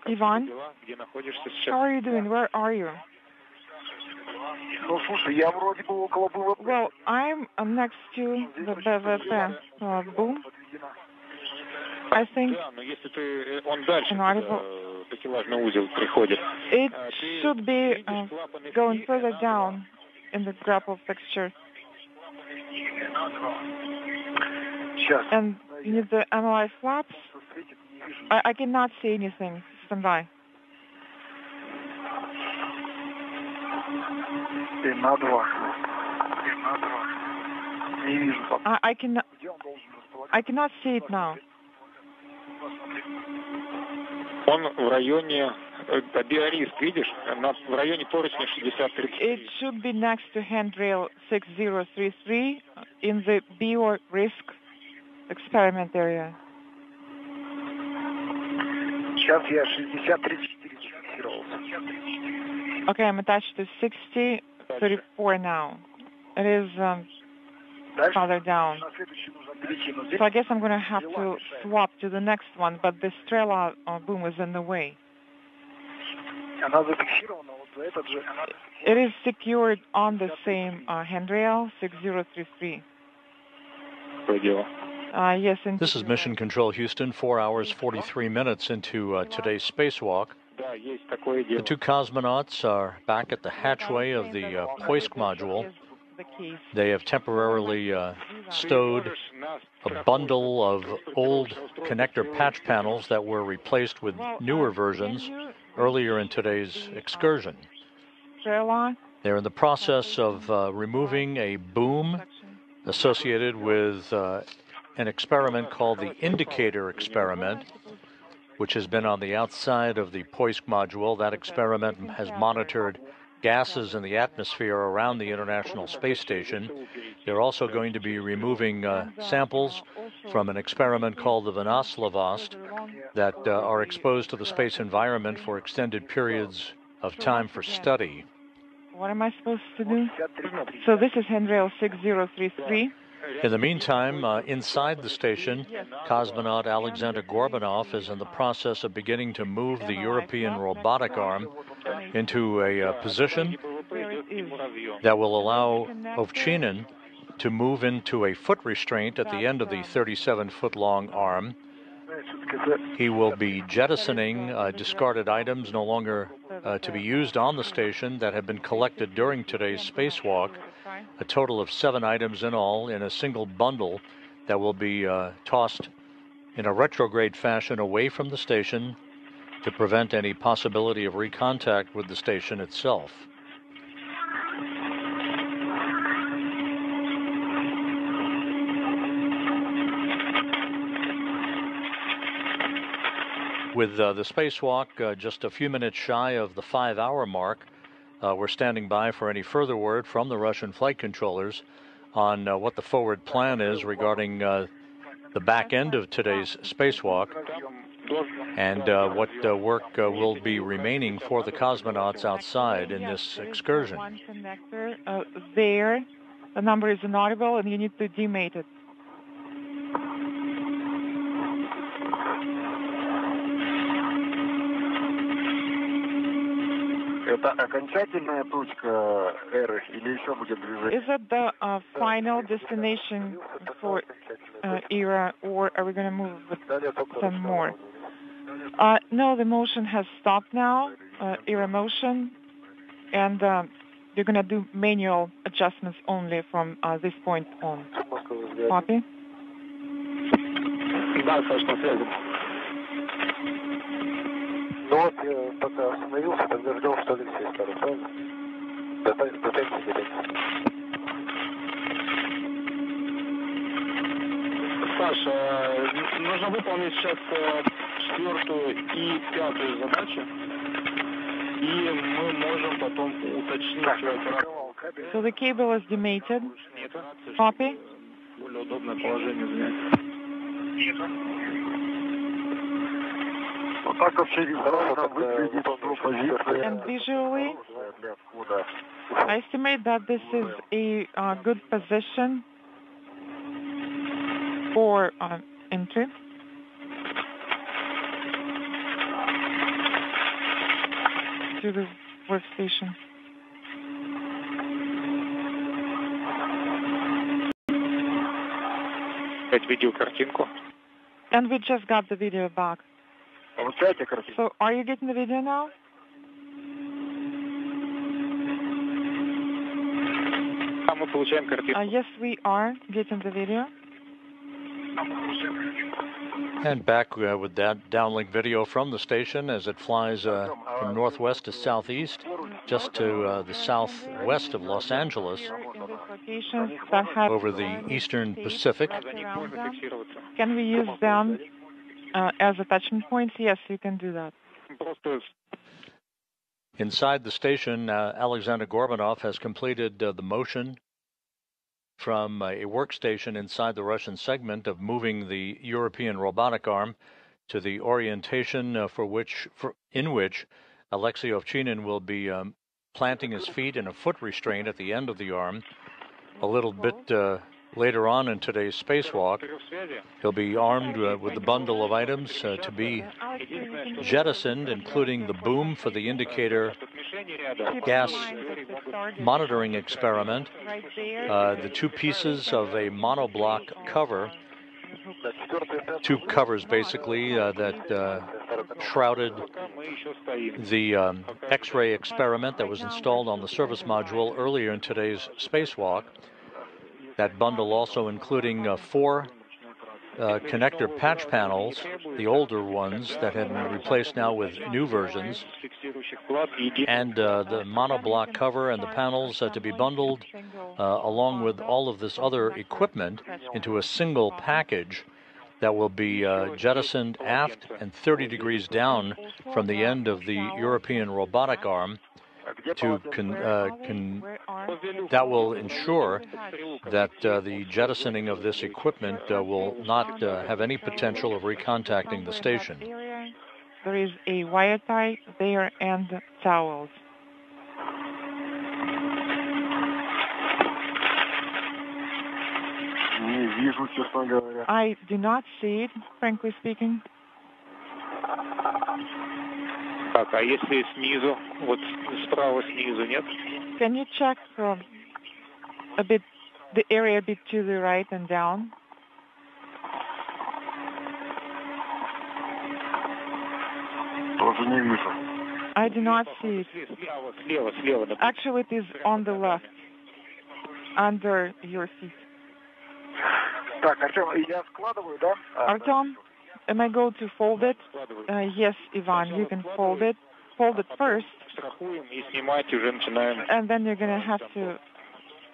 Ivan, how are you doing? Where are you? Well, I'm next to the BVP boom. I think it should be going further down in the grapple fixture. And you need to analyze flaps. I cannot see anything. Stand by. I cannot see it now. Он в районе биориск, видишь? В районе поручня 60-30. It should be next to handrail 6033 in the biorisk experiment area. Сейчас я 60-34 фиксировался. Okay, I'm attached to 60-34 now. It is farther down. So I guess I'm going to have to swap to the next one, but the Strela boom is in the way. It is secured on the same handrail, 6033. Yes, this is Mission Control Houston, 4 hours, 43 minutes into today's spacewalk. The two cosmonauts are back at the hatchway of the Poisk module. They have temporarily stowed a bundle of old connector patch panels that were replaced with newer versions earlier in today's excursion. They're in the process of removing a boom associated with an experiment called the Indicator Experiment, which has been on the outside of the Poisk module. That experiment has monitored gases in the atmosphere around the International Space Station. They're also going to be removing samples from an experiment called the Vinoslavost that are exposed to the space environment for extended periods of time for study. What am I supposed to do? So this is handrail 6033. In the meantime, inside the station, cosmonaut Alexander Gorbanov is in the process of beginning to move the European robotic arm into a position that will allow Ovchinin to move into a foot restraint at the end of the 37-foot-long arm. He will be jettisoning discarded items no longer to be used on the station that have been collected during today's spacewalk. A total of 7 items in all in a single bundle that will be tossed in a retrograde fashion away from the station to prevent any possibility of recontact with the station itself. With the spacewalk just a few minutes shy of the 5-hour mark, we're standing by for any further word from the Russian flight controllers on what the forward plan is regarding the back end of today's spacewalk and what work will be remaining for the cosmonauts outside in this excursion. One connector there, the number is inaudible and you need to demate it. Is it the final destination for ERA, or are we going to move with some more? No, the motion has stopped now, ERA motion, and you're going to do manual adjustments only from this point on. Copy? Ну вот я пока остановился, тогда ждал, что Алексей скажет, правильно? Дайте делить. Саша, нужно выполнить сейчас 4-ю и 5-ю задачи, и мы можем потом уточнить. So the cable is demated. Copy? Более удобное положение занять. And visually, I estimate that this is a good position for entry. To the workstation. And we just got the video back. So, are you getting the video now? Yes, we are getting the video. And back with that downlink video from the station as it flies from northwest to southeast, just to the southwest of Los Angeles, over the eastern Pacific. Can we use them as attachment points? Yes, you can do that. Inside the station, Alexander Gorbanov has completed the motion from a workstation inside the Russian segment of moving the European robotic arm to the orientation in which Alexei Ovchinin will be planting his feet in a foot restraint at the end of the arm, a little bit Later on in today's spacewalk, he'll be armed with the bundle of items to be jettisoned, including the boom for the indicator gas monitoring experiment, the two pieces of a monoblock cover, two covers basically that shrouded the X-ray experiment that was installed on the service module earlier in today's spacewalk. That bundle also including 4 connector patch panels, the older ones that have been replaced now with new versions, and the monoblock cover and the panels to be bundled along with all of this other equipment into a single package that will be jettisoned aft and 30 degrees down from the end of the European robotic arm to that will ensure that the jettisoning of this equipment will not have any potential of recontacting the station. There is a wire tie there and towels. I do not see it, frankly speaking. Так, а если снизу, вот справа снизу, нет? Can you check a bit, the area a bit to the right and down? I do not see it. Actually, it is on the left, under your seat. Artem, am I going to fold it? Yes, Ivan, you can fold it. Fold it first, and then you're going to have to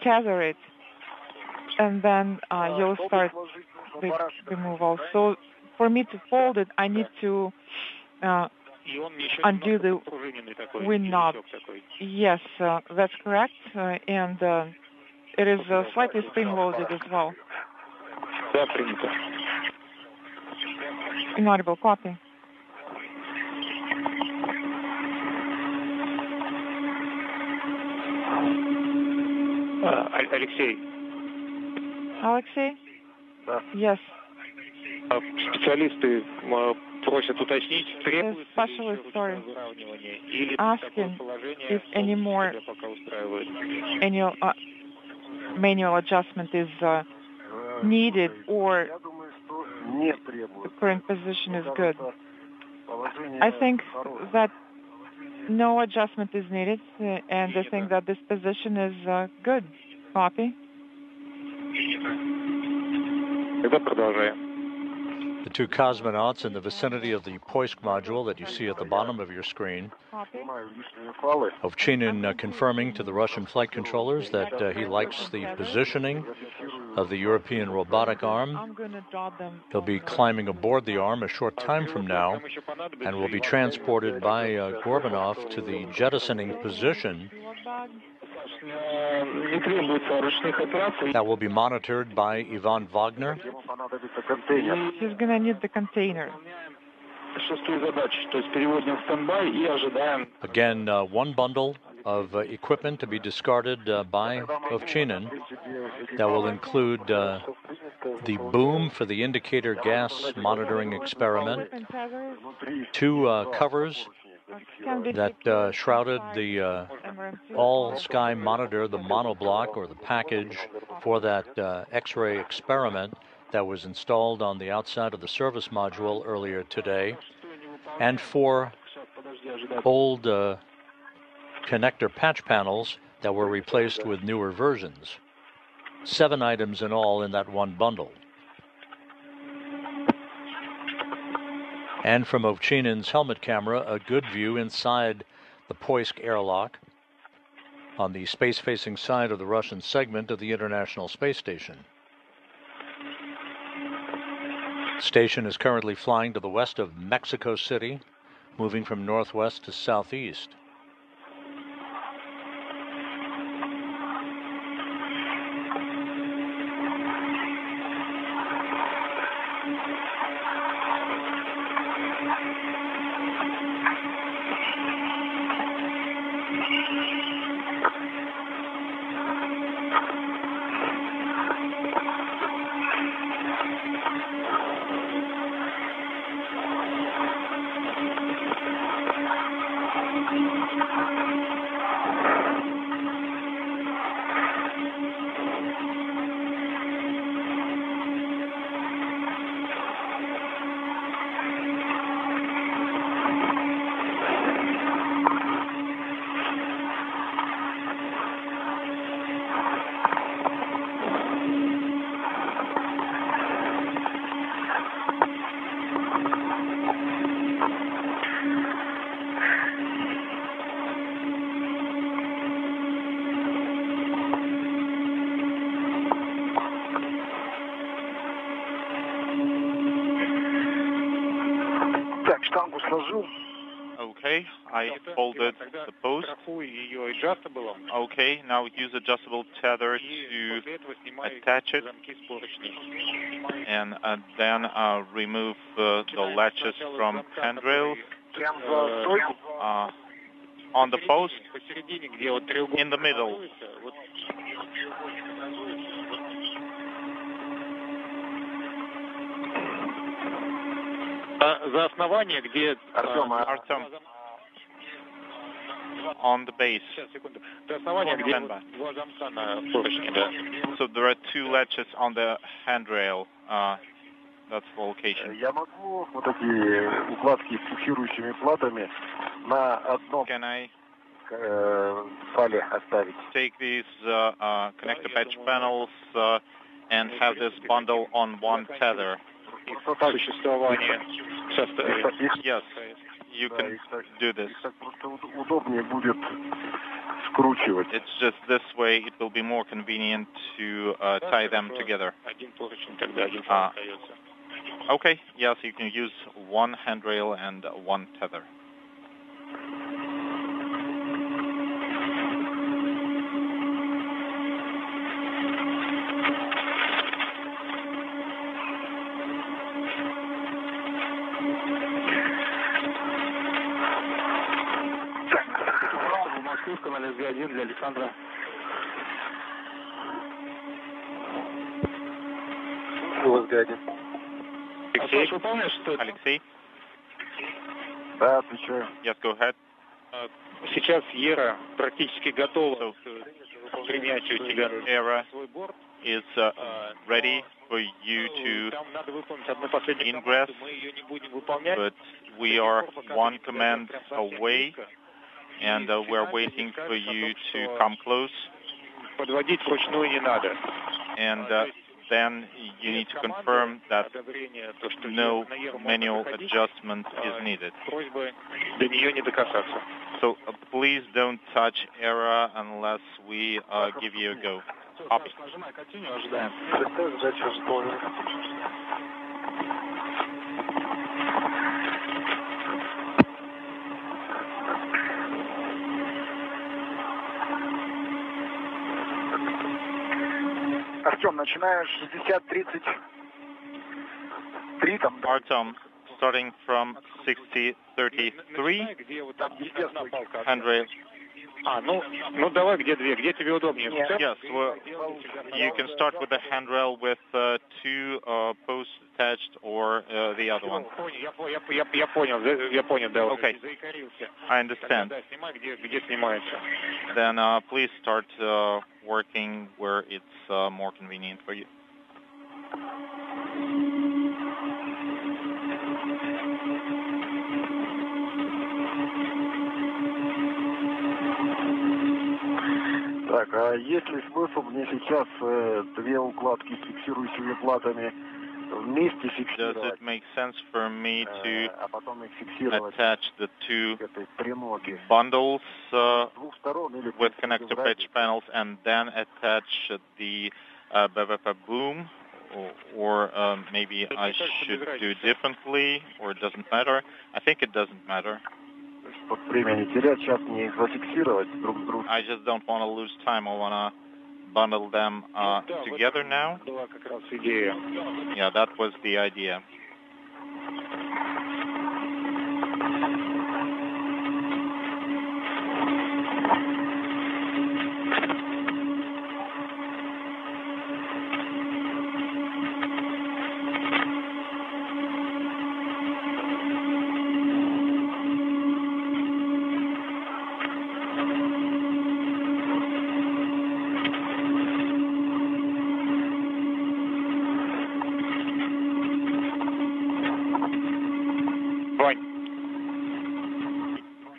tether it, and then you'll start the removal. So for me to fold it, I need to undo the wind knob. Yes, that's correct, and it is slightly spring-loaded as well. Inaudible, copy. Алексей. Alexei? Yes. Специалисты просят уточнить, требуется asking if any more manual adjustment is needed or the current position is good. I think that no adjustment is needed, and I think that this position is good. Copy. The two cosmonauts in the vicinity of the Poisk module that you see at the bottom of your screen. Ovchinin confirming to the Russian flight controllers that he likes the positioning of the European robotic arm. He'll be climbing aboard the arm a short time from now and will be transported by Gorbanov to the jettisoning position that will be monitored by Ivan Wagner. He's going to need the container. Again, one bundle of equipment to be discarded by Ovchinin that will include the boom for the indicator gas monitoring experiment, 2 covers that shrouded the all-sky monitor, the monoblock or the package for that X-ray experiment that was installed on the outside of the service module earlier today, and 4 old connector patch panels that were replaced with newer versions. 7 items in all in that one bundle. And from Ovchinin's helmet camera, a good view inside the Poisk airlock on the space-facing side of the Russian segment of the International Space Station. The station is currently flying to the west of Mexico City, moving from northwest to southeast. Okay, I folded the post. Okay, now use adjustable tether to attach it, and then remove the latches from handrails on the post in the middle. Artem, on the base. So there are two latches on the handrail. That's the location. Can I take these connector patch panels and have this bundle on one tether? Yes, you can do this. It's just this way it will be more convenient to tie them together. Okay, yes, you can use one handrail and one tether. Для Александра. Алексей? Да, отвечаю. Yes, go ahead. Сейчас Ера практически готова к принятию тебя. Era is ready for you to ingress, but we are one command away, and we're waiting for you to come close. And then you need to confirm that no manual adjustment is needed. So please don't touch ERA unless we give you a go. Copy. Артем, начинаешь 60-33 там. Artem, starting from 60-33. Handrail. Ну давай, где две? Где тебе удобнее? Yes, well, you can start with the handrail with two posts attached or the other one. Я понял, да. Okay, I understand. Then please start working where it's more convenient for you. Так, а есть ли смысл мне сейчас две укладки с фиксирующими платами вместе фиксировать? Does it make sense for me to attach the two bundles with connector patch panels and then attach the BVP boom? Or maybe I should do differently, or it doesn't matter? I think it doesn't matter. I just don't want to lose time. I want to bundle them together now. Yeah, that was the idea.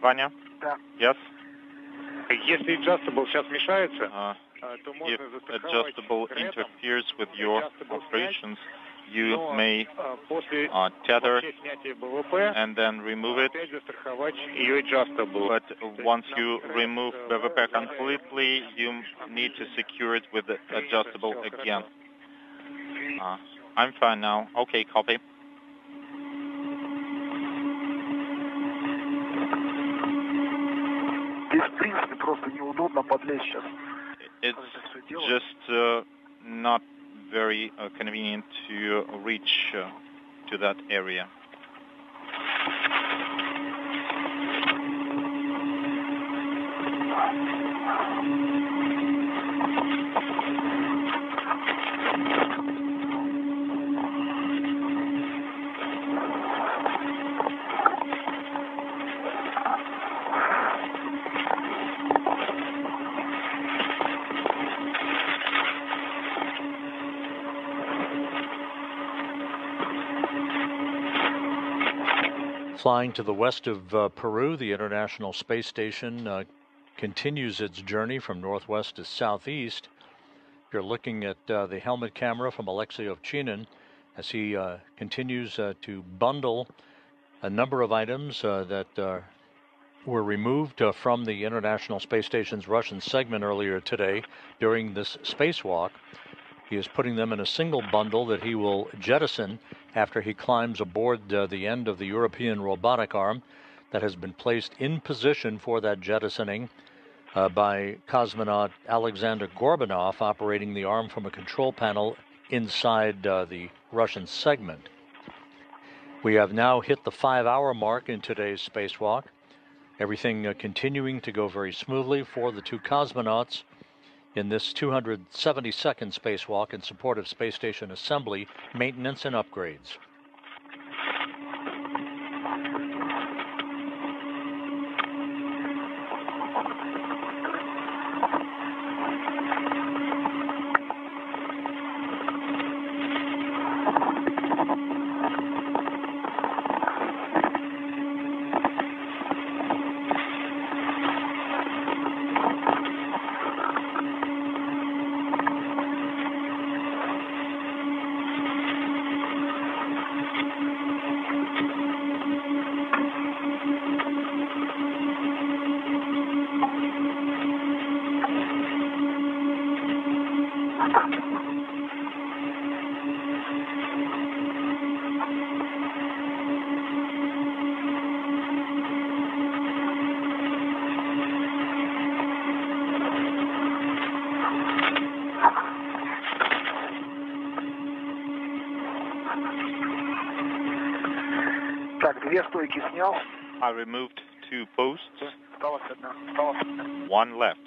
Vanya? Да. Yes? Если adjustable сейчас мешается, if adjustable interferes with your operations, you may tether and then remove it. But once you remove BVP completely, you need to secure it with the adjustable again. I'm fine now. Okay, copy. It's just not very convenient to reach to that area. Flying to the west of Peru, the International Space Station continues its journey from northwest to southeast. You're looking at the helmet camera from Alexei Ovchinin as he continues to bundle a number of items that were removed from the International Space Station's Russian segment earlier today during this spacewalk. He is putting them in a single bundle that he will jettison after he climbs aboard the end of the European robotic arm that has been placed in position for that jettisoning by cosmonaut Alexander Gorbanov, operating the arm from a control panel inside the Russian segment. We have now hit the 5-hour mark in today's spacewalk. Everything continuing to go very smoothly for the two cosmonauts in this 272nd spacewalk in support of space station assembly, maintenance, and upgrades. I removed 2 posts. 1 left.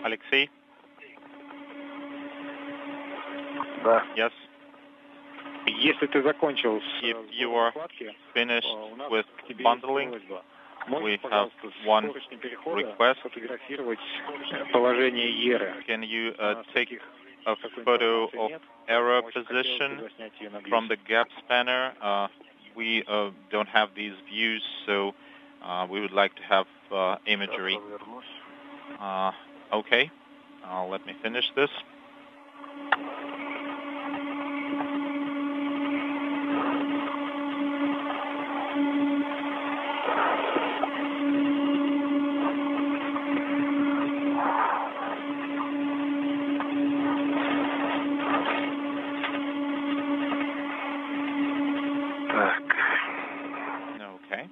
Alexei? Да. Yes. If you are finished with bundling, we have one request. Can you take a photo of error position from the gap spanner? We don't have these views, so we would like to have imagery. Okay, let me finish this. Okay.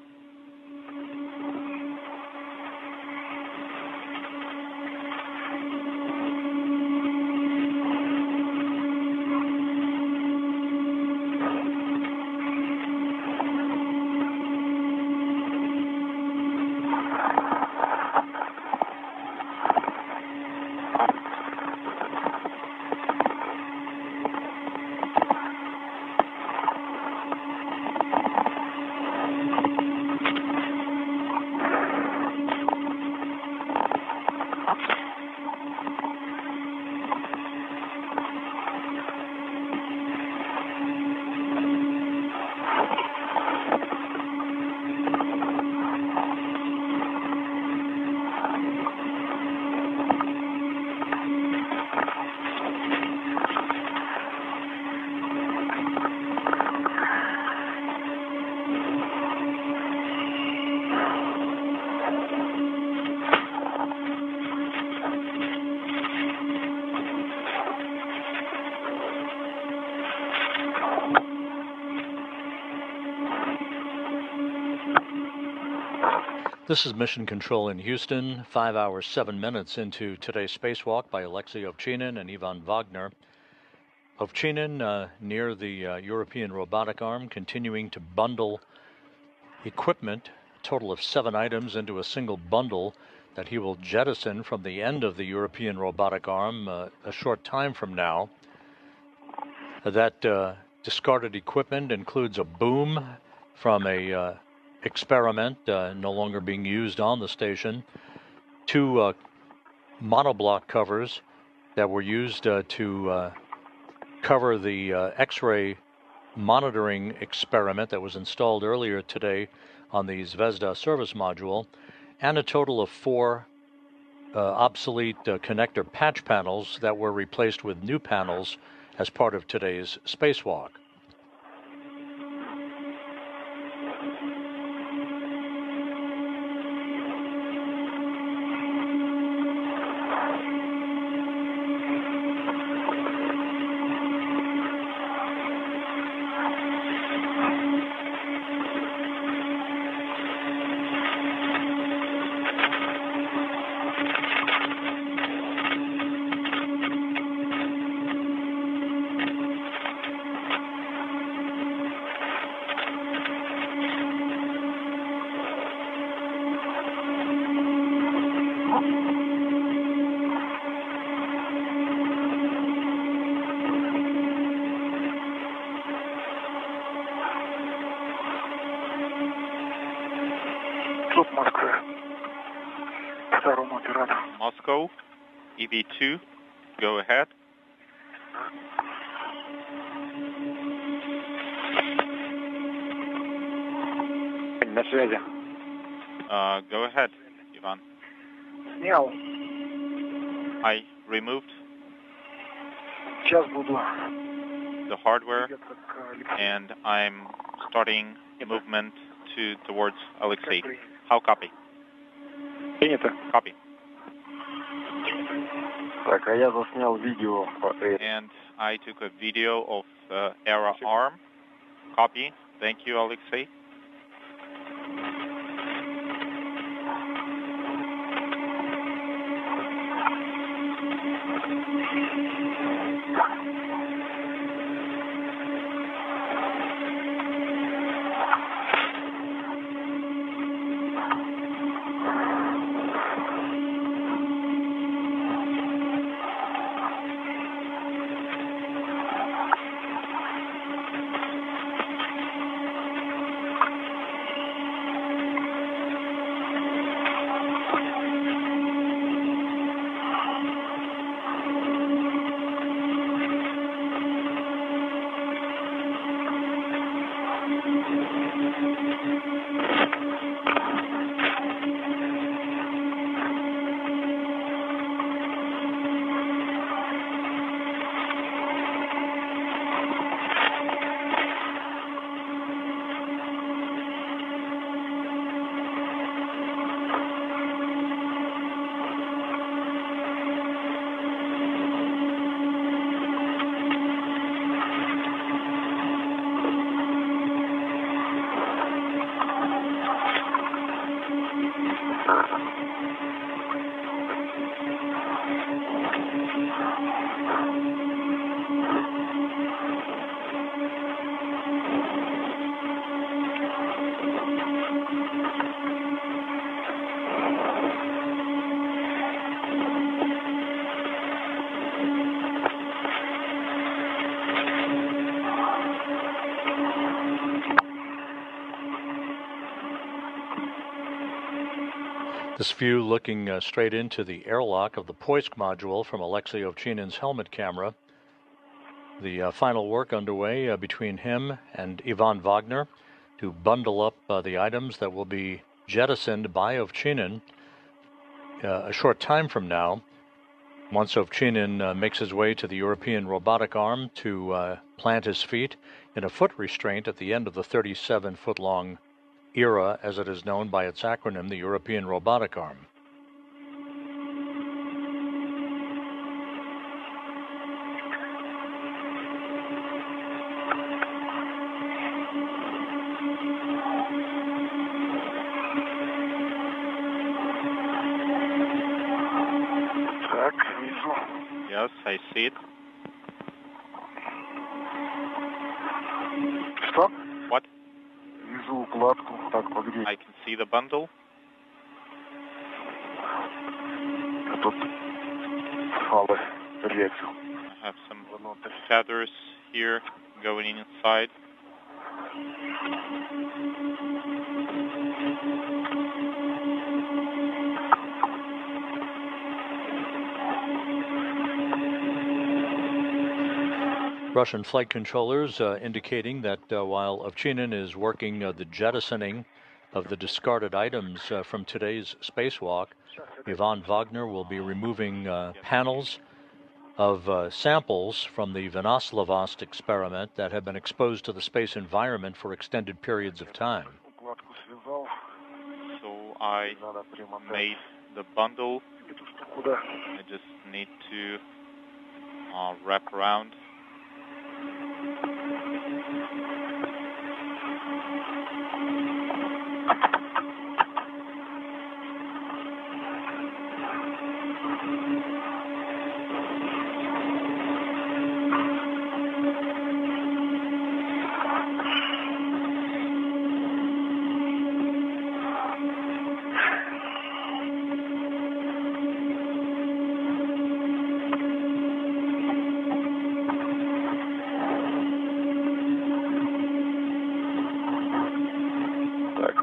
This is Mission Control in Houston, 5 hours, 7 minutes into today's spacewalk by Alexei Ovchinin and Ivan Wagner. Ovchinin near the European robotic arm, continuing to bundle equipment, a total of 7 items into a single bundle that he will jettison from the end of the European robotic arm a short time from now. That discarded equipment includes a boom from a experiment no longer being used on the station, 2 monoblock covers that were used to cover the X-ray monitoring experiment that was installed earlier today on the Zvezda service module, and a total of 4 obsolete connector patch panels that were replaced with new panels as part of today's spacewalk. Moscow, EV2, go ahead. На связи. Go ahead, Ivan. Снял. I removed Сейчас буду. the hardware, and I'm starting movement towards Alexei. How copy? Принято. Copy. Так, а я заснял видео. And I took a video of ERA arm. Copy. Thank you, Alexei. This view looking straight into the airlock of the Poisk module from Alexei Ovchinin's helmet camera. The final work underway between him and Ivan Wagner to bundle up the items that will be jettisoned by Ovchinin a short time from now, once Ovchinin makes his way to the European robotic arm to plant his feet in a foot restraint at the end of the 37-foot-long ERA, as it is known by its acronym, the European Robotic Arm. Yes, I see it. Stop. What? I can see the bundle. I have some feathers here going inside. Russian flight controllers indicating that while Ovchinin is working the jettisoning of the discarded items from today's spacewalk, Ivan Wagner will be removing panels of samples from the Vinoslavost experiment that have been exposed to the space environment for extended periods of time. So I made the bundle. I just need to wrap around.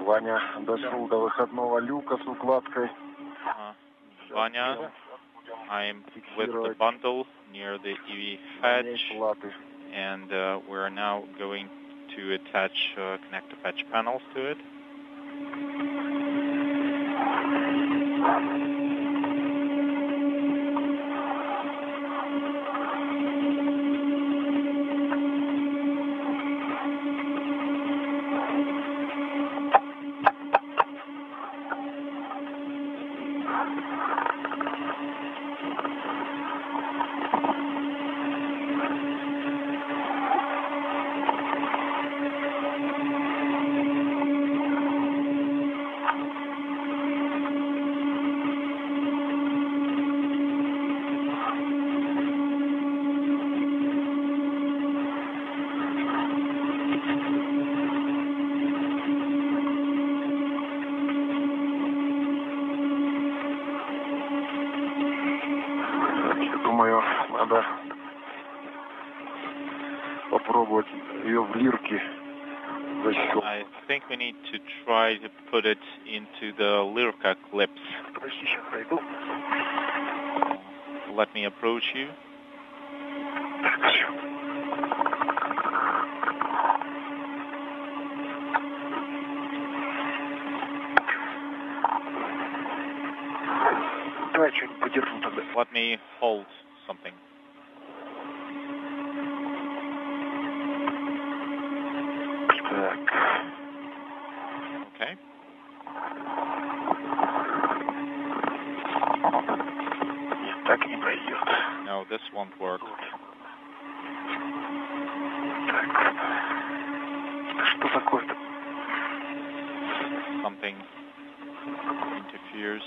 Ваня дошел до выходного люка с укладкой. Vanya, I'm with the bundle near the EV hatch, and we're now going to attach connect-to-fetch panels to it. Надо попробовать ее в лирке защелкнуть. I think we need to try to put it into the Lirka clips. Let me approach you. Давай что-нибудь подержу тогда. Let me hold something. Так. Okay. Нет, так не пойдет. No, this won't work. Так. Что такое-то? Something Cheers.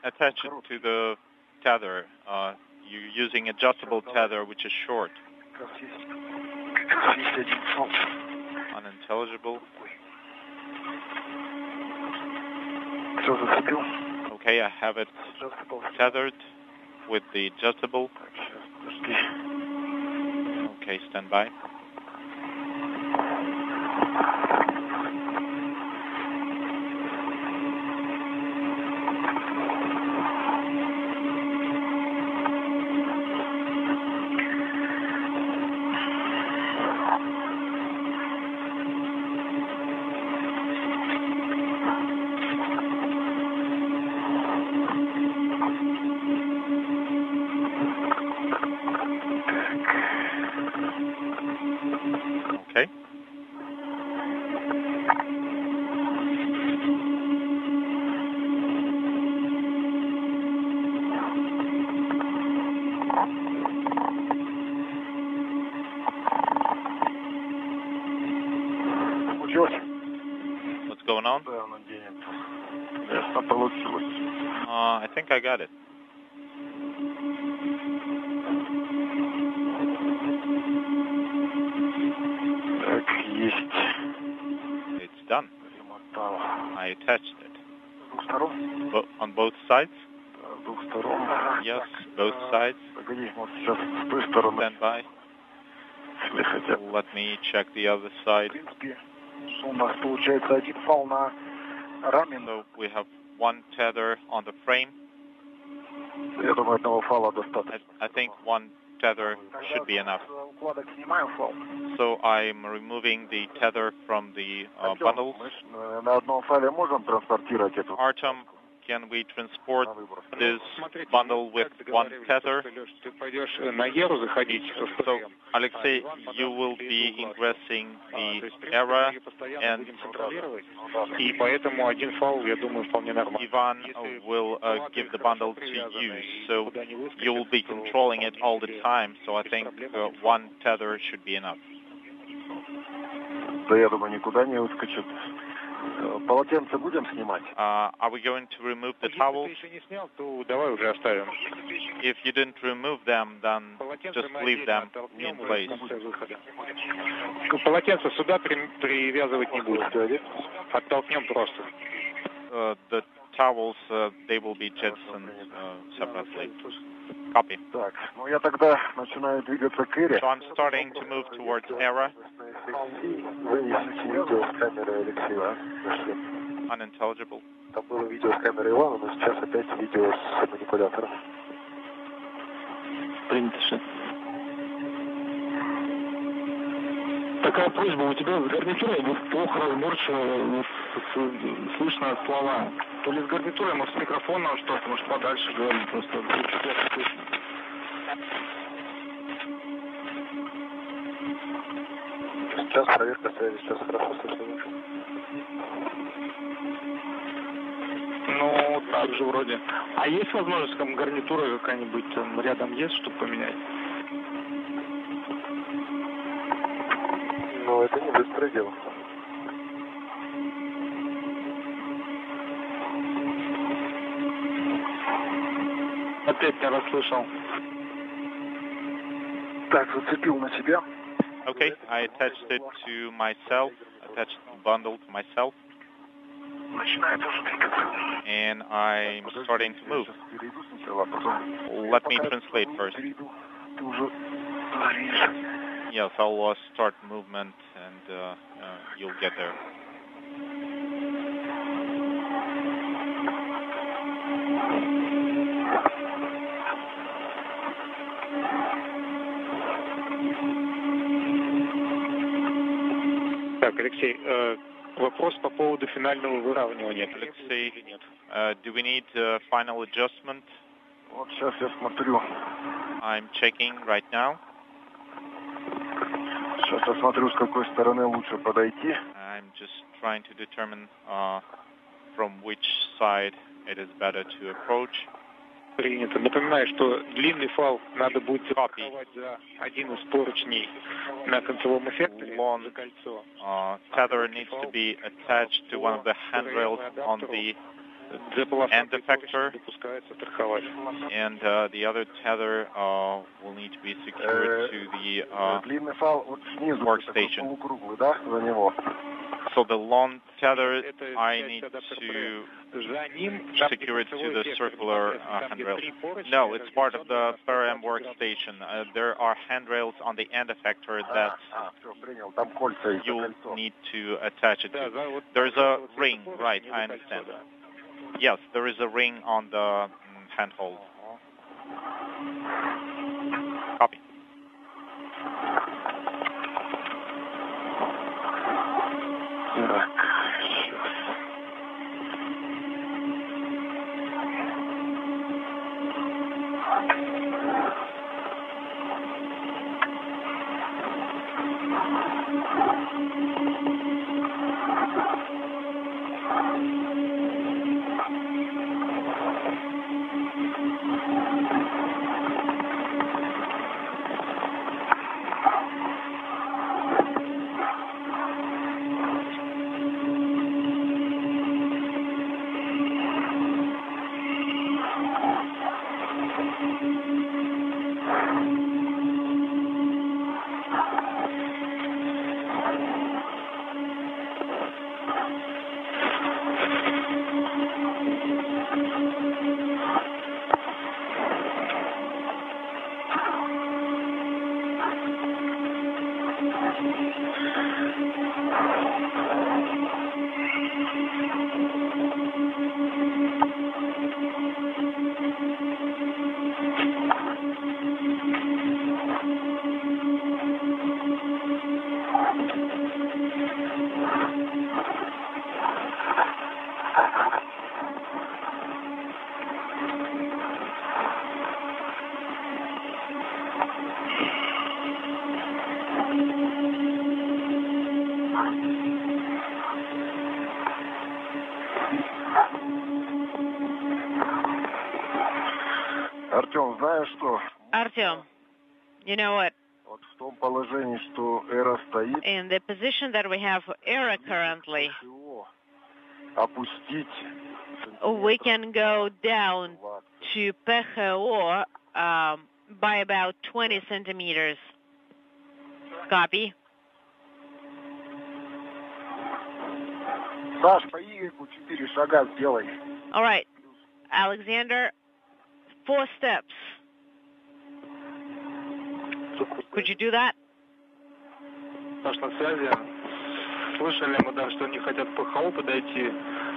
Attach it to the tether. You're using adjustable tether, which is short. Unintelligible. Okay, I have it tethered with the adjustable. Okay, stand by. Okay. What's going on? I think I got it. It's done. I attached it. On both sides? Yes, both sides. Stand by. Let me check the other side. So we have one tether on the frame. I think one tether should be enough. So I'm removing the tether from the bundles. Artem, can we transport this bundle with one tether? So, Alexei, you will be ingressing the ERA, and Ivan will give the bundle to you. So you will be controlling it all the time. So I think one tether should be enough. Are we going to remove the towels? If you didn't remove them, then just leave them in place. The towels, they will be jettisoned separately. Copy. So I'm starting to move towards ERA. Unintelligible. Такая просьба, у тебя с гарнитурой плохо разборчиво слышно слова. То ли с гарнитурой, может, с микрофоном что-то, может, подальше говорить, просто плохо слышно. Сейчас проверка связи, сейчас хорошо слышно. Ну, так же вроде. А есть возможность, там, гарнитура какая-нибудь там рядом есть, чтобы поменять? Ну, это не быстрое дело. Опять не расслышал. Так, зацепил на себя. Okay, I attached it to myself, attached the bundle to myself. And I'm starting to move. Let me translate first. Yes, I'll start movement and you'll get there. Так, Алексей, вопрос по поводу финального выравнивания. Alexei, do we need final adjustment? Вот сейчас я смотрю. I'm checking right now. Сейчас я смотрю, с какой стороны лучше подойти. I'm just trying to determine from which side it is better to approach. Принято. Напоминаю, что длинный фал надо будет запаковать за один из поручней на концевом эффекторе за кольцо. Tether needs to be attached to one of the handrails on the end effector, and the other tether will need to be secured to the workstation. So the long tether, I need to secure it to the circular handrail. No, it's part of the PRM workstation. There are handrails on the end effector that you'll need to attach it to. There's a ring, right, I understand. Yes, there is a ring on the handhold. Copy. Artyom, you know what? In the position that we have ERA currently, we can go down to PHO by about 20 centimeters. Copy. All right, Alexander, 4 steps. Could you do that? Саш, на связи. Слышали мы, да, что они хотят по ПХО подойти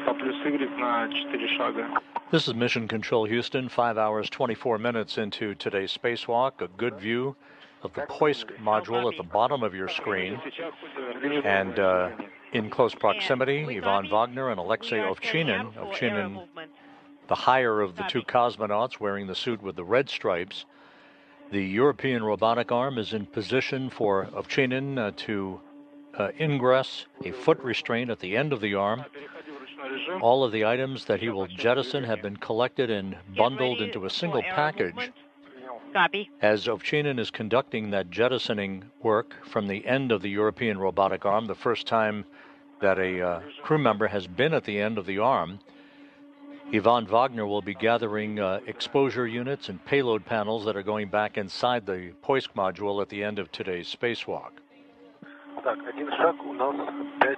по плюс Y на 4 шага. This is Mission Control Houston, 5 hours, 24 minutes into today's spacewalk. A good view of the POISC module at the bottom of your screen. And in close proximity, Ivan Wagner and Alexei Ovchinin. Ovchinin, the higher of the 2 cosmonauts wearing the suit with the red stripes. The European robotic arm is in position for Ovchinin to ingress a foot restraint at the end of the arm. All of the items that he will jettison have been collected and bundled into a single package. Copy. As Ovchinin is conducting that jettisoning work from the end of the European robotic arm, the first time that a crew member has been at the end of the arm, Ivan Wagner will be gathering exposure units and payload panels that are going back inside the POISC module at the end of today's spacewalk. Так, один шаг у нас 5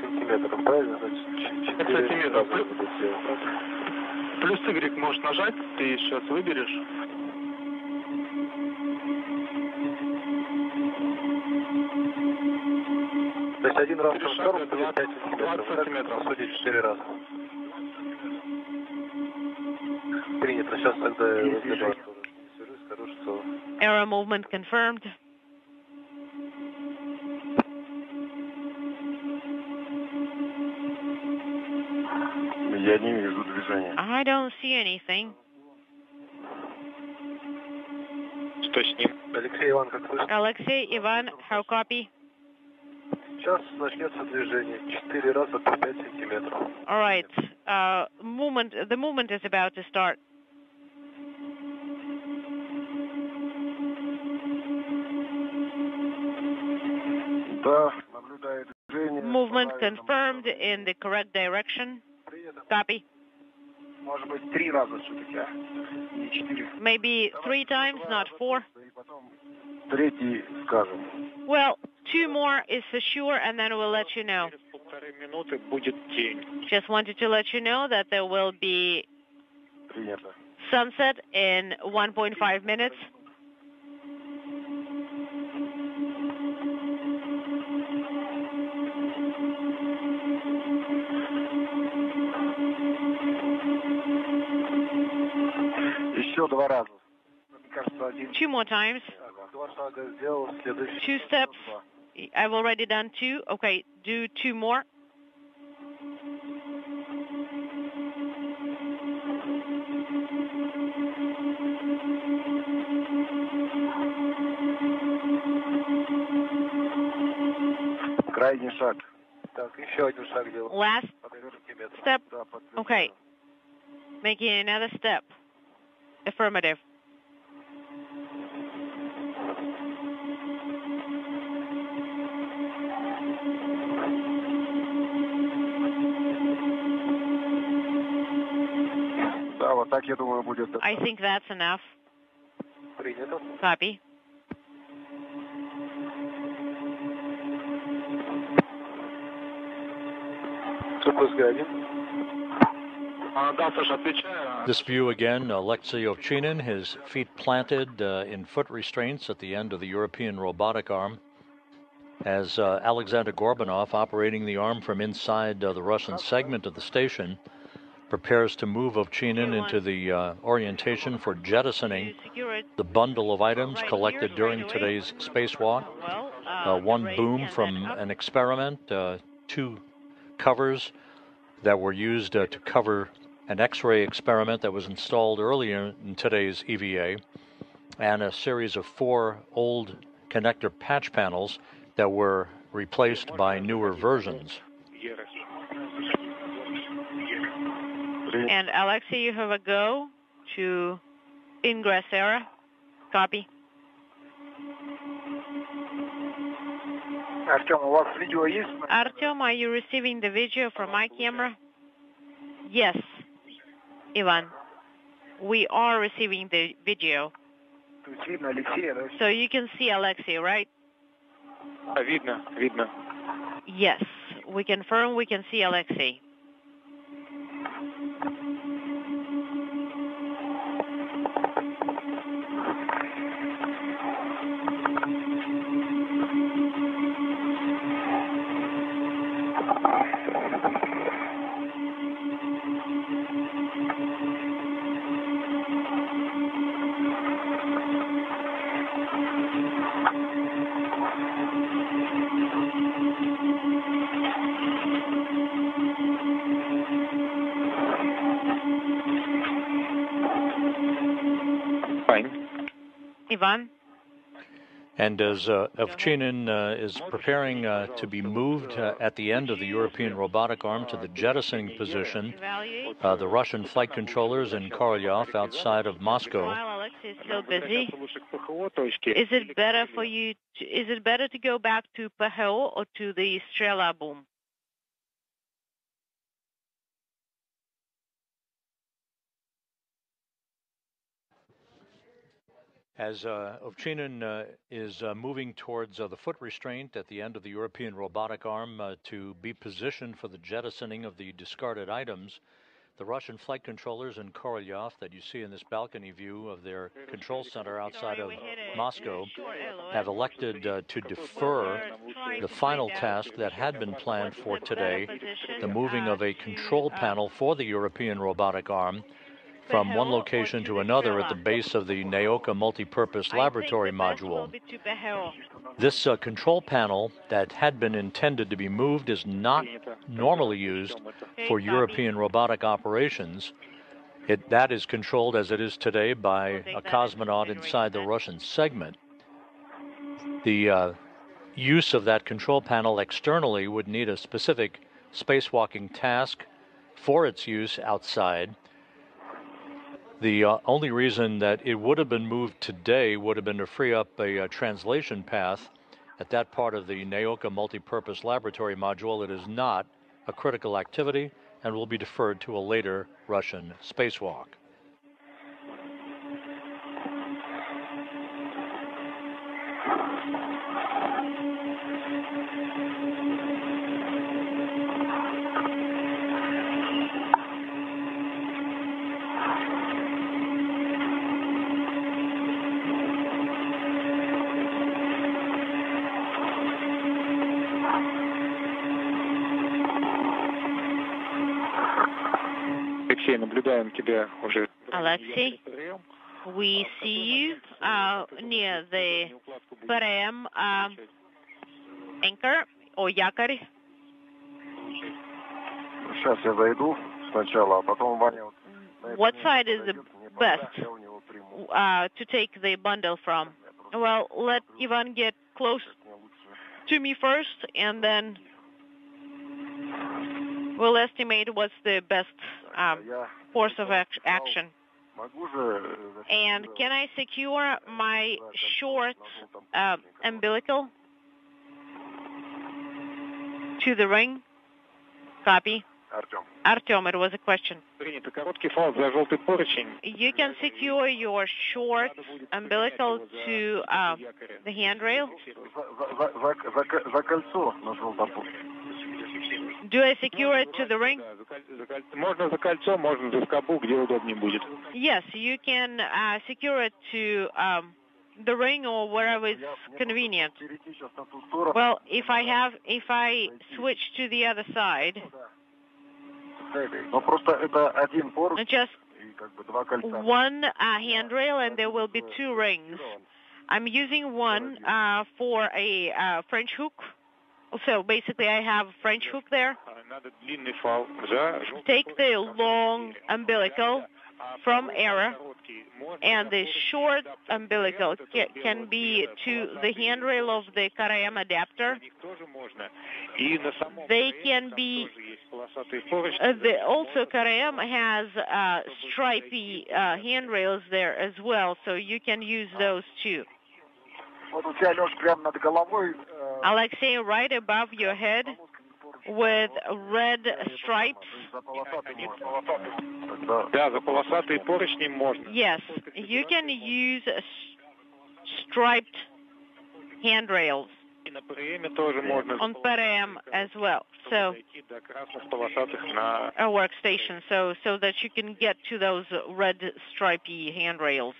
сантиметров, правильно? Значит, 4 сантиметров. Плюс Y можешь нажать, ты сейчас выберешь. То есть один раз на сторону будет 5 сантиметров. 20 сантиметров. Судить 4 раза. Принято. Сейчас тогда разглядаю. Скажу, что... Error movement confirmed. Я не вижу движения. I don't see anything. Что с ним? Алексей Иван, как слышно? Alexei, Ivan, how copy? Сейчас начнется движение. 4 раза по 5 сантиметров. All right. the movement is about to start. Movement confirmed in the correct direction. Copy. Maybe 3 times, not 4. Well, 2 more is for sure, and then we'll let you know. Just wanted to let you know that there will be sunset in 1.5 minutes. Two more times. 2 steps. I've already done 2. Okay, do 2 more. Крайний шаг. Так, еще один шаг делаю. Last step. Okay. Making another step. Affirmative. Да, вот так, я думаю, будет. I think that's enough. Принято. Copy. This view again, Alexei Ovchinin, his feet planted in foot restraints at the end of the European robotic arm, as Alexander Gorbanov, operating the arm from inside the Russian segment of the station, prepares to move Ovchinin into the orientation for jettisoning the bundle of items collected during today's spacewalk. One boom from an experiment, 2 covers that were used to cover an X-ray experiment that was installed earlier in today's EVA, and a series of 4 old connector patch panels that were replaced by newer versions. And Alexei, you have a go to ingress area. Copy. Артем, у вас видео есть? Artyom, are you receiving the video from my camera? Yes, Ivan. We are receiving the video. So you can see Alexei, right? Видно. Yes, we confirm we can see Alexei. Ivan? And as Ovchinin is preparing to be moved at the end of the European robotic arm to the jettisoning position, the Russian flight controllers in Korolyov outside of Moscow. While Alexei is still busy, is it better for you? Is it better to go back to PHO or to the Strela boom? As Ovchinin is moving towards the foot restraint at the end of the European robotic arm to be positioned for the jettisoning of the discarded items, the Russian flight controllers in Korolyov that you see in this balcony view of their control center outside of Moscow have elected to defer the final task that had been planned for today, the moving of a control panel for the European robotic arm from one location to another at the base of the Naoka multipurpose laboratory module. This control panel that had been intended to be moved is not normally used for European robotic operations. That is controlled as it is today by a cosmonaut inside the Russian segment. The use of that control panel externally would need a specific spacewalking task for its use outside. The only reason that it would have been moved today would have been to free up a translation path at that part of the Naoka multipurpose laboratory module. It is not a critical activity and will be deferred to a later Russian spacewalk. Alexei, we see you near the Parem anchor or якорь. Сейчас я зайду сначала, а потом Ваня. What side is the best to take the bundle from? Well, let Ivan get close to me first, and then we'll estimate what's the best course of action. And can I secure my short umbilical to the ring? Copy. Artyom, it was a question. You can secure your short umbilical to the handrail. Do I secure it to the ring? Yes, you can secure it to the ring or wherever it's convenient. Well, if I switch to the other side, just one handrail and there will be two rings. I'm using one for a French hook. So basically I have a French hook there. Take the long umbilical from error, and the short umbilical can be to the handrail of the Karayam adapter. They can be, also Karayam has stripy handrails there as well, so you can use those too. Alexei, right above your head with red stripes. Yes, you can use striped handrails on Parem as well. So a workstation, so that you can get to those red stripy handrails.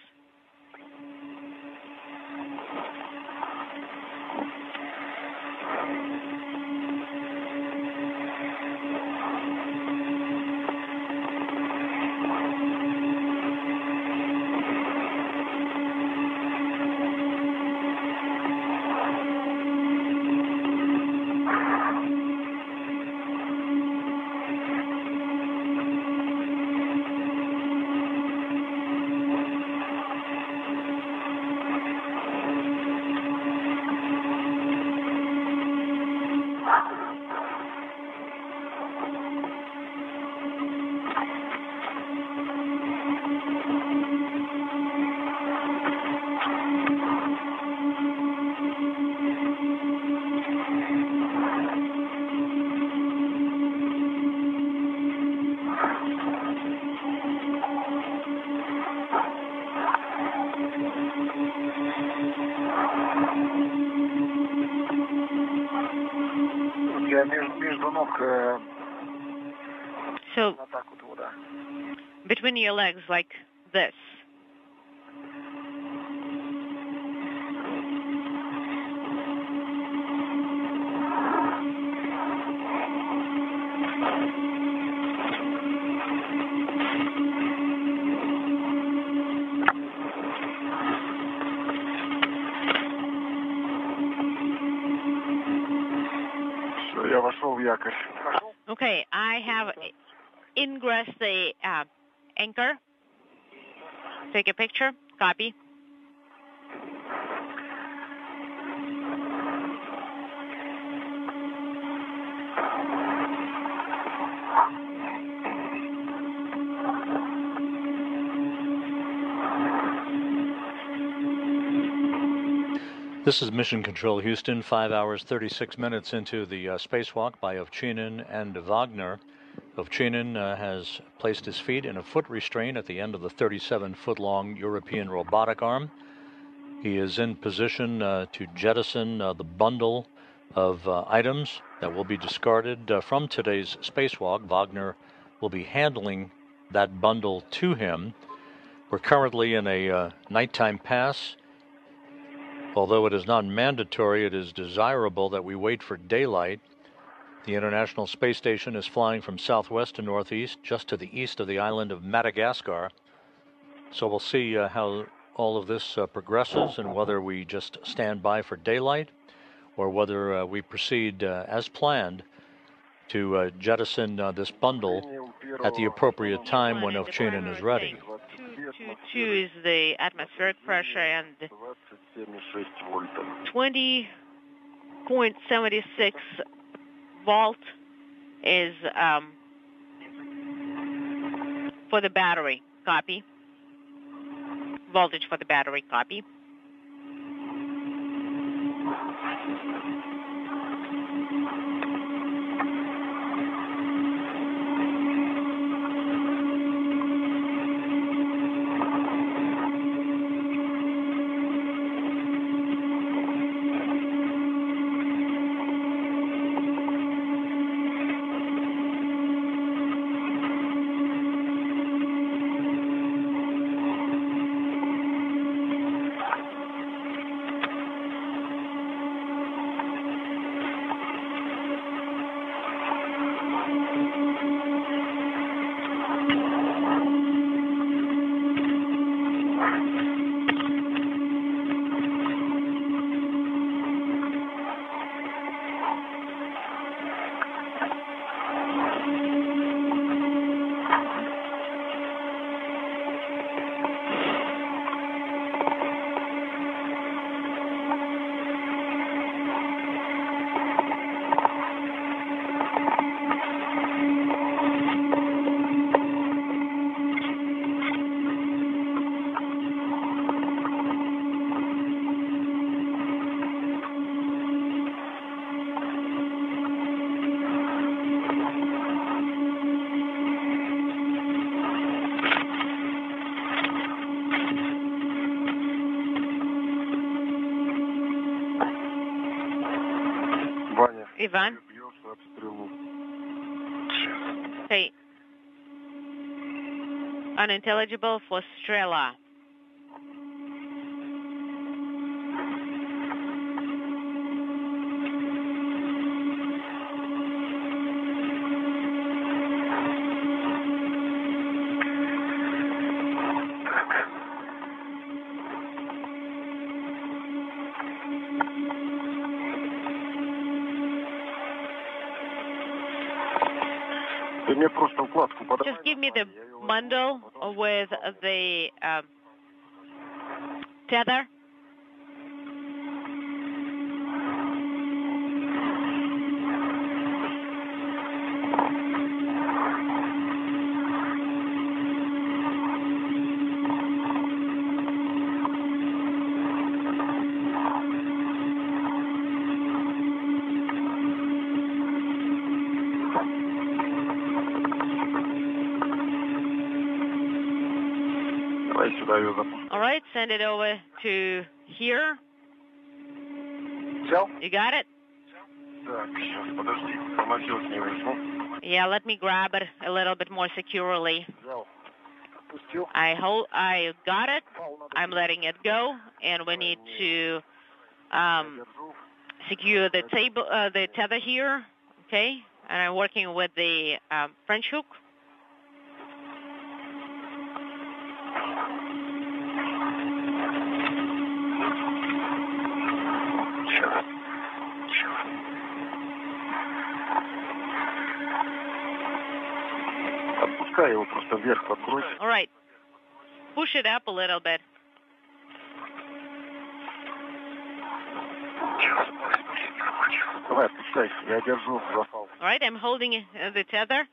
So, between your legs, like this. Okay, I have ingress the anchor. Take a picture. Copy. This is Mission Control Houston, 5 hours, 36 minutes into the spacewalk by Ovchinin and Wagner. Ovchinin has placed his feet in a foot restraint at the end of the 37-foot-long European robotic arm. He is in position to jettison the bundle of items that will be discarded from today's spacewalk. Wagner will be handling that bundle to him. We're currently in a nighttime pass. Although it is not mandatory, it is desirable that we wait for daylight. The International Space Station is flying from southwest to northeast, just to the east of the island of Madagascar. So we'll see how all of this progresses and whether we just stand by for daylight or whether we proceed as planned to jettison this bundle at the appropriate time when Ovchinin is ready. 222 is the atmospheric pressure, and 20.76 volt is for the battery. Copy. Voltage for the battery. Copy. Ivan? Say, unintelligible for Strela. Just give me the bundle with the tether. All right, send it over to here. You got it? Yeah, let me grab it a little bit more securely. I got it. I'm letting it go, and we need to secure the table, the tether here. Okay, and I'm working with the French hook. All right. Push it up a little bit. All right, I'm holding the tether.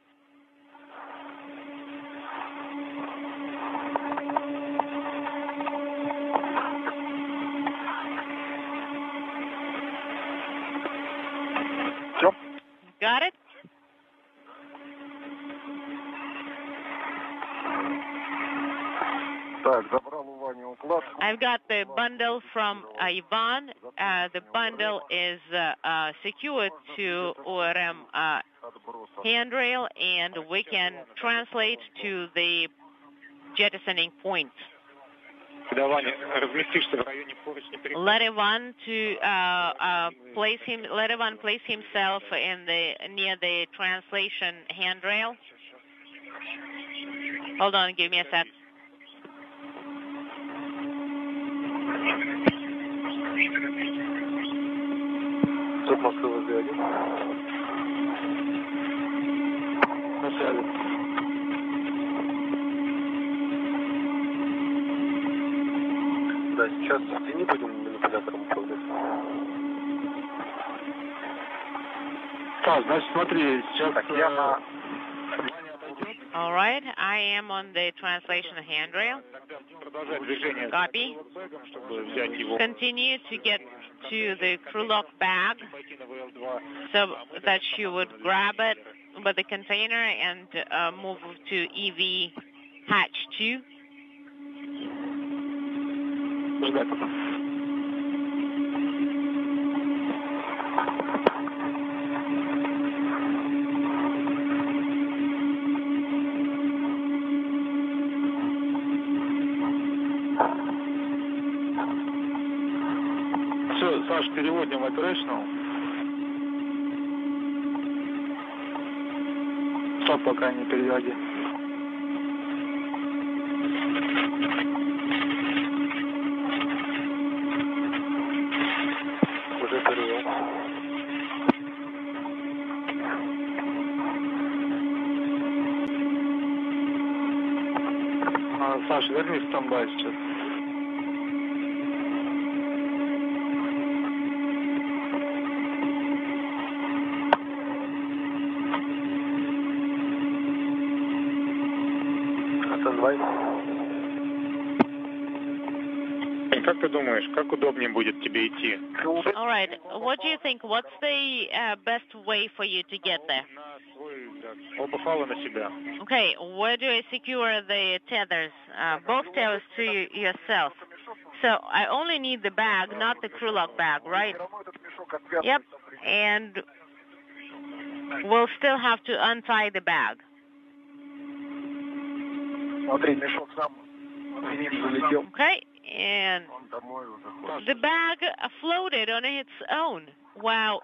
I've got the bundle from Ivan. The bundle is secured to ORM handrail, and we can translate to the jettisoning point. Let Ivan place himself near the translation handrail. Hold on, give me a sec. Да, сейчас не будем манипулятором управлять. Так, значит, смотри, сейчас... All right, I am on the translation handrail. Copy. Continue to get to the crew lock bag so that you would grab it with the container and move to EV hatch 2. Все, Саш, переводим operational. Стоп, пока не переводи. Уже перевел. Саш, вернись в стендбай сейчас. Как ты думаешь, как удобнее будет тебе идти? All right, what do you think? What's the best way for you to get there? Оба фала на себя. Okay, where do I secure the tethers? Both tethers to yourself. So I only need the bag, not the crew lock bag, right? Yep, and we'll still have to untie the bag. Okay, and the bag floated on its own. Wow,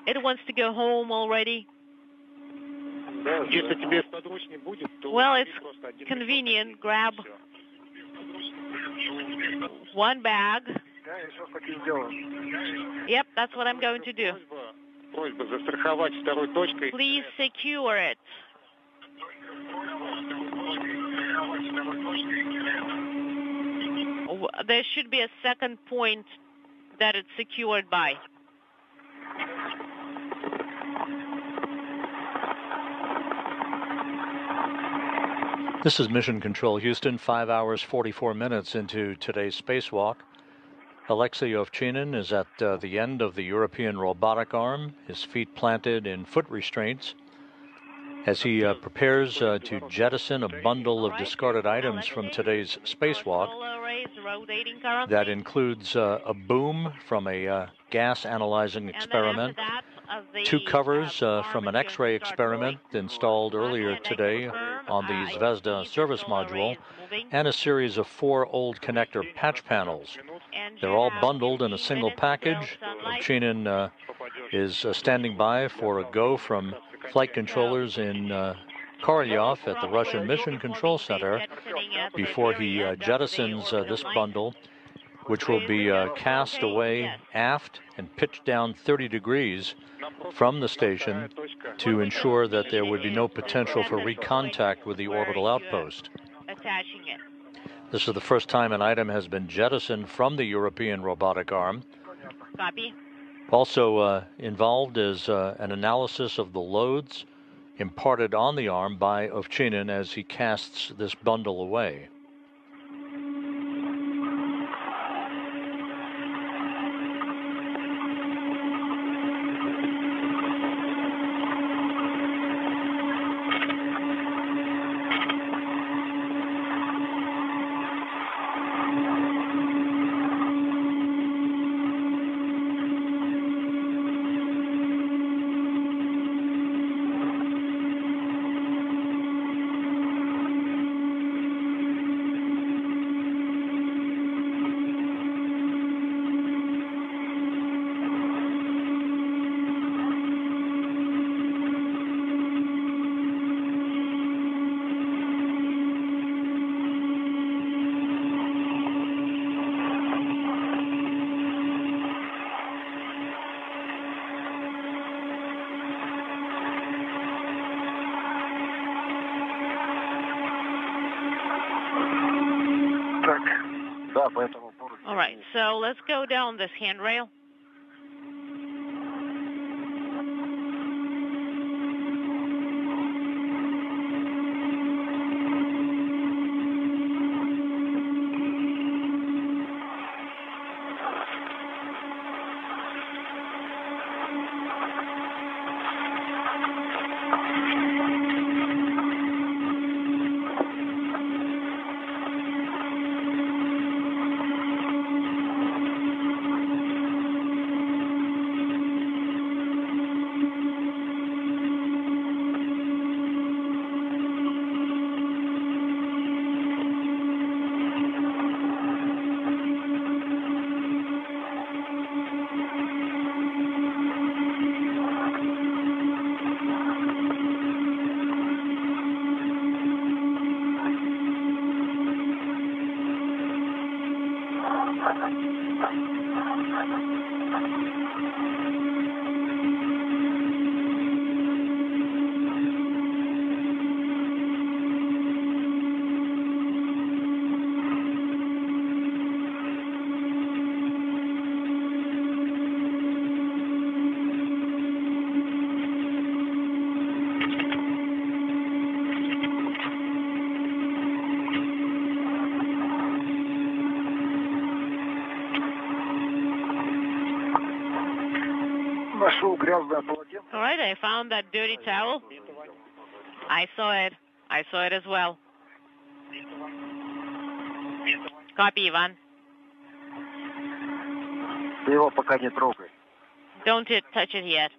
it wants to go home already. Well, it's convenient. Grab one bag. Yep, that's what I'm going to do. Please secure it. There should be a second point that it's secured by. This is Mission Control Houston, 5 hours, 44 minutes into today's spacewalk. Alexei Ovchinin is at the end of the European robotic arm, his feet planted in foot restraints, as he prepares to jettison a bundle of discarded items from today's spacewalk. That includes a boom from a gas analyzing experiment, two covers from an X-ray experiment installed earlier today on the Zvezda service module, and a series of 4 old connector patch panels. They're all bundled in a single package. Ovchinin is standing by for a go from flight controllers in Korolyov at the Russian Mission Control Center before he jettisons this bundle, which will be cast away aft and pitched down 30 degrees from the station to ensure that there would be no potential for recontact with the orbital outpost. This is the first time an item has been jettisoned from the European robotic arm. Copy. Also involved is an analysis of the loads imparted on the arm by Ovchinin as he casts this bundle away. All right, so let's go down this handrail. All right, I found that dirty towel. I saw it. I saw it as well. Copy, Ivan. Don't touch it yet.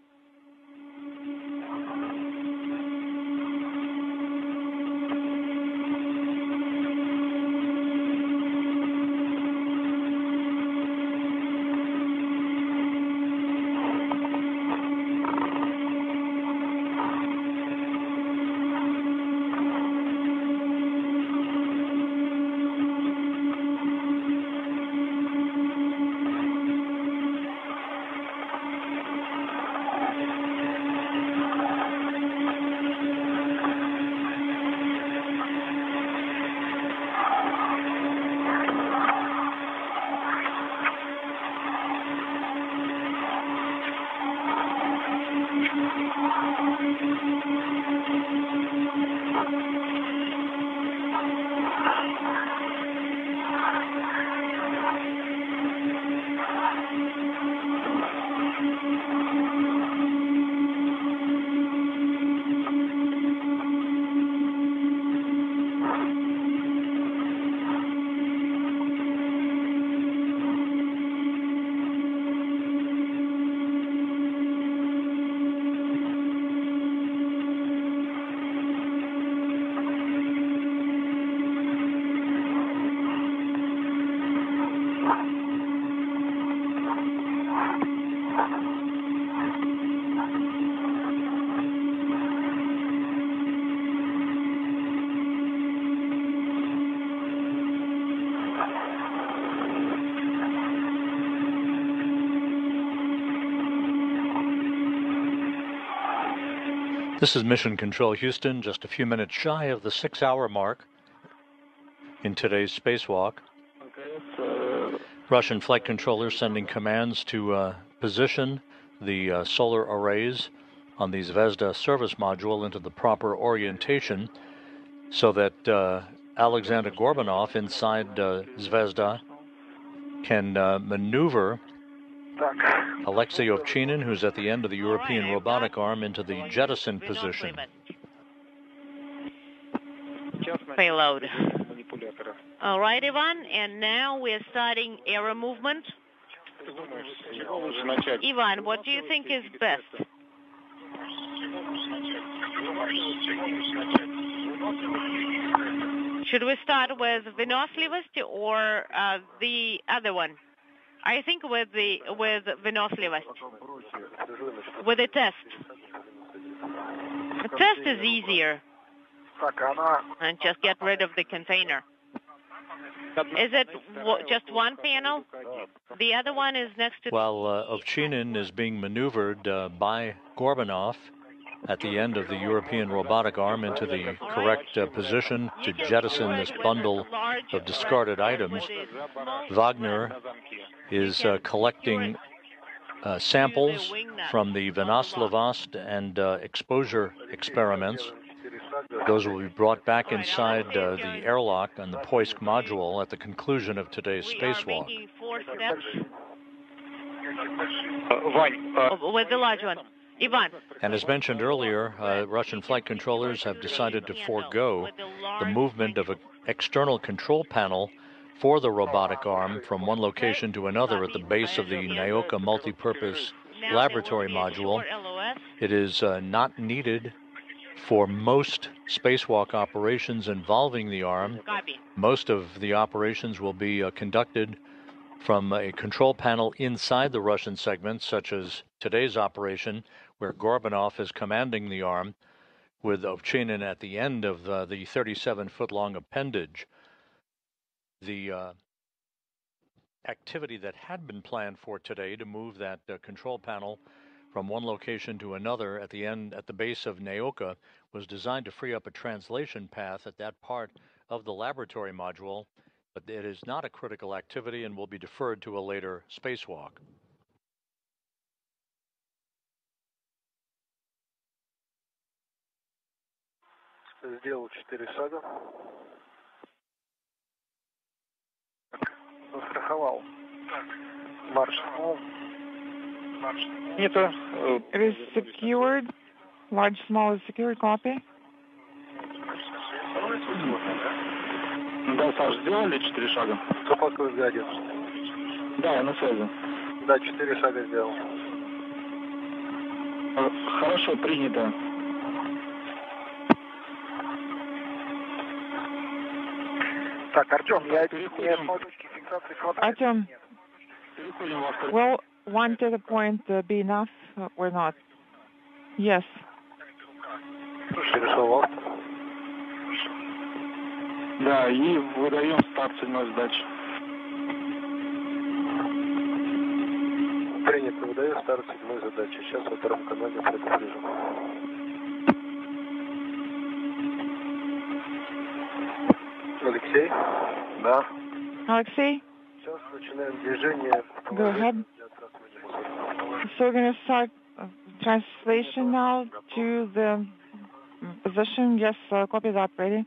This is Mission Control Houston, just a few minutes shy of the 6-hour mark in today's spacewalk. Russian flight controllers sending commands to position the solar arrays on the Zvezda service module into the proper orientation so that Alexander Gorbanov inside Zvezda can maneuver Alexei Ovchinin, who's at the end of the European robotic arm, into the jettison position. Payload. All right, Ivan, and now we're starting aero movement. Ivan, what do you think is best? Should we start with Vinoslivosty or the other one? I think with Vinoslivosty, with the test. The test is easier. And just get rid of the container. Is it just one panel? The other one is next to... While Ovchinin is being maneuvered by Gorbanov at the end of the European robotic arm into the correct position to jettison this bundle of discarded items. Wagner is collecting samples from the Vinoslavost and exposure experiments. Those will be brought back inside the airlock on the Poisk module at the conclusion of today's spacewalk. With the large one. Ivan. And as mentioned earlier, Russian flight controllers have decided to forego the movement of an external control panel for the robotic arm from one location to another at the base of the Naoka multipurpose laboratory module. It is not needed for most spacewalk operations involving the arm. Most of the operations will be conducted from a control panel inside the Russian segment, such as today's operation, where Gorbanov is commanding the arm, with Ovchinin at the end of the 37-foot-long appendage. The activity that had been planned for today to move that control panel from one location to another at the base of Naoka was designed to free up a translation path at that part of the laboratory module, but it is not a critical activity and will be deferred to a later spacewalk. Сделал 4 шага. Застраховал. Марш. It is secured. Large, small is secured. Copy. Да, Саш, сделали 4 шага? Запасной сзади. Да, я на связи. Да, 4 шага сделал. Хорошо, принято. Так, Артем, я с точки фиксации хватает. Artem, will 1 to the point be enough or not? Yes. Да, и выдаем старт 7-й задачи. Принято, выдаю старт 7-й задачи. Сейчас во втором канале предупрежу. Алексей? Да. Alexei? Сейчас начинаем движение. Go ahead. So we're going to start translation now to the position. Yes, copy that, ready.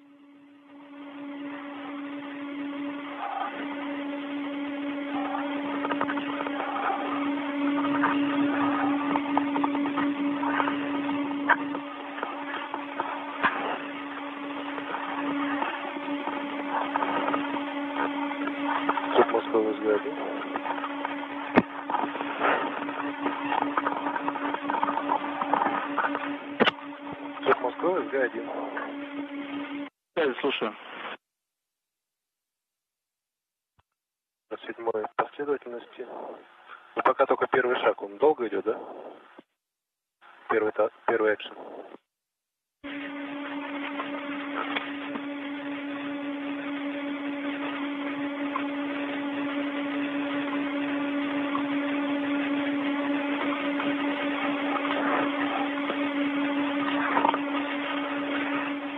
Слушаю. 7-й последовательности. Ну, пока только первый шаг. Он долго идет, да? Первый экшен.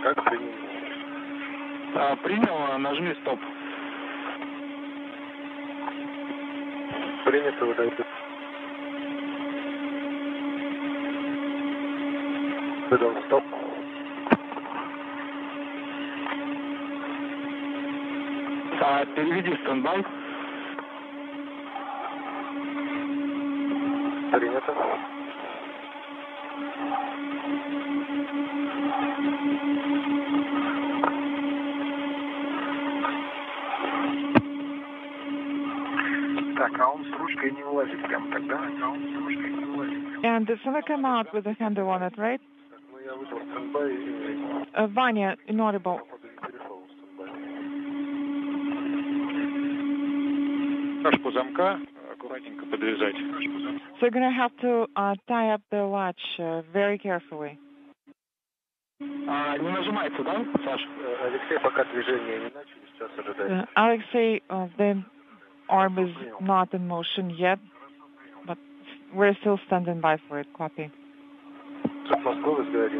Как принял? Принял, нажми стоп. Принято, выдает. Выдал стоп. Переведи стендбай. Принято. Так, а он с ручкой не влазит прям тогда? And it's going to come out with a handle on it, right? Ну, я выдал стендбай. Vanya, inaudible. Шашку замка аккуратненько подвязать. So you're going to have to tie up the latch very carefully. Не нажимается, да, Саш? Алексей, пока движение не начали, сейчас ожидайте. Alexei, the arm is not in motion yet, but we're still standing by for it. Copy. Москва, СГ-1.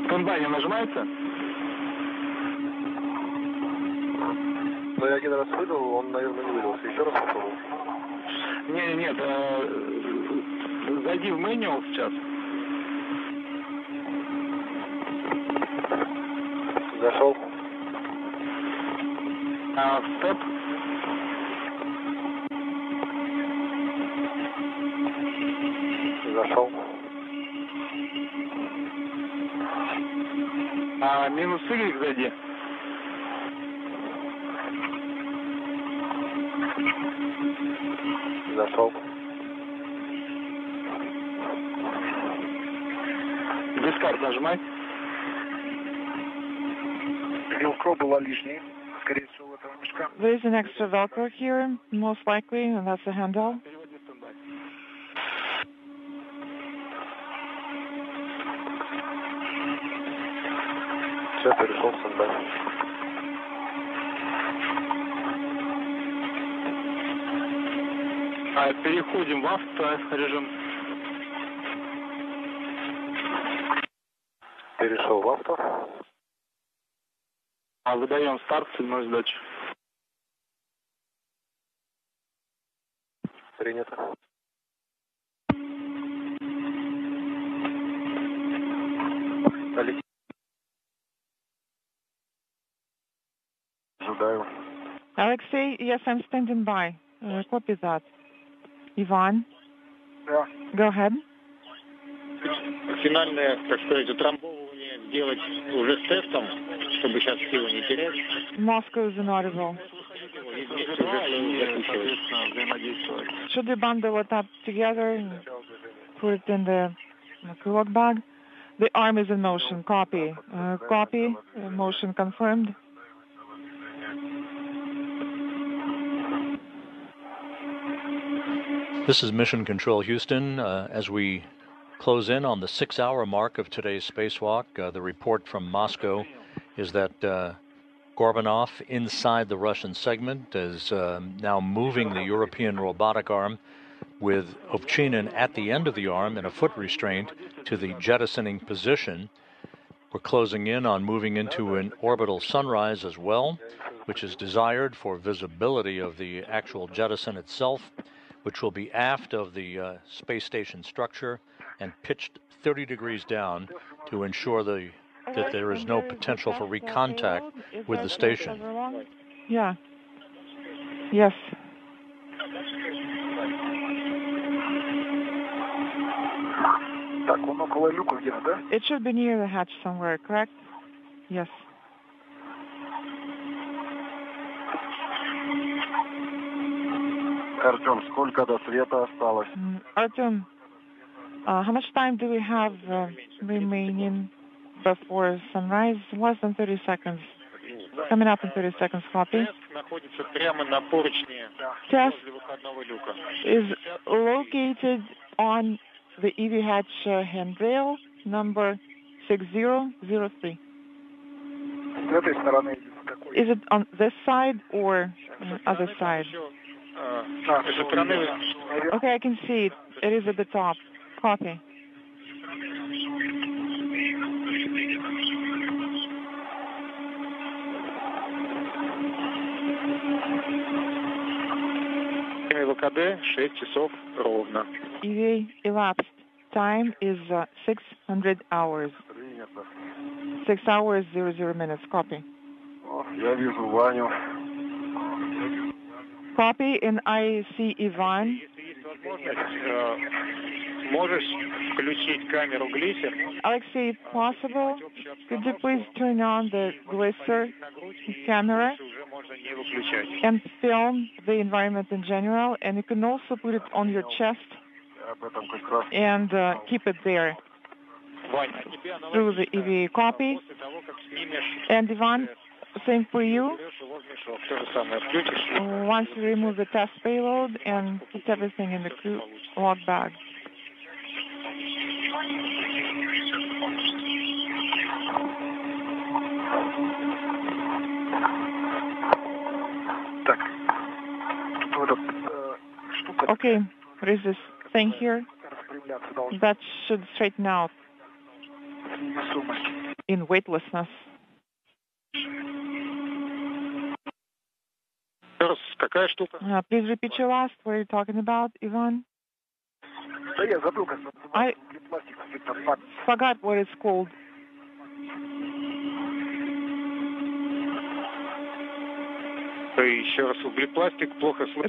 Стендбай не нажимается? Ну, я один раз выдал, он, наверное, не выдался. Еще раз попробовал. Нет, зайди в меню сейчас. Зашел. Стоп. Зашел. Минус Y зайди. Зашел. Дискард нажимай. Velcro была лишней. Скорее всего, этого мешка. There is an extra Velcro here, most likely, and that's the handle. Все, перешел в стендбай. Переходим в авторежим. Перешел в авто. Выдаем старт, седьмой сдачи. Принято. Ожидаю. Alexei, yes, I'm standing by. Copy that. Ivan? Да. Go ahead. Финальное, так сказать, утрамбовывание сделать уже с тестом, чтобы сейчас его не терять. Moscow is inaudible. Should we bundle it up together and put it in the kulak bag? The arm is in motion. Copy. Copy. Motion confirmed. This is Mission Control Houston. As we close in on the 6-hour mark of today's spacewalk, the report from Moscow is that Gorbanov, inside the Russian segment, is now moving the European robotic arm with Ovchinin at the end of the arm in a foot restraint to the jettisoning position. We're closing in on moving into an orbital sunrise as well, which is desired for visibility of the actual jettison itself, which will be aft of the space station structure and pitched 30 degrees down to ensure that there is no potential for recontact with the station. Yeah. Yes. It should be near the hatch somewhere, correct? Yes. Артем, сколько до света осталось? Artem, how much time do we have remaining before sunrise? Less than 30 seconds. Coming up in 30 seconds, copy. Test is located on the EV hatch handrail, number 6003. Is it on this side or other side? Okay, I can see it. It is at the top. Copy. ВКД 6 часов ровно. EVA elapsed. Time is 600 hours. 6 hours, 00 minutes. Copy. Я вижу Ваню. Copy, and I see Ivan. Можешь включить камеру Глиссер? Alexei, if possible, could you please turn on the Glisser camera and film the environment in general, and you can also put it on your chest and keep it there through the EVA copy. And Ivan, same for you. Once you remove the test payload and put everything in the crew log bag. Okay, What is this thing here? That should straighten out in weightlessness. Please repeat your last. What are you talking about, Ivan? I forgot what it's called.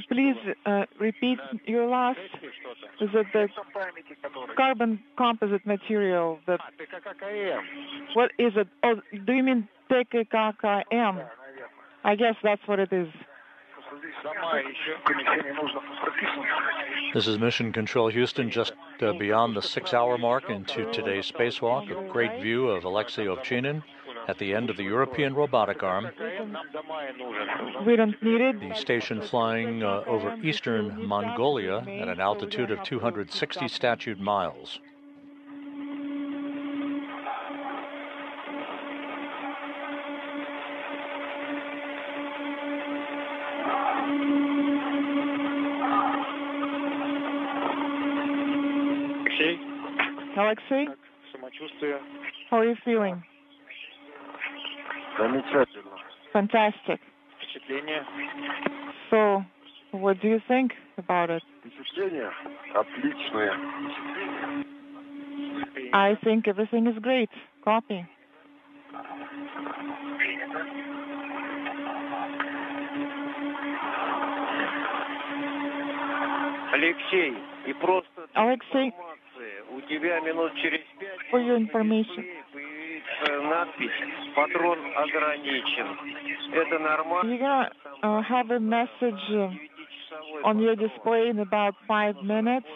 Please repeat your last. Is it the carbon composite material? What is it? Oh, do you mean TKKM? I guess that's what it is. This is Mission Control Houston, just beyond the 6-hour mark into today's spacewalk. A great view of Alexei Ovchinin at the end of the European robotic arm. We don't need it. The station flying over eastern Mongolia at an altitude of 260 statute miles. Alexei? How are you feeling? Fantastic. So, what do you think about it? I think everything is great. Copy. Alexei, for your information, you're gonna have a message on your display in about 5 minutes.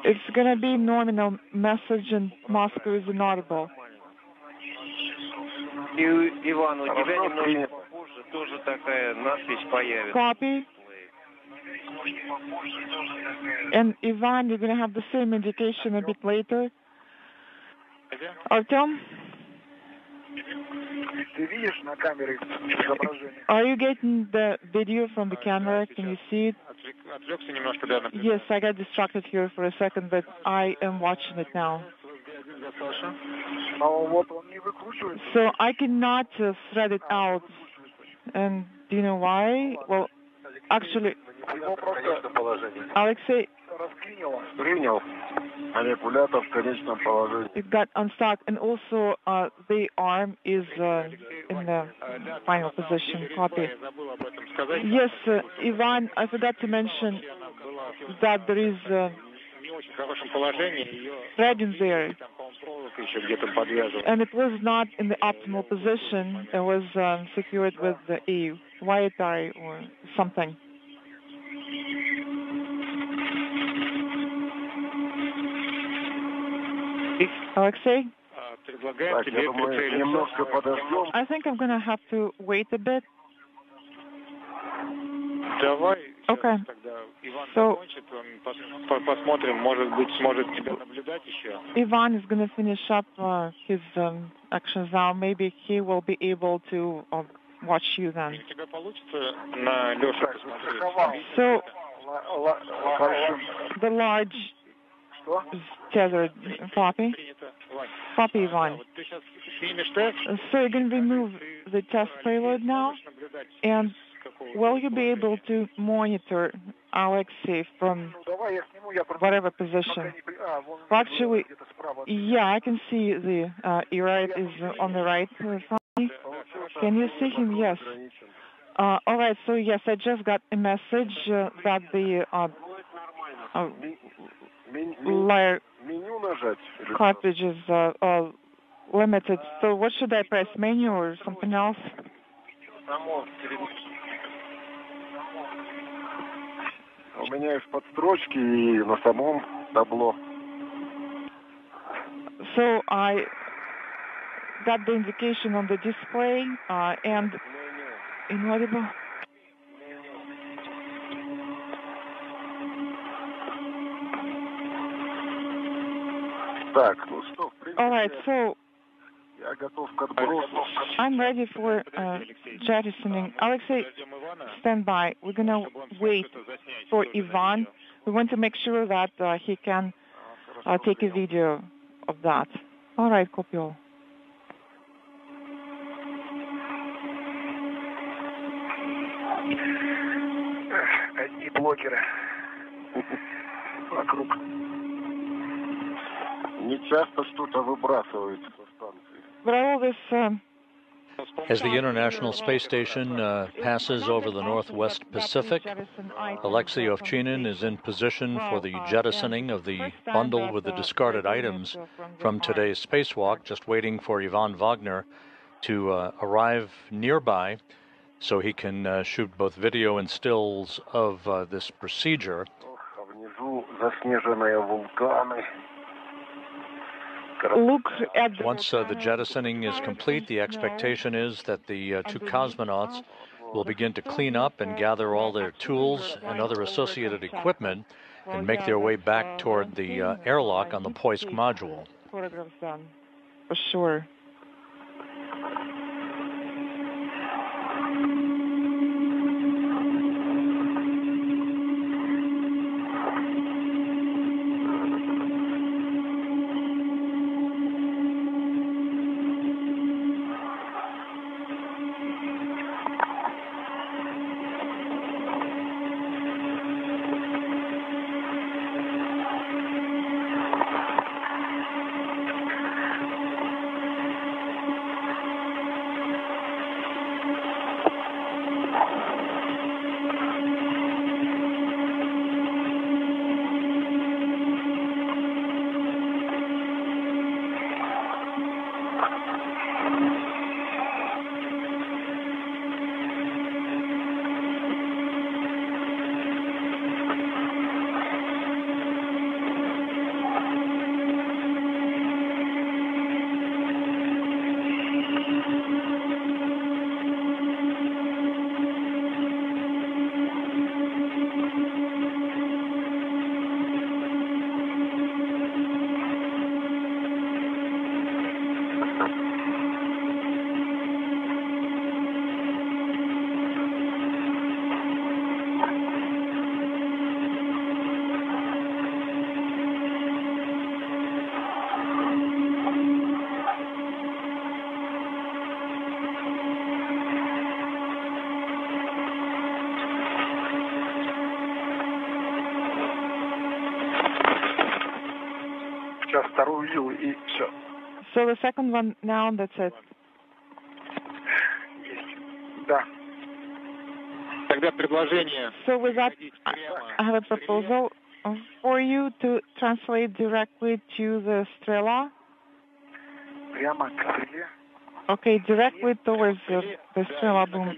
It's gonna be nominal message, and Moscow is inaudible. Copy. And Ivan, you're going to have the same indication a bit later. Artem? Are you getting the video from the camera? Can you see it? Yes, I got distracted here for a second, but I am watching it now. So I cannot thread it out. And do you know why? Well, actually, Alexei, it got unstuck, and also the arm is in the final position. Copy. Yes, Ivan, I forgot to mention that there is thread in there, and it was not in the optimal position. It was secured with a wire tie or something. Alexei? I think I'm going to have to wait a bit. Okay. So, Ivan is going to finish up his actions now. Maybe he will be able to watch you then. So, the large tethered copy. Copy, Ivan. So you're going to remove the test payload now, and will you be able to monitor Alexei from whatever position? Well, actually, yeah, I can see the E-right is on the right from me. Can you see him? Yes. All right, so yes, I just got a message that the layer cartridge is limited. So what should I press, menu or something else? У меня есть подстрочки и на самом табло. So I got the indication on the display and inaudible. Так, ну что, в принципе, all right, so I'm ready for jettisoning. Alexei, stand by. We're going to wait for Ivan. We want to make sure that he can take a video of that. All right, copy all. Одни блокеры вокруг. Не часто что-то выбрасывают со станции. As the International Space Station passes over the Northwest Pacific, Alexei Ovchinin is in position for the jettisoning of the bundle with the discarded items from today's spacewalk, just waiting for Ivan Wagner to arrive nearby so he can shoot both video and stills of this procedure. Once the jettisoning is complete, the expectation is that the two cosmonauts will begin to clean up and gather all their tools and other associated equipment and make their way back toward the airlock on the Poisk module. Photographs done, for sure. So the second one now, that's it. Да. Тогда предложение. So with that, I have a proposal for you to translate directly to the Strela. Прямо к стреле. Okay, directly towards the Strela boom.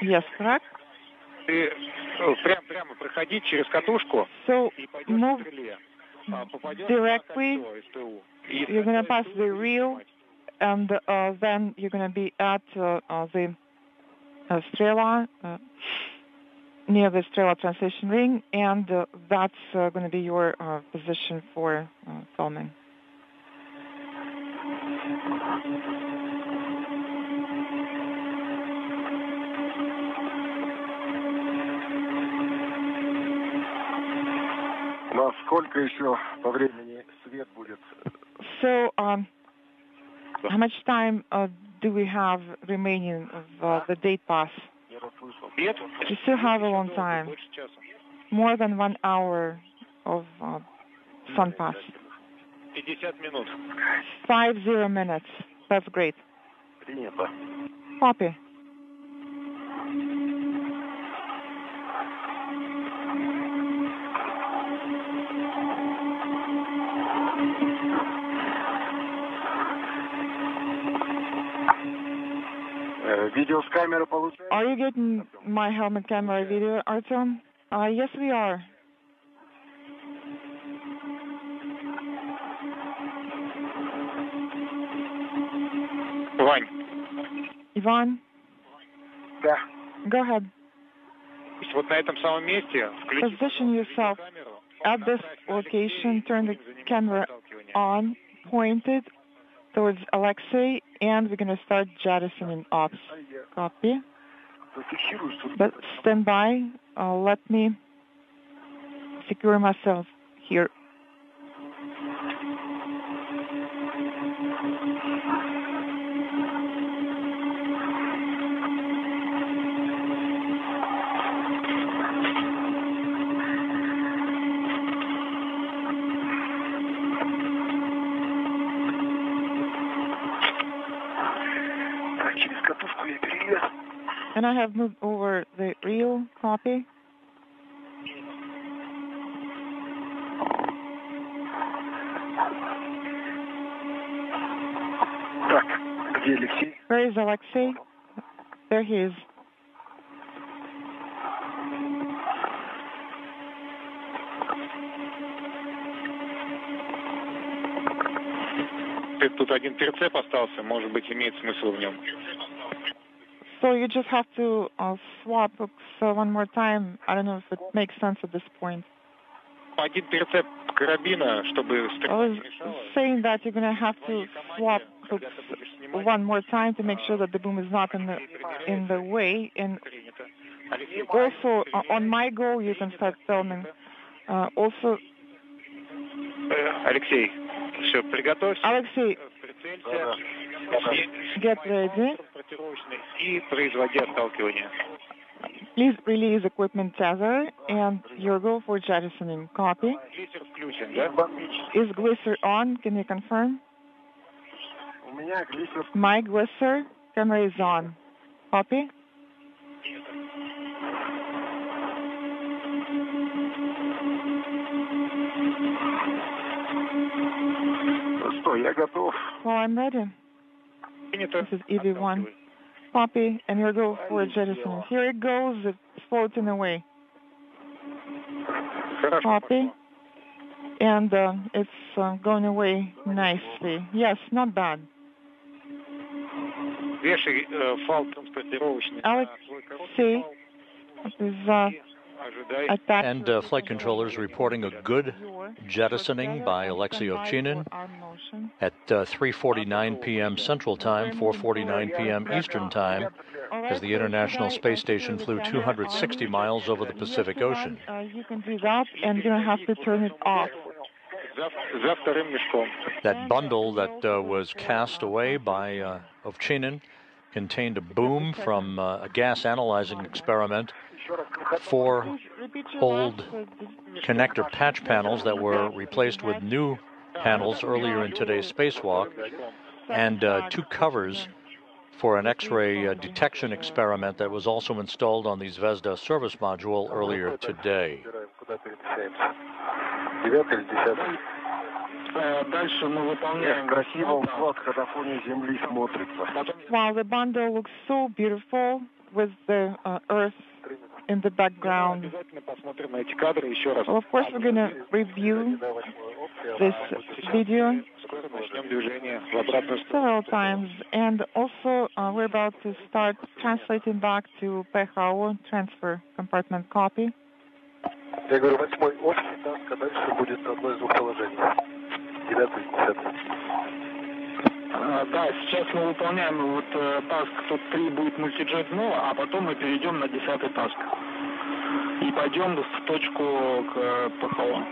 Yes, correct? Ты прямо проходи через катушку. So move directly. You're going to pass the reel, and then you're going to be at the Strela, near the Strela translation ring, and that's going to be your position for filming. Сколько еще по времени свет будет? So, how much time do we have remaining of the date pass? We still have a long time. More than 1 hour of sun pass. 50 minutes. That's great. Copy. Are you getting my helmet camera video, Artem? Yes, we are. Вань. Ivan? Да. Go ahead. Вот на этом самом месте Position yourself at this location, turn the camera on, point it towards Alexei, and we're going to start jettisoning ops. Copy. But stand by. Let me secure myself here. And I have moved over the reel. Copy. Where is Alexei? There he is. Тут один прицеп остался, может быть, имеет смысл в нем. So you just have to swap hooks one more time. I don't know if it makes sense at this point. Один прицеп карабина, чтобы... I was saying that you're going to have to swap hooks one more time to make sure that the boom is not in the way. And also, on my go, you can start filming. Also... Алексей, все, приготовься. Alexei, get ready. И производи отталкивание. Please release equipment tether and your go for jettisoning. Copy. Глиссер включен, да? Is glisser on? Can you confirm? My glisser camera is on. Copy. Я готов. Well, I'm ready. This is EV1. Copy, and you'll go for a jettison. Here it goes. It's floating away. Copy. And it's going away nicely. Yes, not bad. Вешай фал транспортировочный. Alexei is and flight controllers reporting a good jettisoning by Alexei Ovchinin at 3:49 p.m. Central Time, 4:49 p.m. Eastern Time, as the International Space Station flew 260 miles over the Pacific Ocean. You can do that, and you're going to have to turn it off. That bundle that was cast away by Ovchinin contained a boom from a gas analyzing experiment, 4 old connector patch panels that were replaced with new panels earlier in today's spacewalk, and 2 covers for an X-ray detection experiment that was also installed on the Zvezda service module earlier today. Wow, the bundle looks so beautiful with the Earth in the background. Well, of course, we're going to review this video several times, and also we're about to start translating back to PHO, transfer compartment copy. Я говорю, 8-й общий таск, а дальше будет одно из 2 положений. 9-й, 10-й. Да, сейчас мы выполняем вот таск, тут 3 будет мультиджет снова, а потом мы перейдем на 10-й таск. И пойдем в точку к ПХО.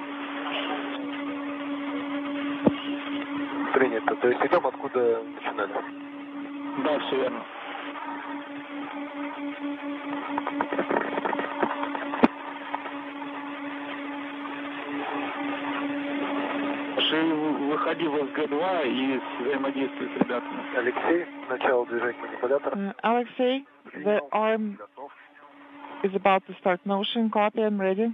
Принято. То есть идем откуда начинали? Да, все верно. Выходи в СГ-2 и взаимодействуй с ребятами. Алексей, начало движения манипулятора. Alexei, the arm is about to start motion. Copy, I'm ready.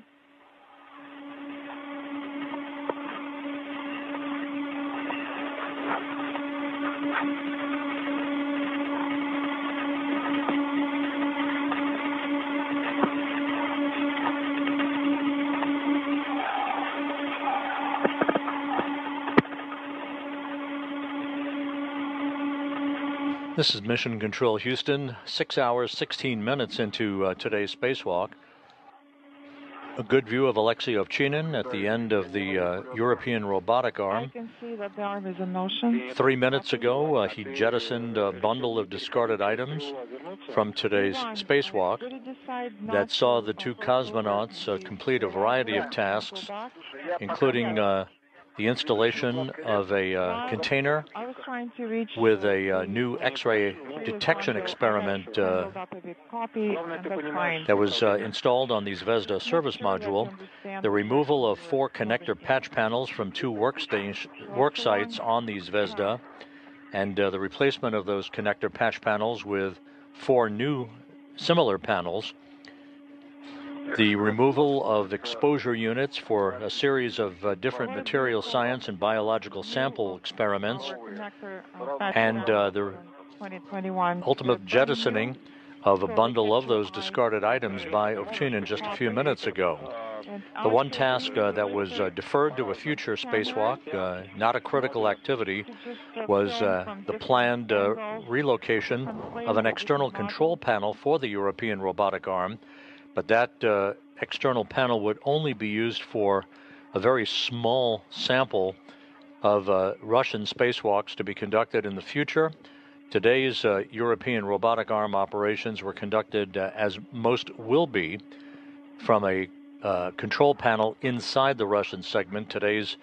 This is Mission Control Houston, 6 hours, 16 minutes into today's spacewalk. a good view of Alexei Ovchinin at the end of the European robotic arm. I can see that the arm is in motion. 3 minutes ago, he jettisoned a bundle of discarded items from today's spacewalk that saw the two cosmonauts complete a variety of tasks, including the installation of a container with a new X-ray detection experiment that was installed on the Zvezda service module, the removal of 4 connector patch panels from 2 work sites on the Zvezda, and the replacement of those connector patch panels with 4 new similar panels, the removal of exposure units for a series of different material science and biological sample experiments, and the ultimate jettisoning of a bundle of those discarded items by Ovchinin just a few minutes ago. The one task that was deferred to a future spacewalk, not a critical activity, was the planned relocation of an external control panel for the European robotic arm, but that external panel would only be used for a very small sample of Russian spacewalks to be conducted in the future. Today's European robotic arm operations were conducted, as most will be, from a control panel inside the Russian segment. Today's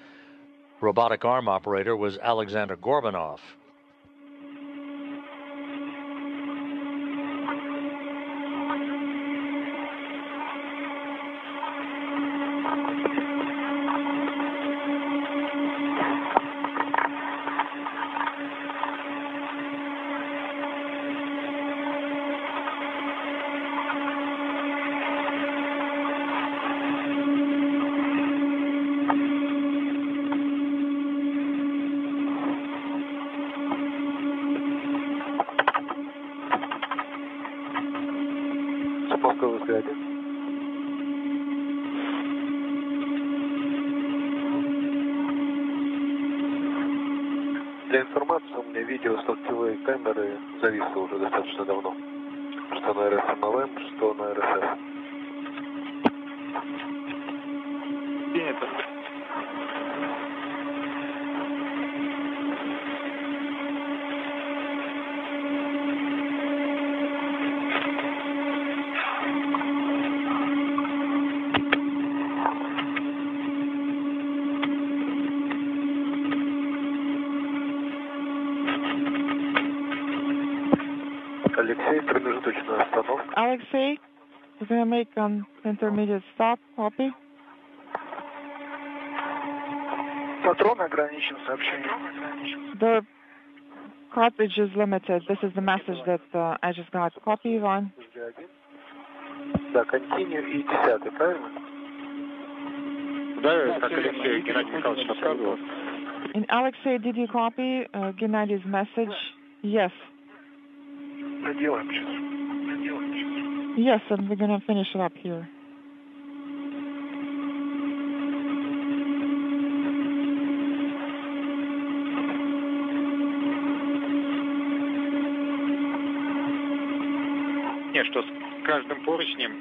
robotic arm operator was Alexander Gorbanov. Для информации, у меня видео с локтевой камеры зависло уже достаточно давно. Что на РСМЛМ, что на РСС. Принято. Alexei, we're going to make an intermediate stop. Copy. The cartridge is limited. This is the message that I just got. Copy, Ivan. Да, continue и 10, правильно? Да, как Алексей Геннадий Михайлович рассказывал. And Alexei, did you copy Gennady's message? Yes. Доделаем сейчас. Yes, and we're going to finish it up here. Нет, что с каждым поручнем,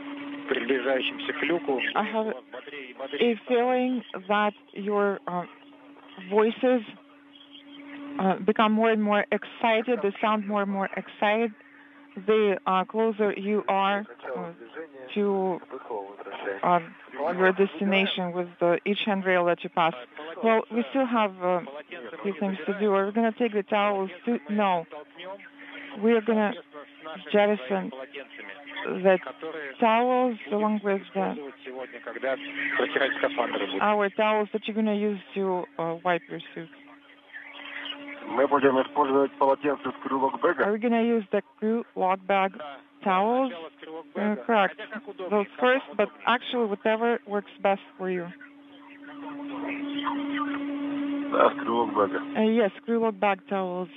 приближающимся к люку, I have a feeling that your voices become more and more excited. They sound more and more excited. The closer you are to your destination with each handrail that you pass. Well, we still have a few things to do. Are we going to take the towels too? No. We are going to jettison the towels along with our towels that you're going to use to wipe your suit. Мы будем использовать полотенце с крылок-бэга. Are we going to use the crew lock bag towels? Correct. Those first, but actually whatever works best for you. Да, с крылок-бэга. Yes, crew lock bag towels.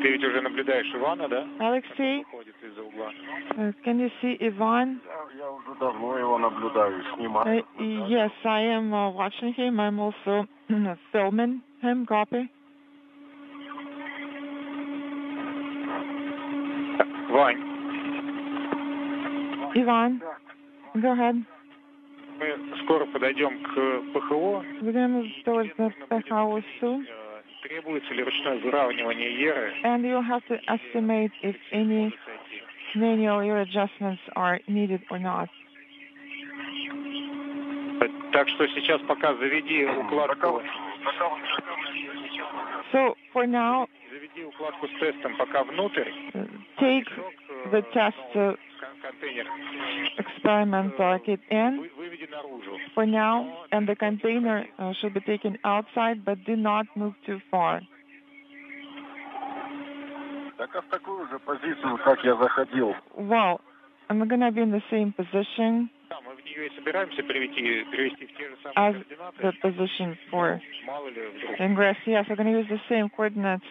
Ты ведь уже наблюдаешь Ивана, да? Alexei, Выходит из-за угла. can you see Ivan? Я уже давно его наблюдаю, снимаю. Yes, I am watching him. I'm also filming him. Copy. Вань. Ivan, go ahead. Мы скоро подойдем к ПХО. We're going to move towards the PHO soon. Требуется ли ручное выравнивание Еры? And you'll have to estimate if any manual ear adjustments are needed or not. Так что сейчас пока заведи укладку. So for now, заведи укладку с тестом пока внутрь. Take the test experiment kit in for now, and the container should be taken outside, but do not move too far. Так, в такую же позицию, как я заходил. Well, I'm going to be in the same position Мы в нее и собираемся привести в те же самые as координаты. the position for Мало ли вдруг. ingress. Yes, we're going to use the same coordinates.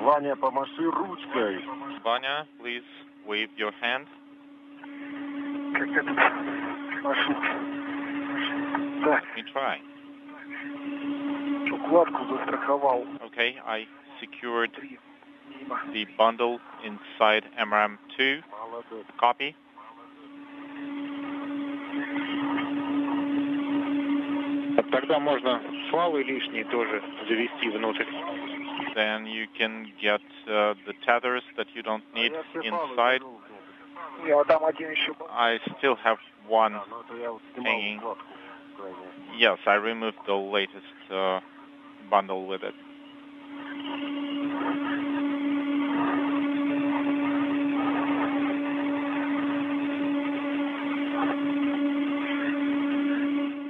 Ваня, помаши ручкой. Vanya, please wave your hand. Как это? Машу. Так. Let me try. Укладку застраховал. Okay, I secured the bundle inside MRAM2. Copy. Тогда можно фалы лишние тоже завести внутрь. Then you can get the tethers that you don't need inside. I still have one hanging. Yes, I removed the latest bundle with it.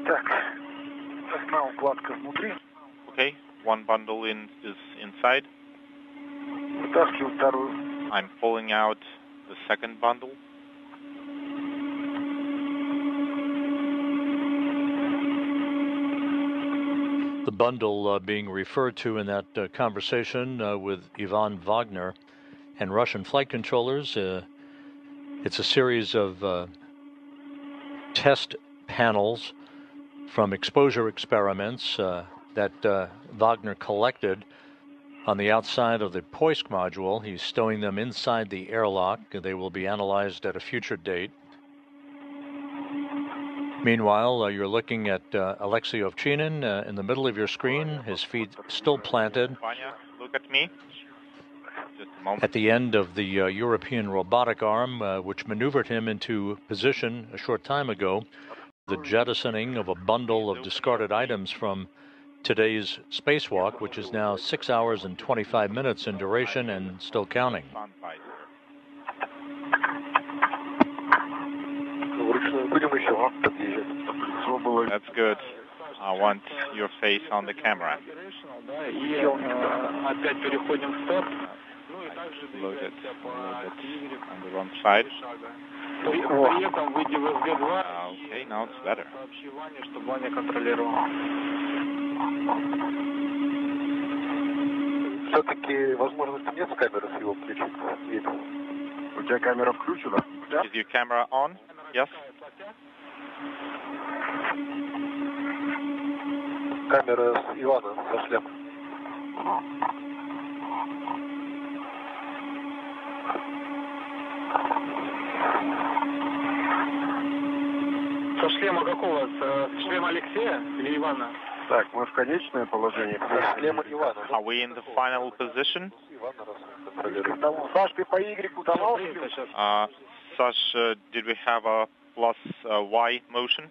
Так, одна укладка внутри. Okay, one bundle is inside. Вытаскиваю вторую. I'm pulling out the second bundle. The bundle being referred to in that conversation with Ivan Wagner and Russian flight controllers, it's a series of test panels from exposure experiments that Wagner collected on the outside of the Poisk module. He's stowing them inside the airlock. They will be analyzed at a future date. Meanwhile, you're looking at Alexei Ovchinin in the middle of your screen, his feet still planted. Vanya, look at me. Just a moment. At the end of the European robotic arm, which maneuvered him into position a short time ago, the jettisoning of a bundle of discarded items from today's spacewalk, which is now 6 hours and 25 minutes in duration and still counting. That's good. I want your face on the camera. Loaded on the wrong side. Okay, now it's better. Все-таки возможности нет с камеры с его включить? У тебя камера включена? Is your camera on? Yes. Камера с Ивана со шлема. Со шлема какого? С шлема Алексея или Ивана? Так, мы в конечное положение. Со шлема Ивана. Are we in the final position? Sash, did we have a plus Y motion?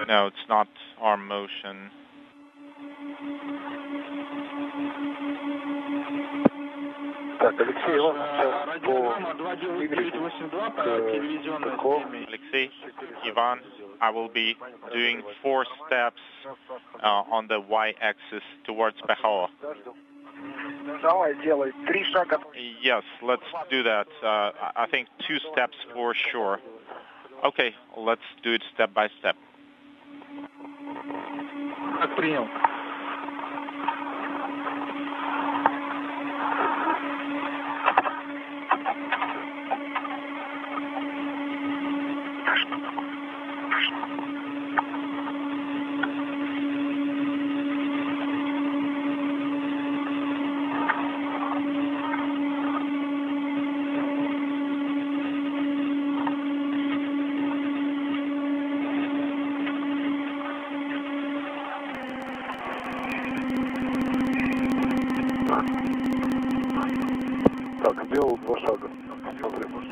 No, it's not arm motion. Alexei, Ivan, I will be doing 4 steps on the Y-axis towards Behoa. Yes, let's do that. I think 2 steps for sure. Okay, let's do it step by step.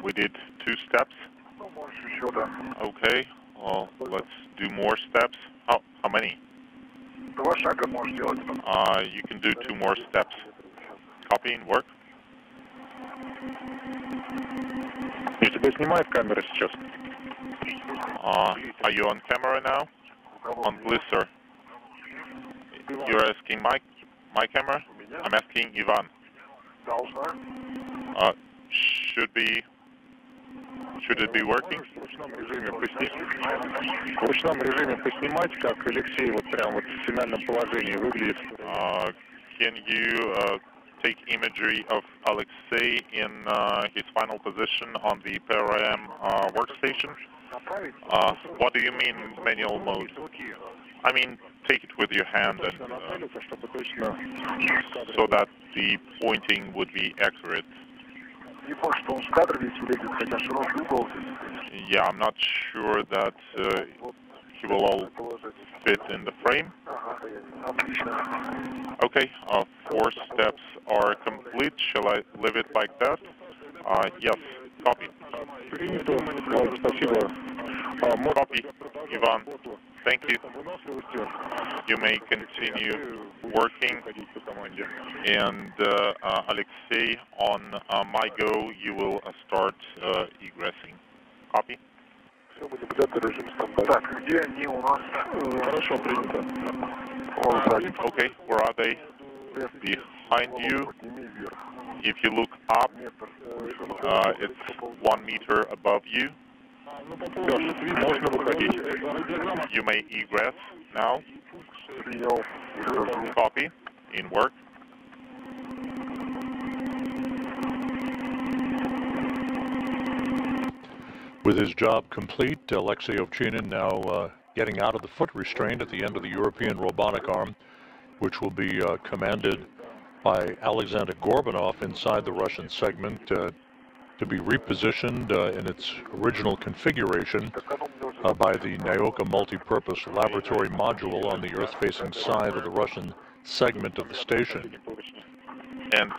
We did 2 steps. Okay, well, let's do more steps. How many? You can do 2 more steps. Copy and work. Are you on camera now? On Blister. You're asking my camera? I'm asking Ivan. Should it be working? В ручном режиме поснимать, как Алексей вот прям вот в финальном положении выглядит. Can you take imagery of Alexei in his final position on the PRM workstation? What do you mean manual mode? I mean, take it with your hand and so that the pointing would be accurate. Yeah, I'm not sure that he will all fit in the frame. Okay, 4 steps are complete. Shall I leave it like that? Yes, copy. Copy, Ivan. Thank you. You may continue working. And Alexei, on my go, you will start egressing. Copy. Okay, where are they? Behind you. If you look up, it's 1 meter above you. You may egress now. Copy. In work. With his job complete, Alexei Ovchinin now getting out of the foot restraint at the end of the European robotic arm, which will be commanded by Alexander Gorbanov inside the Russian segment to be repositioned in its original configuration by the Naoka multi-purpose laboratory module on the Earth-facing side of the Russian segment of the station. And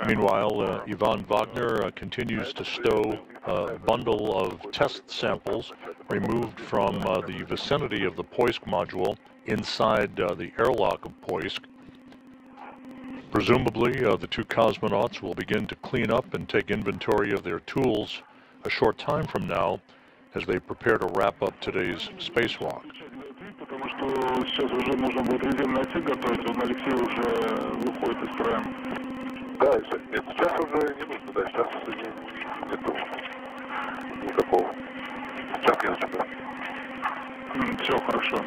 meanwhile, Ivan Wagner continues to stow a bundle of test samples removed from the vicinity of the Poisk module inside the airlock of Poisk. Presumably, the 2 cosmonauts will begin to clean up and take inventory of their tools a short time from now as they prepare to wrap up today's spacewalk. Потому что сейчас уже нужно будет резервный отсек готовить, он Алексей уже выходит из строя. Да, сейчас уже не нужно, да, сейчас нету никакого. Сейчас я сюда. Все хорошо.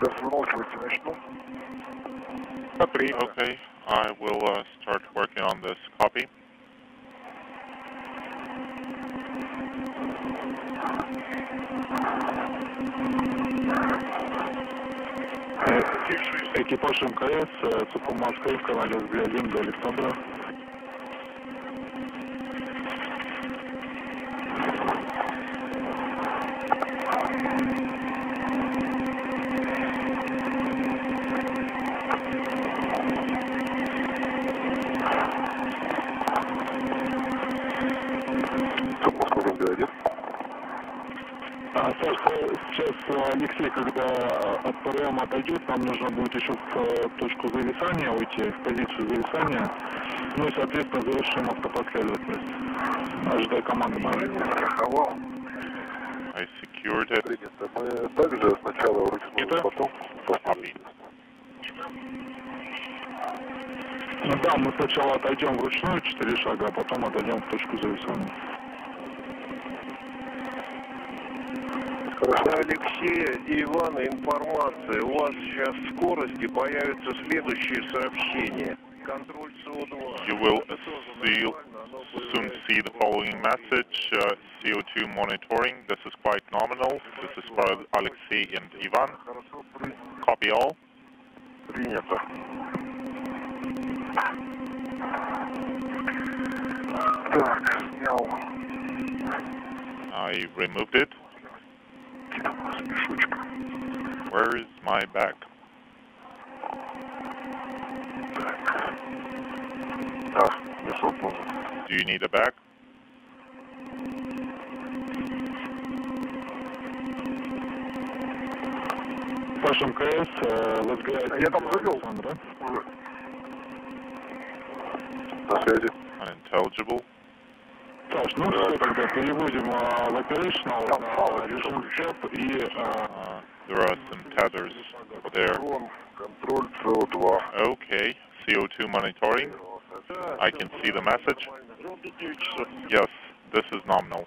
Okay, I will start working on this. Copy. Экипаж МКС, Сухоморской, канале СБ-1 до Александра. Сейчас, Алексей, когда от ПРМ отойдет, нам нужно будет еще в точку зависания уйти, в позицию зависания. Ну и, соответственно, завершим автопоследовательность. Ожидай команды. I secured it. Мы также сначала вручную, потом Copy. Ну да, мы сначала отойдем вручную 4 шага, а потом отойдем в точку зависания. Алексея и Ивана информация. У вас сейчас в скорости появятся следующие сообщения. Контроль СО2. You will soon see the following message. CO2 monitoring. This is quite nominal. This is for Alexei and Ivan. Copy all. Принято. Так, снял. I removed it. Where is my bag? Do you need a bag? Паш МКС, возглавляет Александра. На связи. Unintelligible. Саш, ну все, тогда переводим в operational на режим CHEP и... There are some tethers over there. Контроль СО2. Okay, CO2 monitoring. I can see the message. Yes, this is nominal.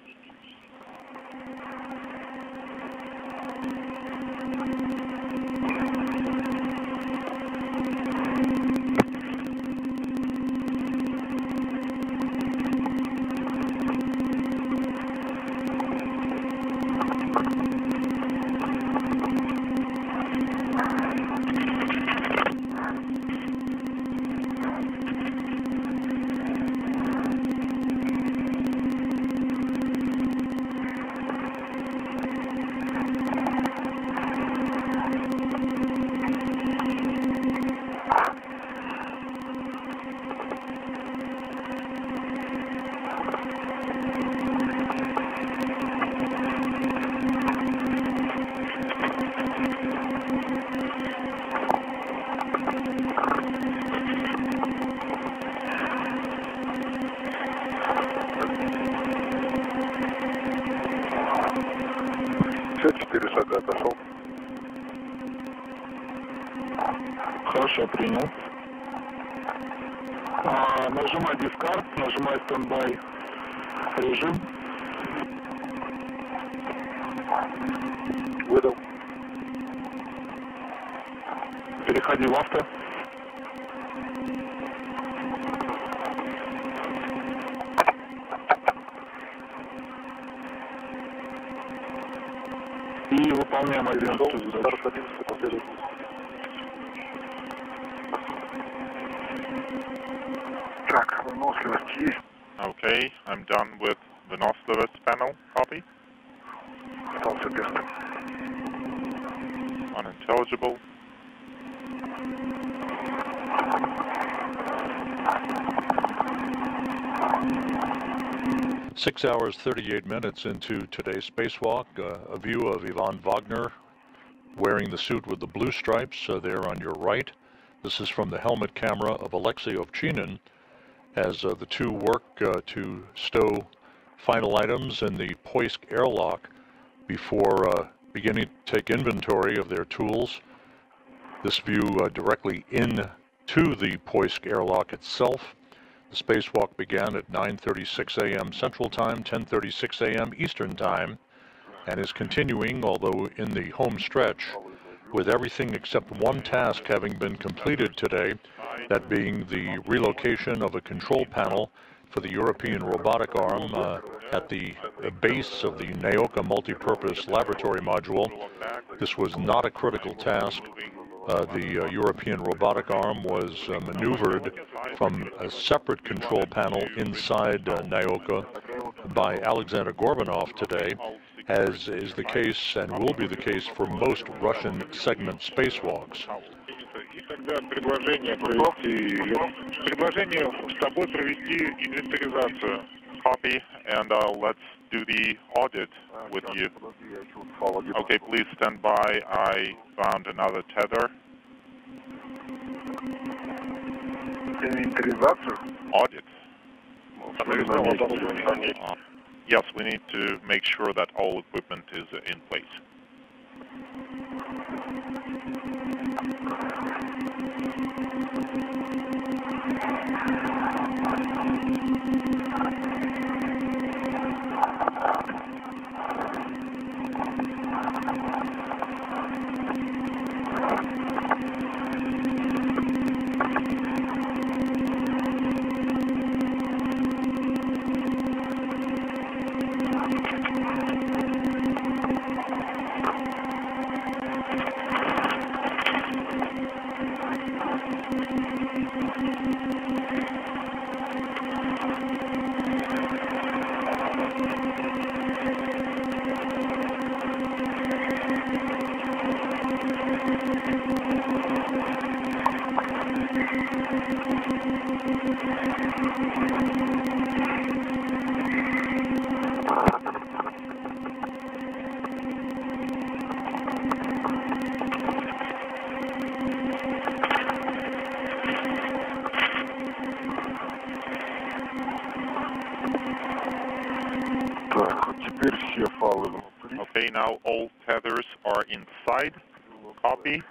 Хорошо, принял. Нажимай дискард, нажимай стендбай режим. Выдал. Переходи в авто. И выполняем 11 задач. Так, выносливость есть. Okay, I'm done with Vinoslivets panel. Copy. Остался без. Unintelligible. Six hours, 38 minutes into today's spacewalk, a view of Ivan Wagner wearing the suit with the blue stripes there on your right. This is from the helmet camera of Alexei Ovchinin as the two work to stow final items in the Poisk airlock before beginning to take inventory of their tools. This view directly into the Poisk airlock itself. The spacewalk began at 9:36 a.m. Central Time, 10:36 a.m. Eastern Time, and is continuing, although in the home stretch, with everything except one task having been completed today, that being the relocation of a control panel for the European robotic arm at the base of the NAOCA multipurpose laboratory module. This was not a critical task. The European robotic arm was maneuvered from a separate control panel inside NAOCA by Alexander Gorbanov today, as is the case and will be the case for most Russian segment spacewalks. Copy, and let's do the audit with you. Okay, please stand by. I found another tether. Audit. Yes, we need to make sure that all equipment is in place. Okay, now all tethers are inside. Copy.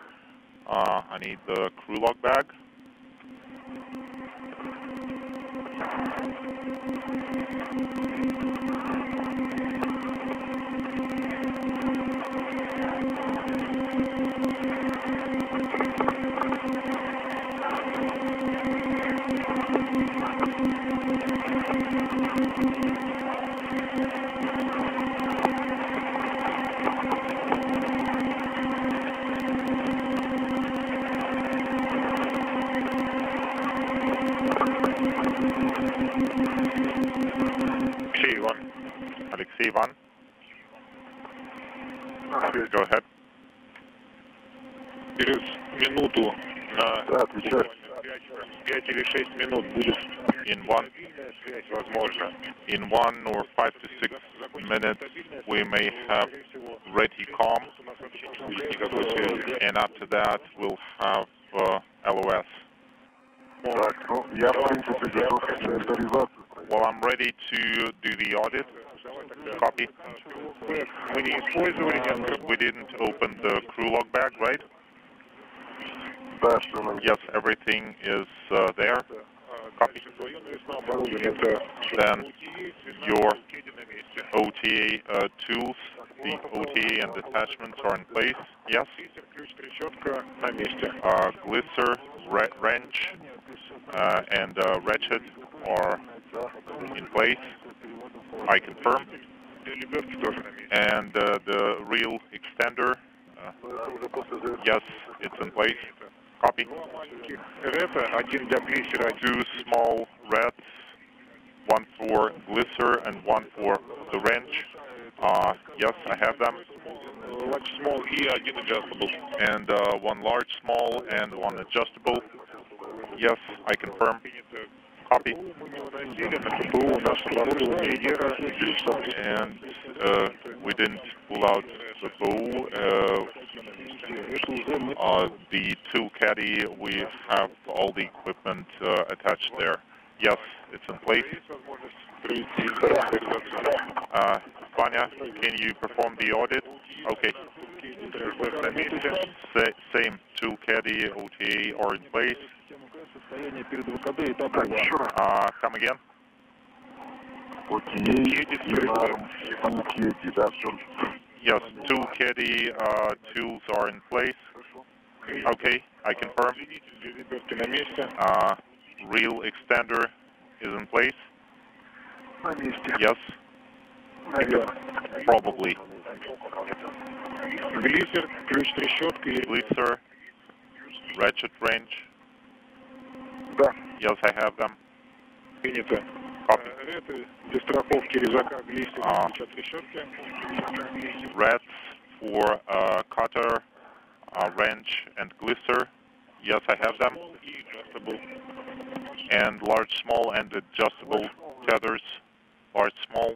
I need the crew log bag. Alexei Ivan. Go ahead. Через минуту, 5 или 6 минут будет. In 1 or 5 to 6 minutes, we may have ready comm, and after that, we'll have LOS. Well, I'm ready to do the audit. Copy. We didn't open the crew log bag, right? Yes, everything is there. Copy. Then your OTA tools, the OTA and attachments are in place. Yes. Glisser, wrench, and ratchet are in place. I confirm. And the reel extender, yes, it's in place. Copy. 2 small reds, 1 for glisser and 1 for the wrench. Yes, I have them. Large, small, and adjustable. And 1 large, small, and 1 adjustable. Yes, I confirm. Copy. And we didn't pull out the bow. The tool caddy, we have all the equipment attached there. Yes, it's in place. Vanya, can you perform the audit? Okay. Same tool caddy, OTA are in place. Come again? Yes, tool caddy tools are in place. Okay, I confirm. Reel extender is in place. Yes. Probably. Glisser, ratchet wrench. Yes, I have them. Copy. Rats for cutter, wrench, and glisser. Yes, I have them. And large, small, and adjustable tethers. Large, small.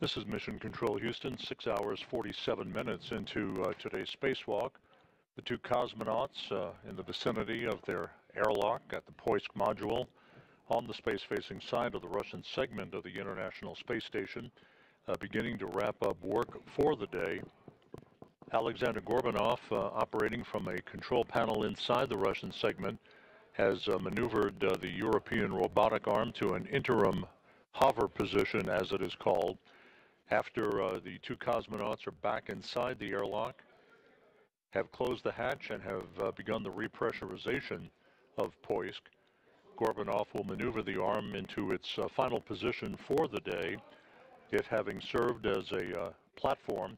This is Mission Control Houston, 6 hours 47 minutes into today's spacewalk. The two cosmonauts in the vicinity of their airlock at the Poisk module on the space-facing side of the Russian segment of the International Space Station, beginning to wrap up work for the day. Alexander Gorbanov, operating from a control panel inside the Russian segment, has maneuvered the European robotic arm to an interim hover position, as it is called. After the two cosmonauts are back inside the airlock, have closed the hatch, and have begun the repressurization of Poisk, Gorbanov will maneuver the arm into its final position for the day, it having served as a platform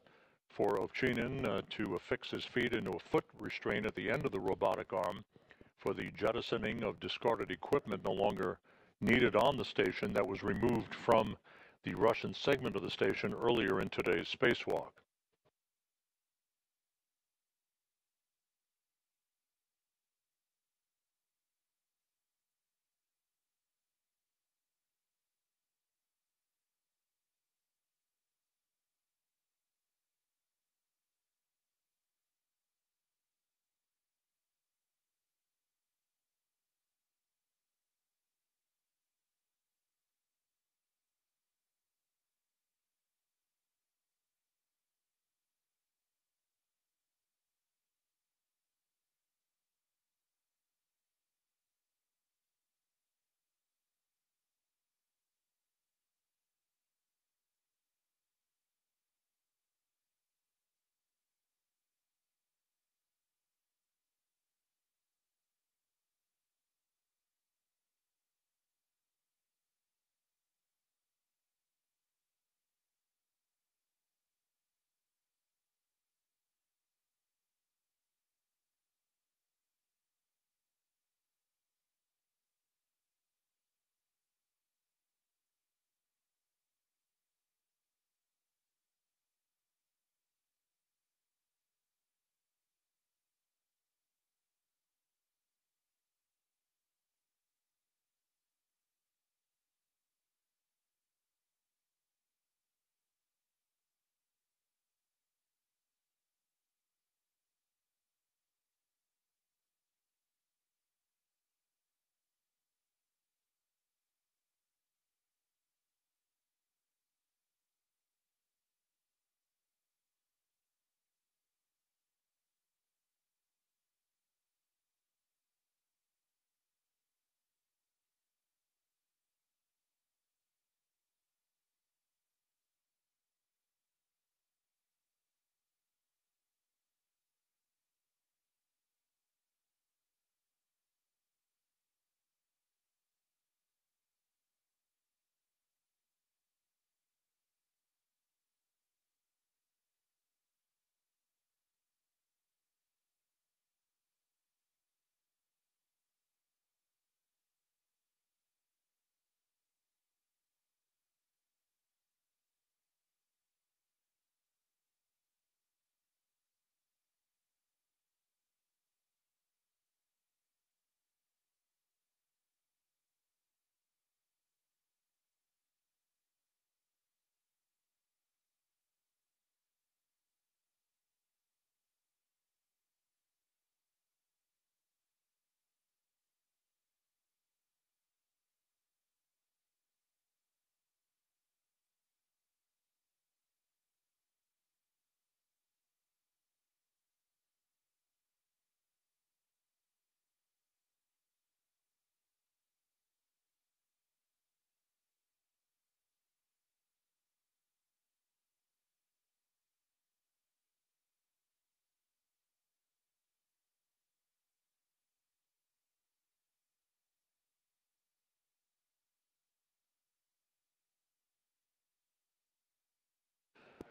for Ovchinin to affix his feet into a foot restraint at the end of the robotic arm for the jettisoning of discarded equipment no longer needed on the station that was removed from the Russian segment of the station earlier in today's spacewalk.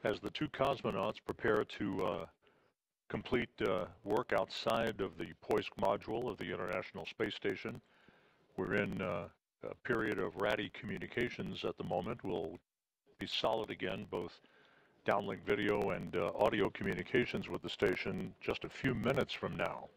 As the two cosmonauts prepare to complete work outside of the Poisk module of the International Space Station, we're in a period of ratty communications at the moment. We'll be solid again, both downlink video and audio communications with the station just a few minutes from now.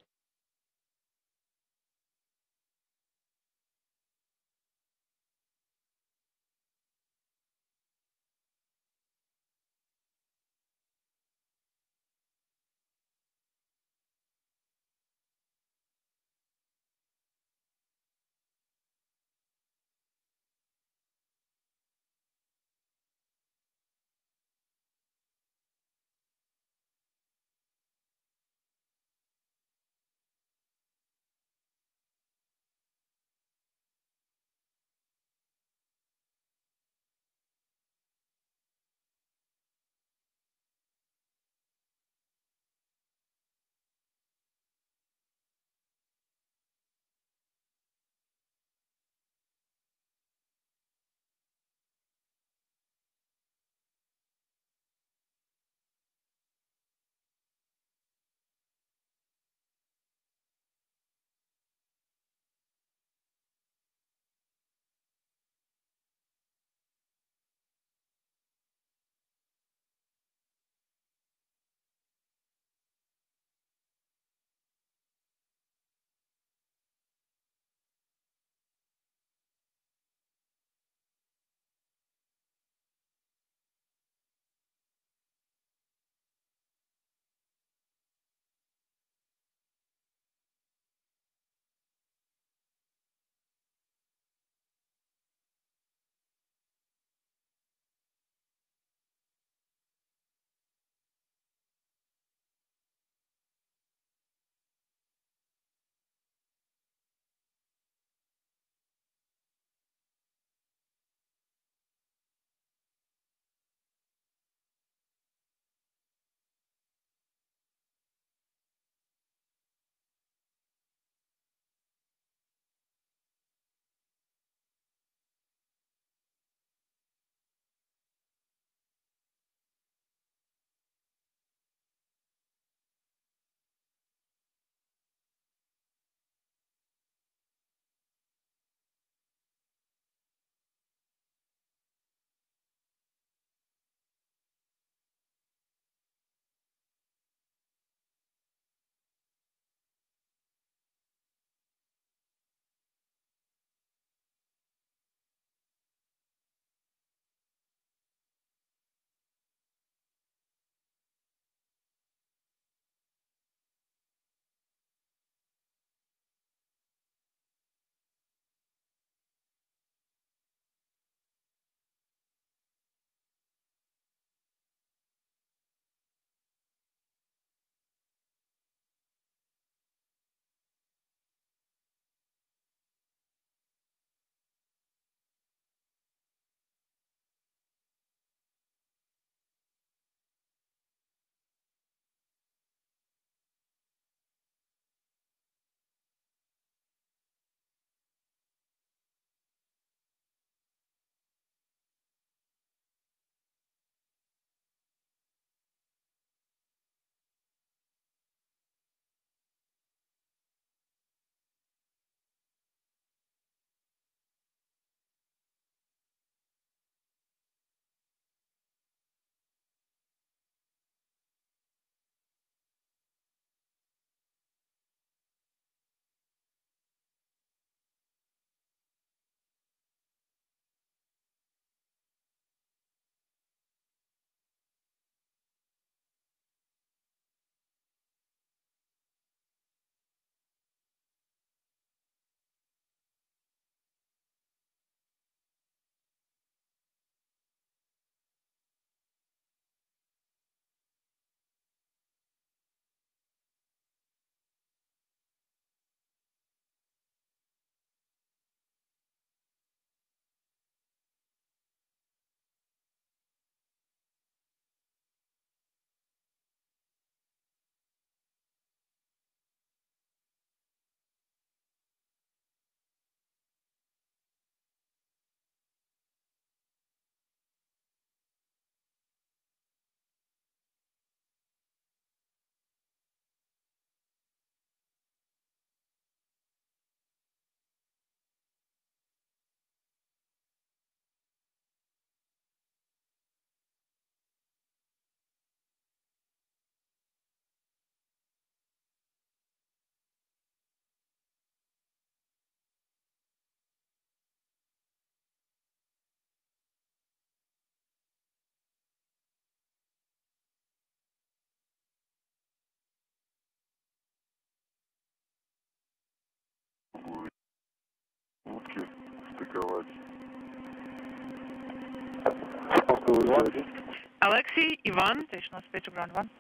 Alexei, Ivan, station on space to ground 1.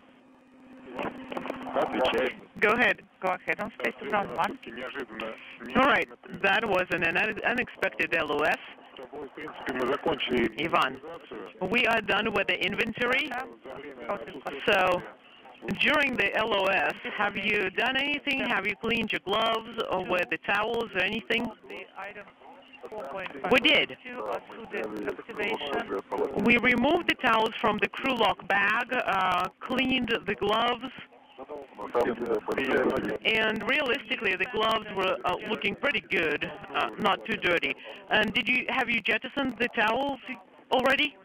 Go ahead. Go ahead on space to ground 1. All right, that was an unexpected LOS. Ivan, we are done with the inventory. So, during the LOS, have you done anything? Have you cleaned your gloves or with the towels or anything? We did. We removed the towels from the crew lock bag, cleaned the gloves, and realistically, the gloves were looking pretty good, not too dirty. And have you jettisoned the towels already?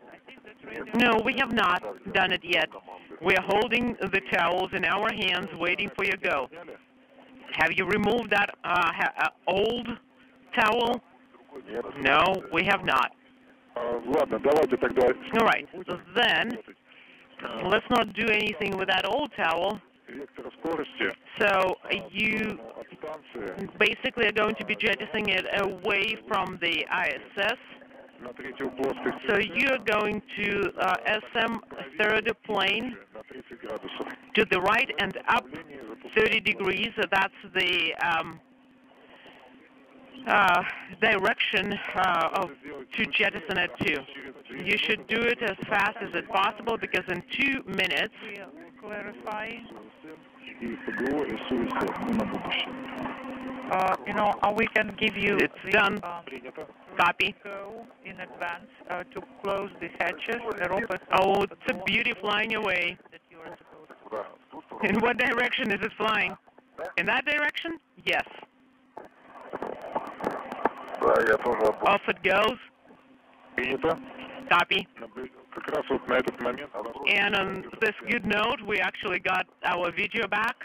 No, we have not done it yet. We are holding the towels in our hands, waiting for your go. Have you removed that old towel? No, we have not. All right, so then let's not do anything with that old towel. So you basically are going to be jettisoning it away from the ISS. So you're going to SM third plane to the right and up 30 degrees. So that's the direction to jettison it to. You should do it as fast as it's possible because in 2 minutes. We can give you. It's done. Copy. Go in advance to close the hatches. Oh, it's a beauty flying away. In what direction is it flying? In that direction? Yes. Off it goes. Copy. And on this good note, we actually got our video back.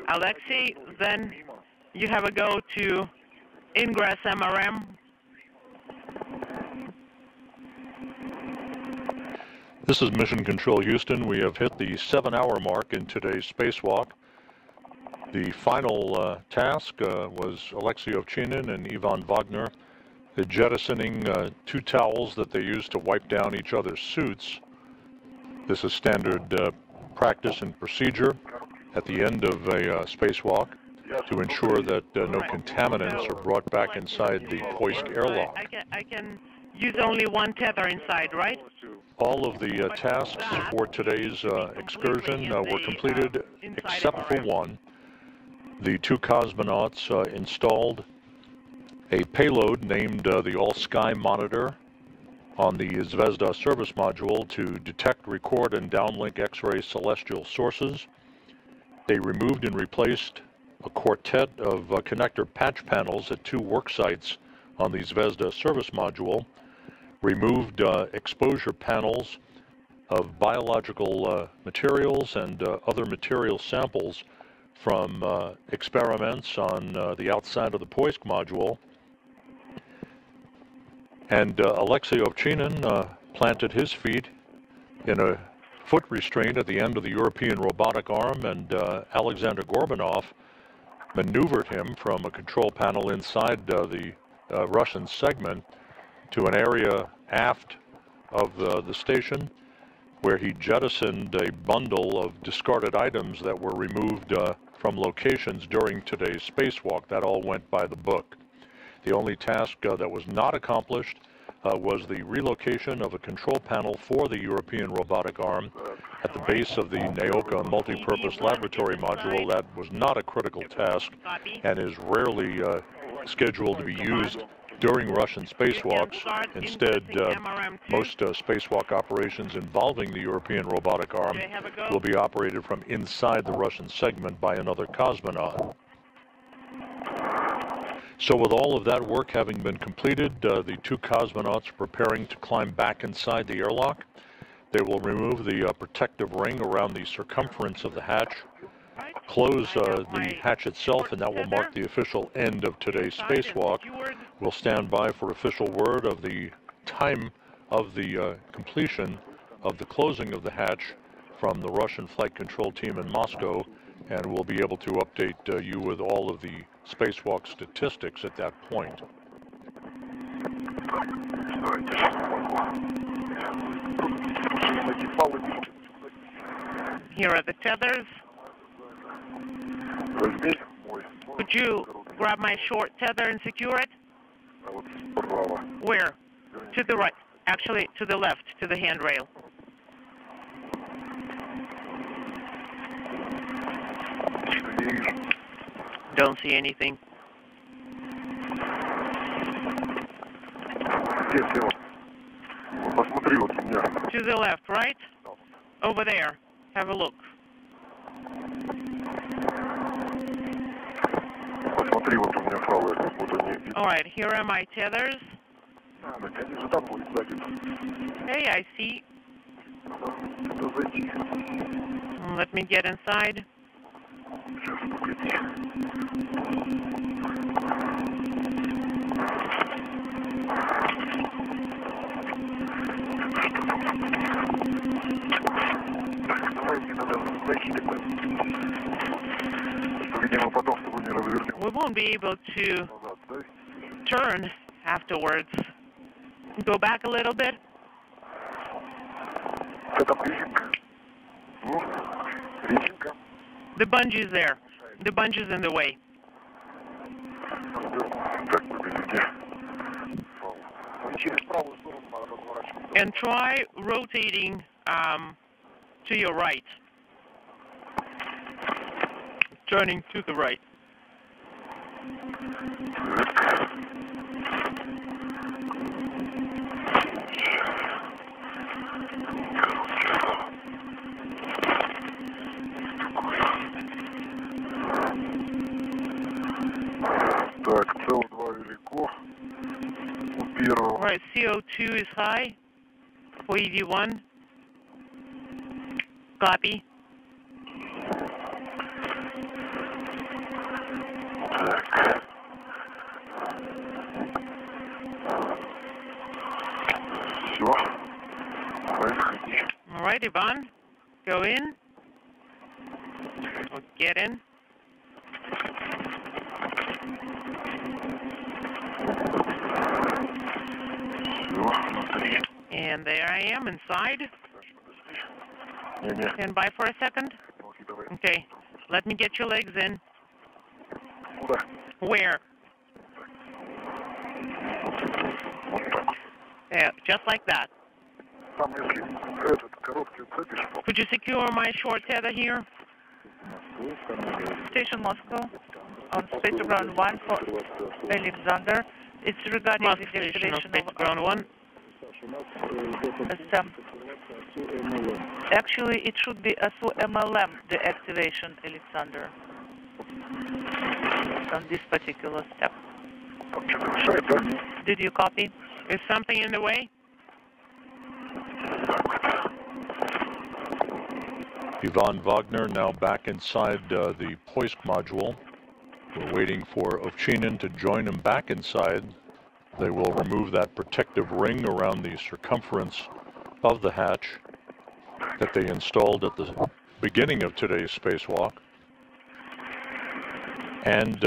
Alexei, then you have a go to ingress MRM. This is Mission Control Houston. We have hit the 7-hour mark in today's spacewalk. The final task was Alexei Ovchinin and Ivan Wagner jettisoning 2 towels that they used to wipe down each other's suits. This is standard practice and procedure at the end of a spacewalk to ensure that no contaminants are brought back inside the Poisk airlock. I can use only one tether inside, right? All of the tasks for today's excursion were completed except for one. The 2 cosmonauts installed a payload named the All-Sky Monitor on the Zvezda service module to detect, record, and downlink X-ray celestial sources. They removed and replaced a quartet of connector patch panels at 2 work sites on the Zvezda service module, removed exposure panels of biological materials and other material samples from experiments on the outside of the Poisk module. And Alexei Ovchinin planted his feet in a foot restraint at the end of the European robotic arm, and Alexander Gorbanov maneuvered him from a control panel inside the Russian segment to an area aft of the station, where he jettisoned a bundle of discarded items that were removed from locations during today's spacewalk. That all went by the book. The only task that was not accomplished was the relocation of a control panel for the European robotic arm at the base of the Naoka multi-purpose laboratory module. That was not a critical task and is rarely scheduled to be used during Russian spacewalks. Instead, most spacewalk operations involving the European robotic arm will be operated from inside the Russian segment by another cosmonaut. So with all of that work having been completed, the 2 cosmonauts are preparing to climb back inside the airlock. They will remove the protective ring around the circumference of the hatch, close the hatch itself, and that will mark the official end of today's spacewalk. We'll stand by for official word of the time of the completion of the closing of the hatch from the Russian flight control team in Moscow, and we'll be able to update you with all of the spacewalk statistics at that point. Here are the tethers. Could you grab my short tether and secure it? Where? To the right. Actually, to the left, to the handrail. Don't see anything. To the left, right? Over there. Have a look. All right, here are my tethers. Hey, I see. Let me get inside. We won't be able to turn afterwards. Go back a little bit. The bungee's there. The bungee's in the way. And try rotating to your right. Turning to the right. Right, CO2 is high for EV1. Copy. All right, Ivan, go in. Or get in. And there I am inside. Stand by for a second. Okay, let me get your legs in. Where? Yeah, just like that. Could you secure my short tether here? Station Moscow, on space ground 1 for Alexander. It's regarding the deactivation of ground 1. Actually, it should be a MLM deactivation, Alexander, on this particular step. Did you copy? Is something in the way? Ivan Wagner now back inside the hoist module. We're waiting for Ovchinin to join him back inside. They will remove that protective ring around the circumference of the hatch that they installed at the beginning of today's spacewalk. And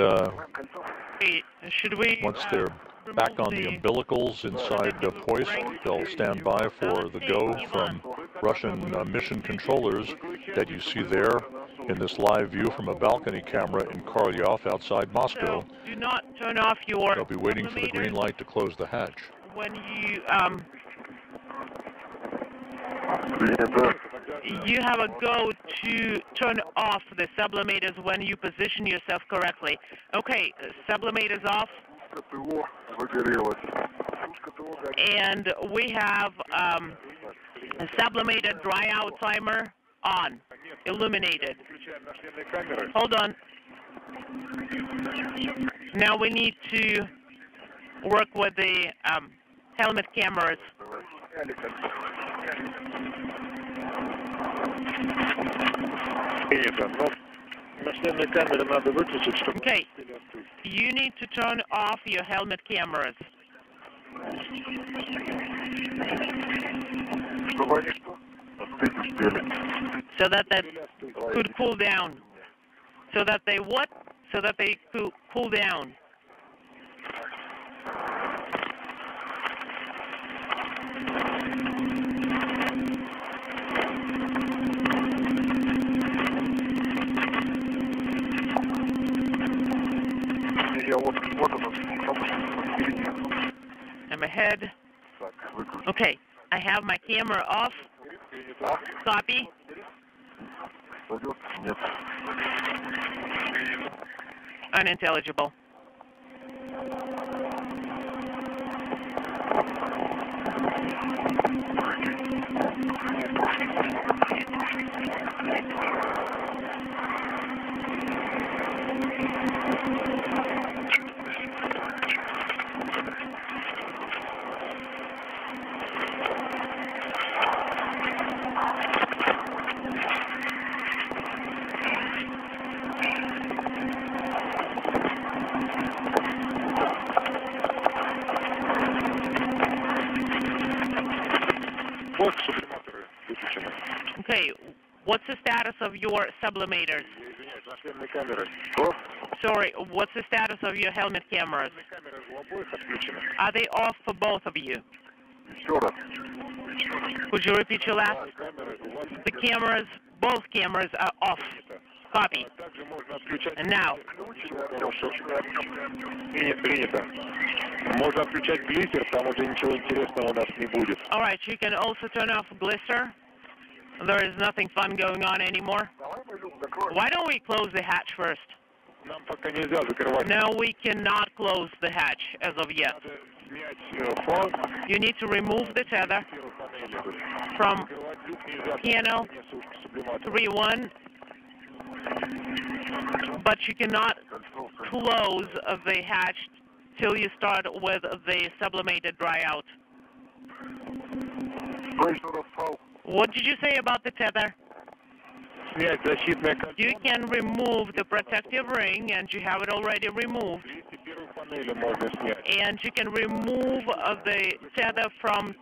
once they're back on the umbilicals inside the hoist, they'll stand by for the go from Russian mission controllers that you see there in this live view from a balcony camera in Korolyov outside Moscow. So do not turn off your... They'll be waiting for the green light to close the hatch. When you have a go to turn off the sublimators when you position yourself correctly. Okay, sublimators off. And we have a sublimator dry out timer on, illuminated. Hold on. Now we need to work with the helmet cameras. Okay, you need to turn off your helmet cameras. So that could cool down. So that they what? So that they could cool down. have my camera off. Copy. Unintelligible. Okay, what's the status of your sublimators? Sorry, what's the status of your helmet cameras? Are they off for both of you? Could you repeat your last? The cameras, both cameras are off. Copy. And now? All right, you can also turn off Glister. There is nothing fun going on anymore. Why don't we close the hatch first? No, we cannot close the hatch as of yet. You need to remove the tether from panel 3.1, but you cannot close the hatch till you start with the sublimated dry out. What did you say about the tether? You can remove the protective ring, and you have it already removed. And you can remove the tether from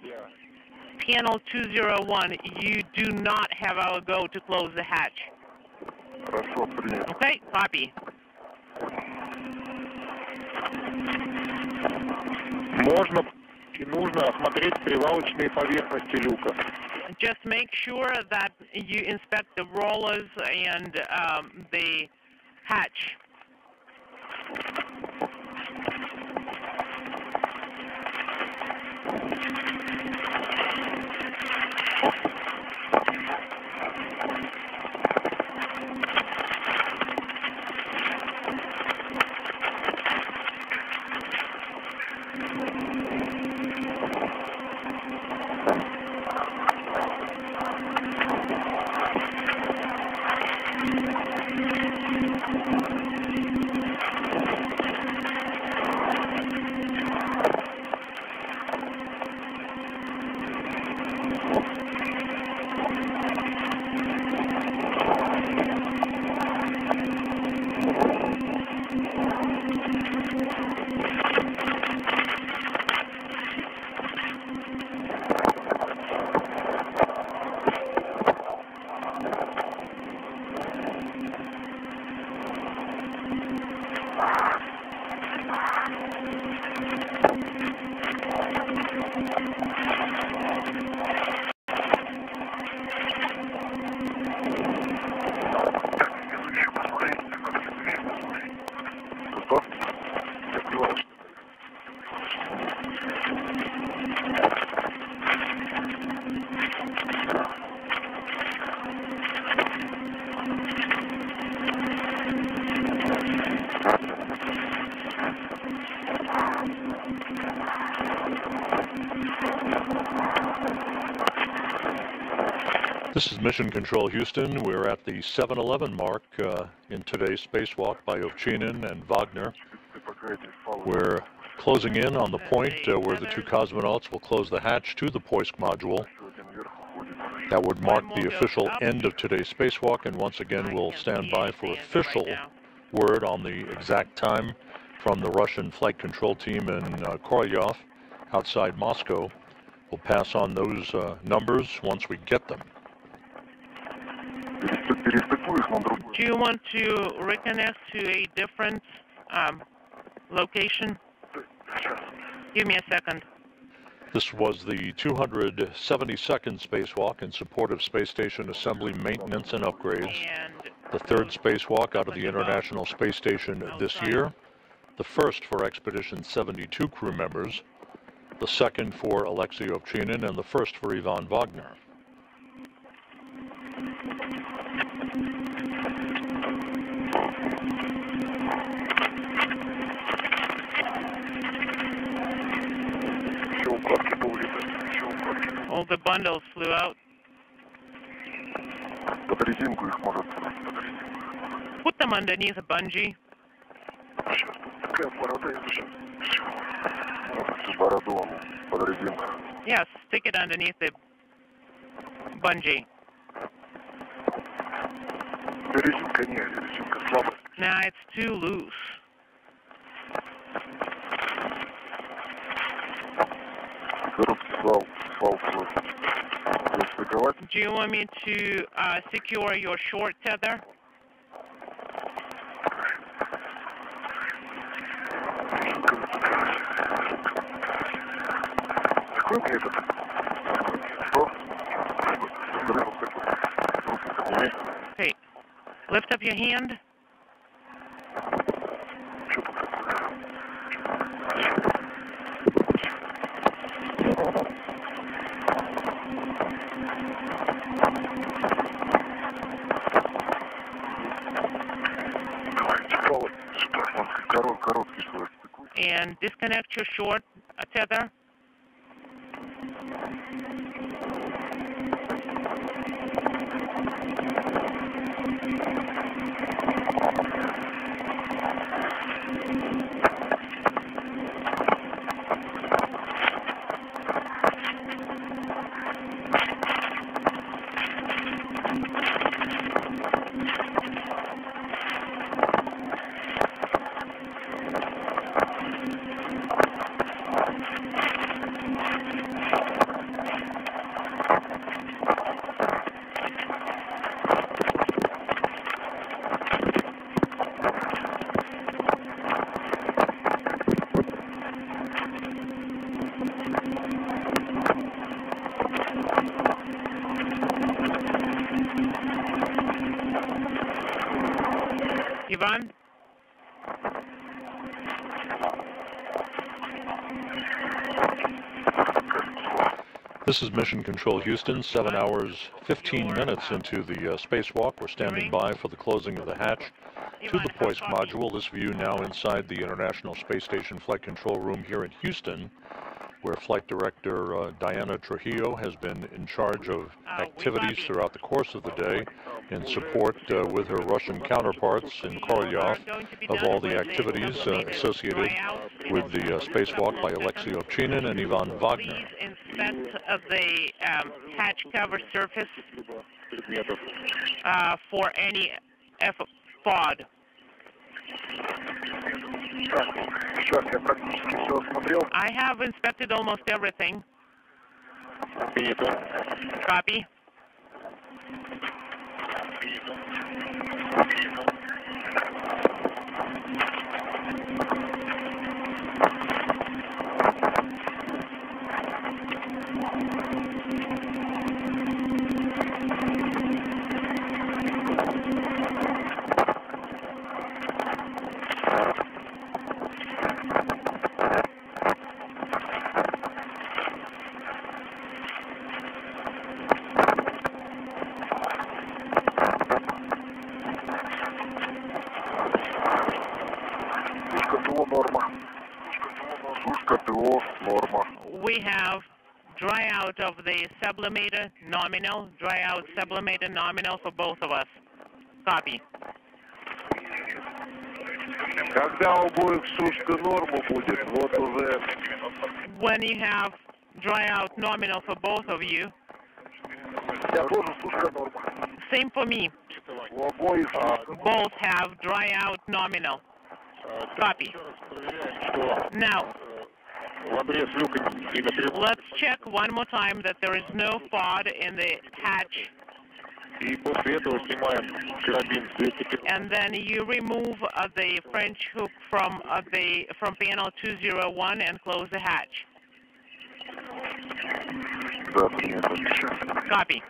panel 201. You do not have our go to close the hatch. Okay, copy. Just make sure that you inspect the rollers and the hatch. This is Mission Control Houston. We're at the 7:11 mark in today's spacewalk by Ovchinin and Wagner. We're closing in on the point where the two cosmonauts will close the hatch to the Poisk module. That would mark the official end of today's spacewalk, and once again we'll stand by for official word on the exact time from the Russian flight control team in Korolyov outside Moscow. We'll pass on those numbers once we get them. Do you want to reconnect to a different location? Give me a second. This was the 272nd spacewalk in support of space station assembly, maintenance, and upgrades. The third spacewalk out of the International Space Station this year. The first for Expedition 72 crew members. the second for Alexei Ovchinin, and the first for Ivan Wagner. All the bundles flew out. Put them underneath a bungee. Yes, stick it underneath the bungee. Nah, it's too loose. Do you want me to secure your short tether? Hey, lift up your hand. And disconnect your short tether. Ivan? This is Mission Control Houston, 7 hours, 15 minutes into the spacewalk. We're standing by for the closing of the hatch to the Poisk module. This view now inside the International Space Station Flight Control Room here in Houston, where Flight Director Diana Trujillo has been in charge of activities throughout the course of the day in support with her Russian counterparts in Korolyov of all the activities associated with the spacewalk by Alexei Ovchinin and Ivan Wagner. Please inspect the hatch cover surface for any FOD. I have inspected almost everything. Copy. We have dry out of the sublimator nominal, dry out sublimator nominal for both of us. Copy. When you have dry out nominal for both of you. Same for me. Both have dry out nominal. Copy. Now, let's check one more time that there is no FOD in the hatch. And then you remove the French hook from panel 201 and close the hatch. Copy.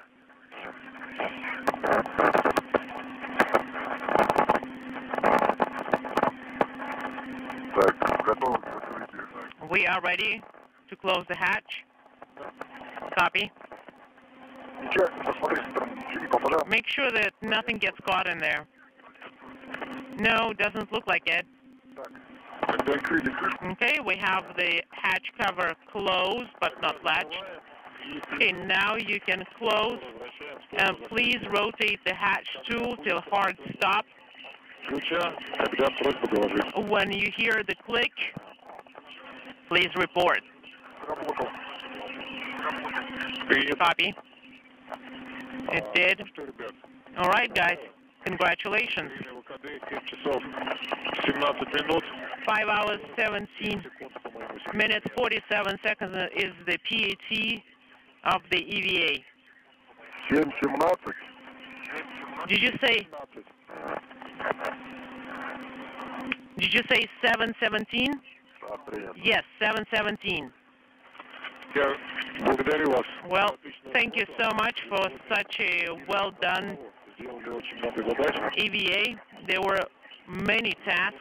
We are ready to close the hatch. Copy. Make sure that nothing gets caught in there. No, doesn't look like it. Okay, we have the hatch cover closed but not latched. Okay, now you can close. Please rotate the hatch tool till hard stop. When you hear the click, please report. Copy. It did. All right, guys. Congratulations. 5 hours, 17 minutes, 47 seconds is the PAT of the EVA. Did you say? Did you say 7:17? Yes, 7:17. Well, thank you so much for such a well done EVA. There were many tasks.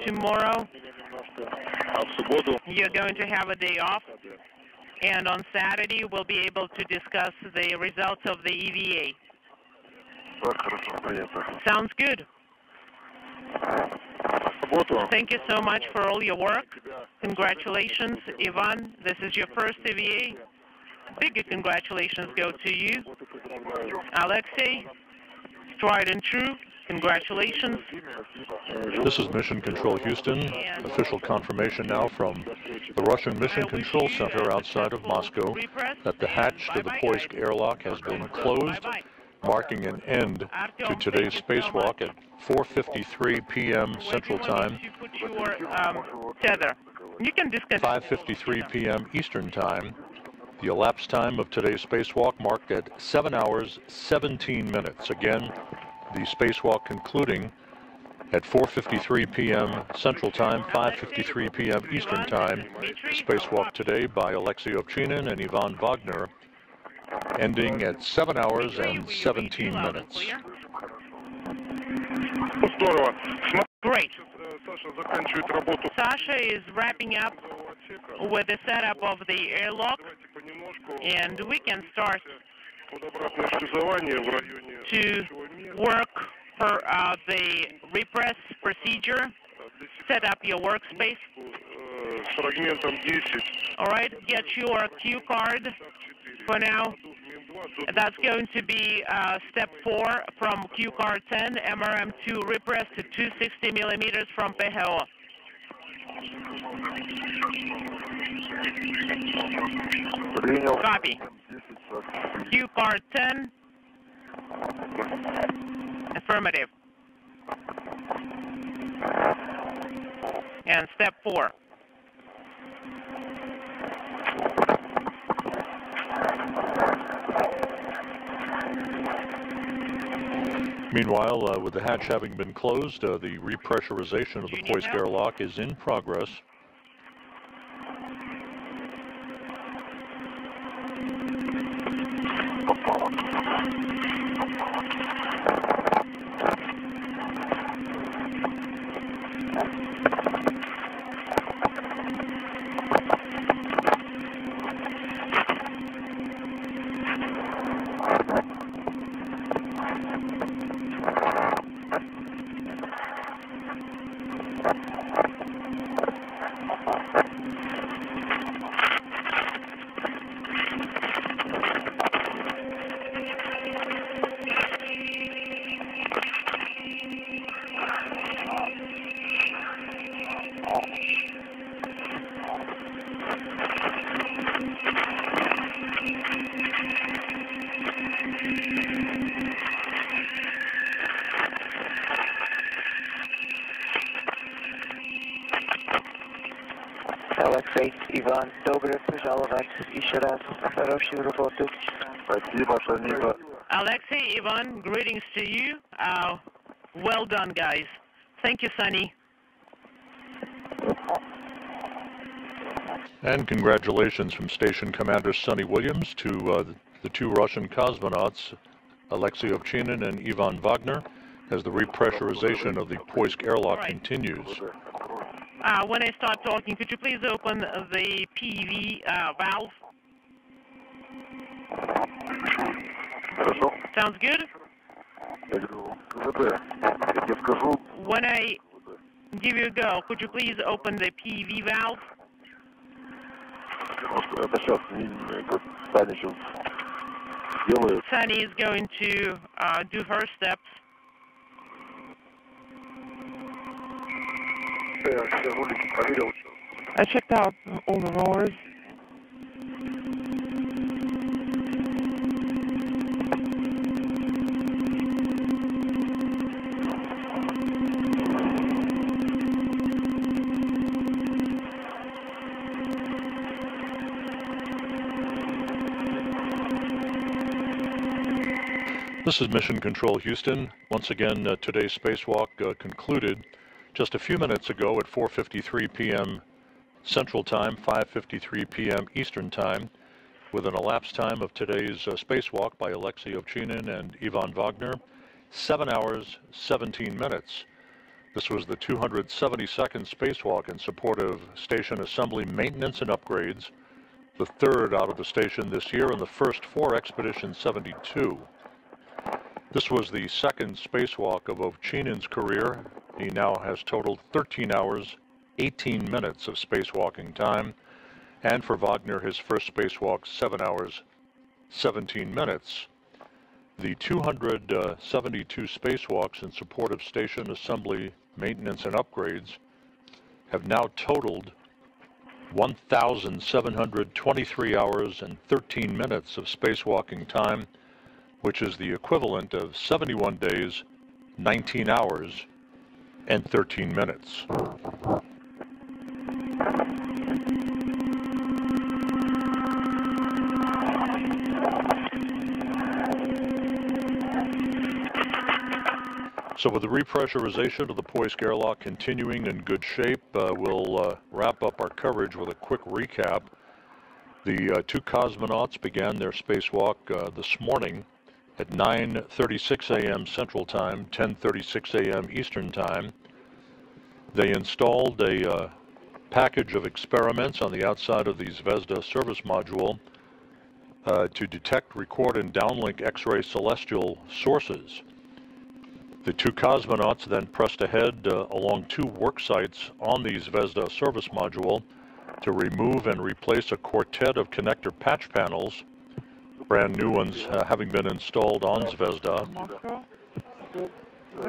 Tomorrow, you're going to have a day off, and on Saturday, we'll be able to discuss the results of the EVA. Sounds good. Thank you so much for all your work. Congratulations, Ivan. This is your first EVA. Bigger congratulations go to you. Alexei, tried and true. Congratulations. This is Mission Control Houston. Official confirmation now from the Russian Mission Control Center outside of Moscow that the hatch to the Poisk airlock has been closed, marking an end to today's spacewalk at 4:53 p.m. Central Time, tether. You can discuss 5:53 p.m. Eastern Time. The elapsed time of today's spacewalk marked at 7 hours, 17 minutes. Again, the spacewalk concluding at 4:53 p.m. Central Time, 5:53 p.m. Eastern Time. The spacewalk today by Alexei Ovchinin and Ivan Wagner, ending at 7 hours and 17 minutes. Great. Sasha is wrapping up with the setup of the airlock, and we can start to work for the repress procedure. Set up your workspace. All right, get your cue card for now. That's going to be step 4 from cue card 10, MRM2 repress to 260 millimeters from PHO. Copy. Cue card 10. Affirmative. And step 4. Meanwhile, with the hatch having been closed, the repressurization of the Poisk airlock is in progress. Алексей, Иван, добро пожаловать еще раз. Хорошую работу. Спасибо, Санига. Alexei, Ivan, greetings to you. Well done, guys. Thank you, Sonny. And congratulations from Station Commander Sonny Williams to the two Russian cosmonauts, Alexei Ovchinin and Ivan Wagner, as the repressurization of the Poisk airlock continues. when I start talking, could you please open the PV valve? Sounds good. When I give you a go, could you please open the PV valve? Sunny is going to do her steps. I checked out all the rollers. This is Mission Control Houston. Once again, today's spacewalk concluded just a few minutes ago at 4:53 p.m. Central Time, 5:53 p.m. Eastern Time, with an elapsed time of today's spacewalk by Alexei Ovchinin and Ivan Wagner, 7 hours, 17 minutes. This was the 272nd spacewalk in support of station assembly maintenance and upgrades, the third out of the station this year and the first for Expedition 72. This was the second spacewalk of Ovchinin's career. He now has totaled 13 hours, 18 minutes of spacewalking time, and for Wagner, his first spacewalk, 7 hours, 17 minutes. The 272 spacewalks in support of station assembly, maintenance, and upgrades have now totaled 1,723 hours and 13 minutes of spacewalking time, which is the equivalent of 71 days, 19 hours, and 13 minutes. So with the repressurization of the Poisk airlock continuing in good shape, we'll wrap up our coverage with a quick recap. The two cosmonauts began their spacewalk this morning at 9:36 a.m. Central Time, 10:36 a.m. Eastern Time. They installed a package of experiments on the outside of the Zvezda service module to detect, record, and downlink X-ray celestial sources. The two cosmonauts then pressed ahead along two work sites on the Zvezda service module to remove and replace a quartet of connector patch panels, brand new ones having been installed on Zvezda.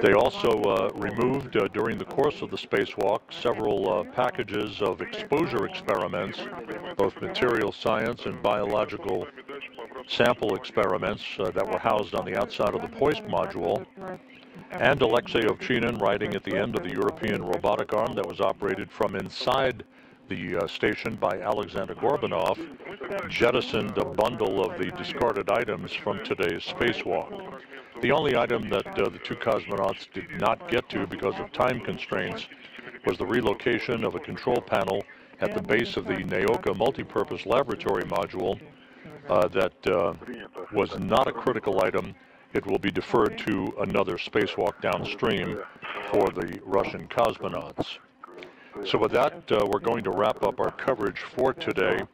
They also removed, during the course of the spacewalk, several packages of exposure experiments, both material science and biological sample experiments that were housed on the outside of the Poisk module. And Alexei Ovchinin, riding at the end of the European robotic arm that was operated from inside the station by Alexander Gorbanov, jettisoned a bundle of the discarded items from today's spacewalk. The only item that the two cosmonauts did not get to because of time constraints was the relocation of a control panel at the base of the Naoka multipurpose laboratory module that was not a critical item. It will be deferred to another spacewalk downstream for the Russian cosmonauts. So with that, we're going to wrap up our coverage for today.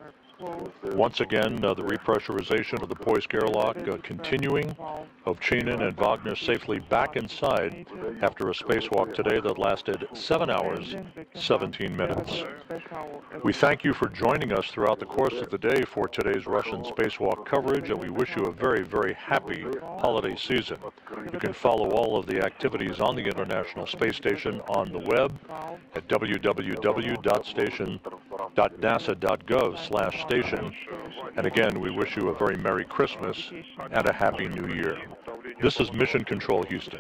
Once again, the repressurization of the Poisk airlock continuing. Ovchinin and Wagner safely back inside after a spacewalk today that lasted 7 hours, 17 minutes. We thank you for joining us throughout the course of the day for today's Russian spacewalk coverage, and we wish you a very, very happy holiday season. You can follow all of the activities on the International Space Station on the web at www.nasa.gov/station. And again, we wish you a very Merry Christmas and a Happy New Year. This is Mission Control Houston.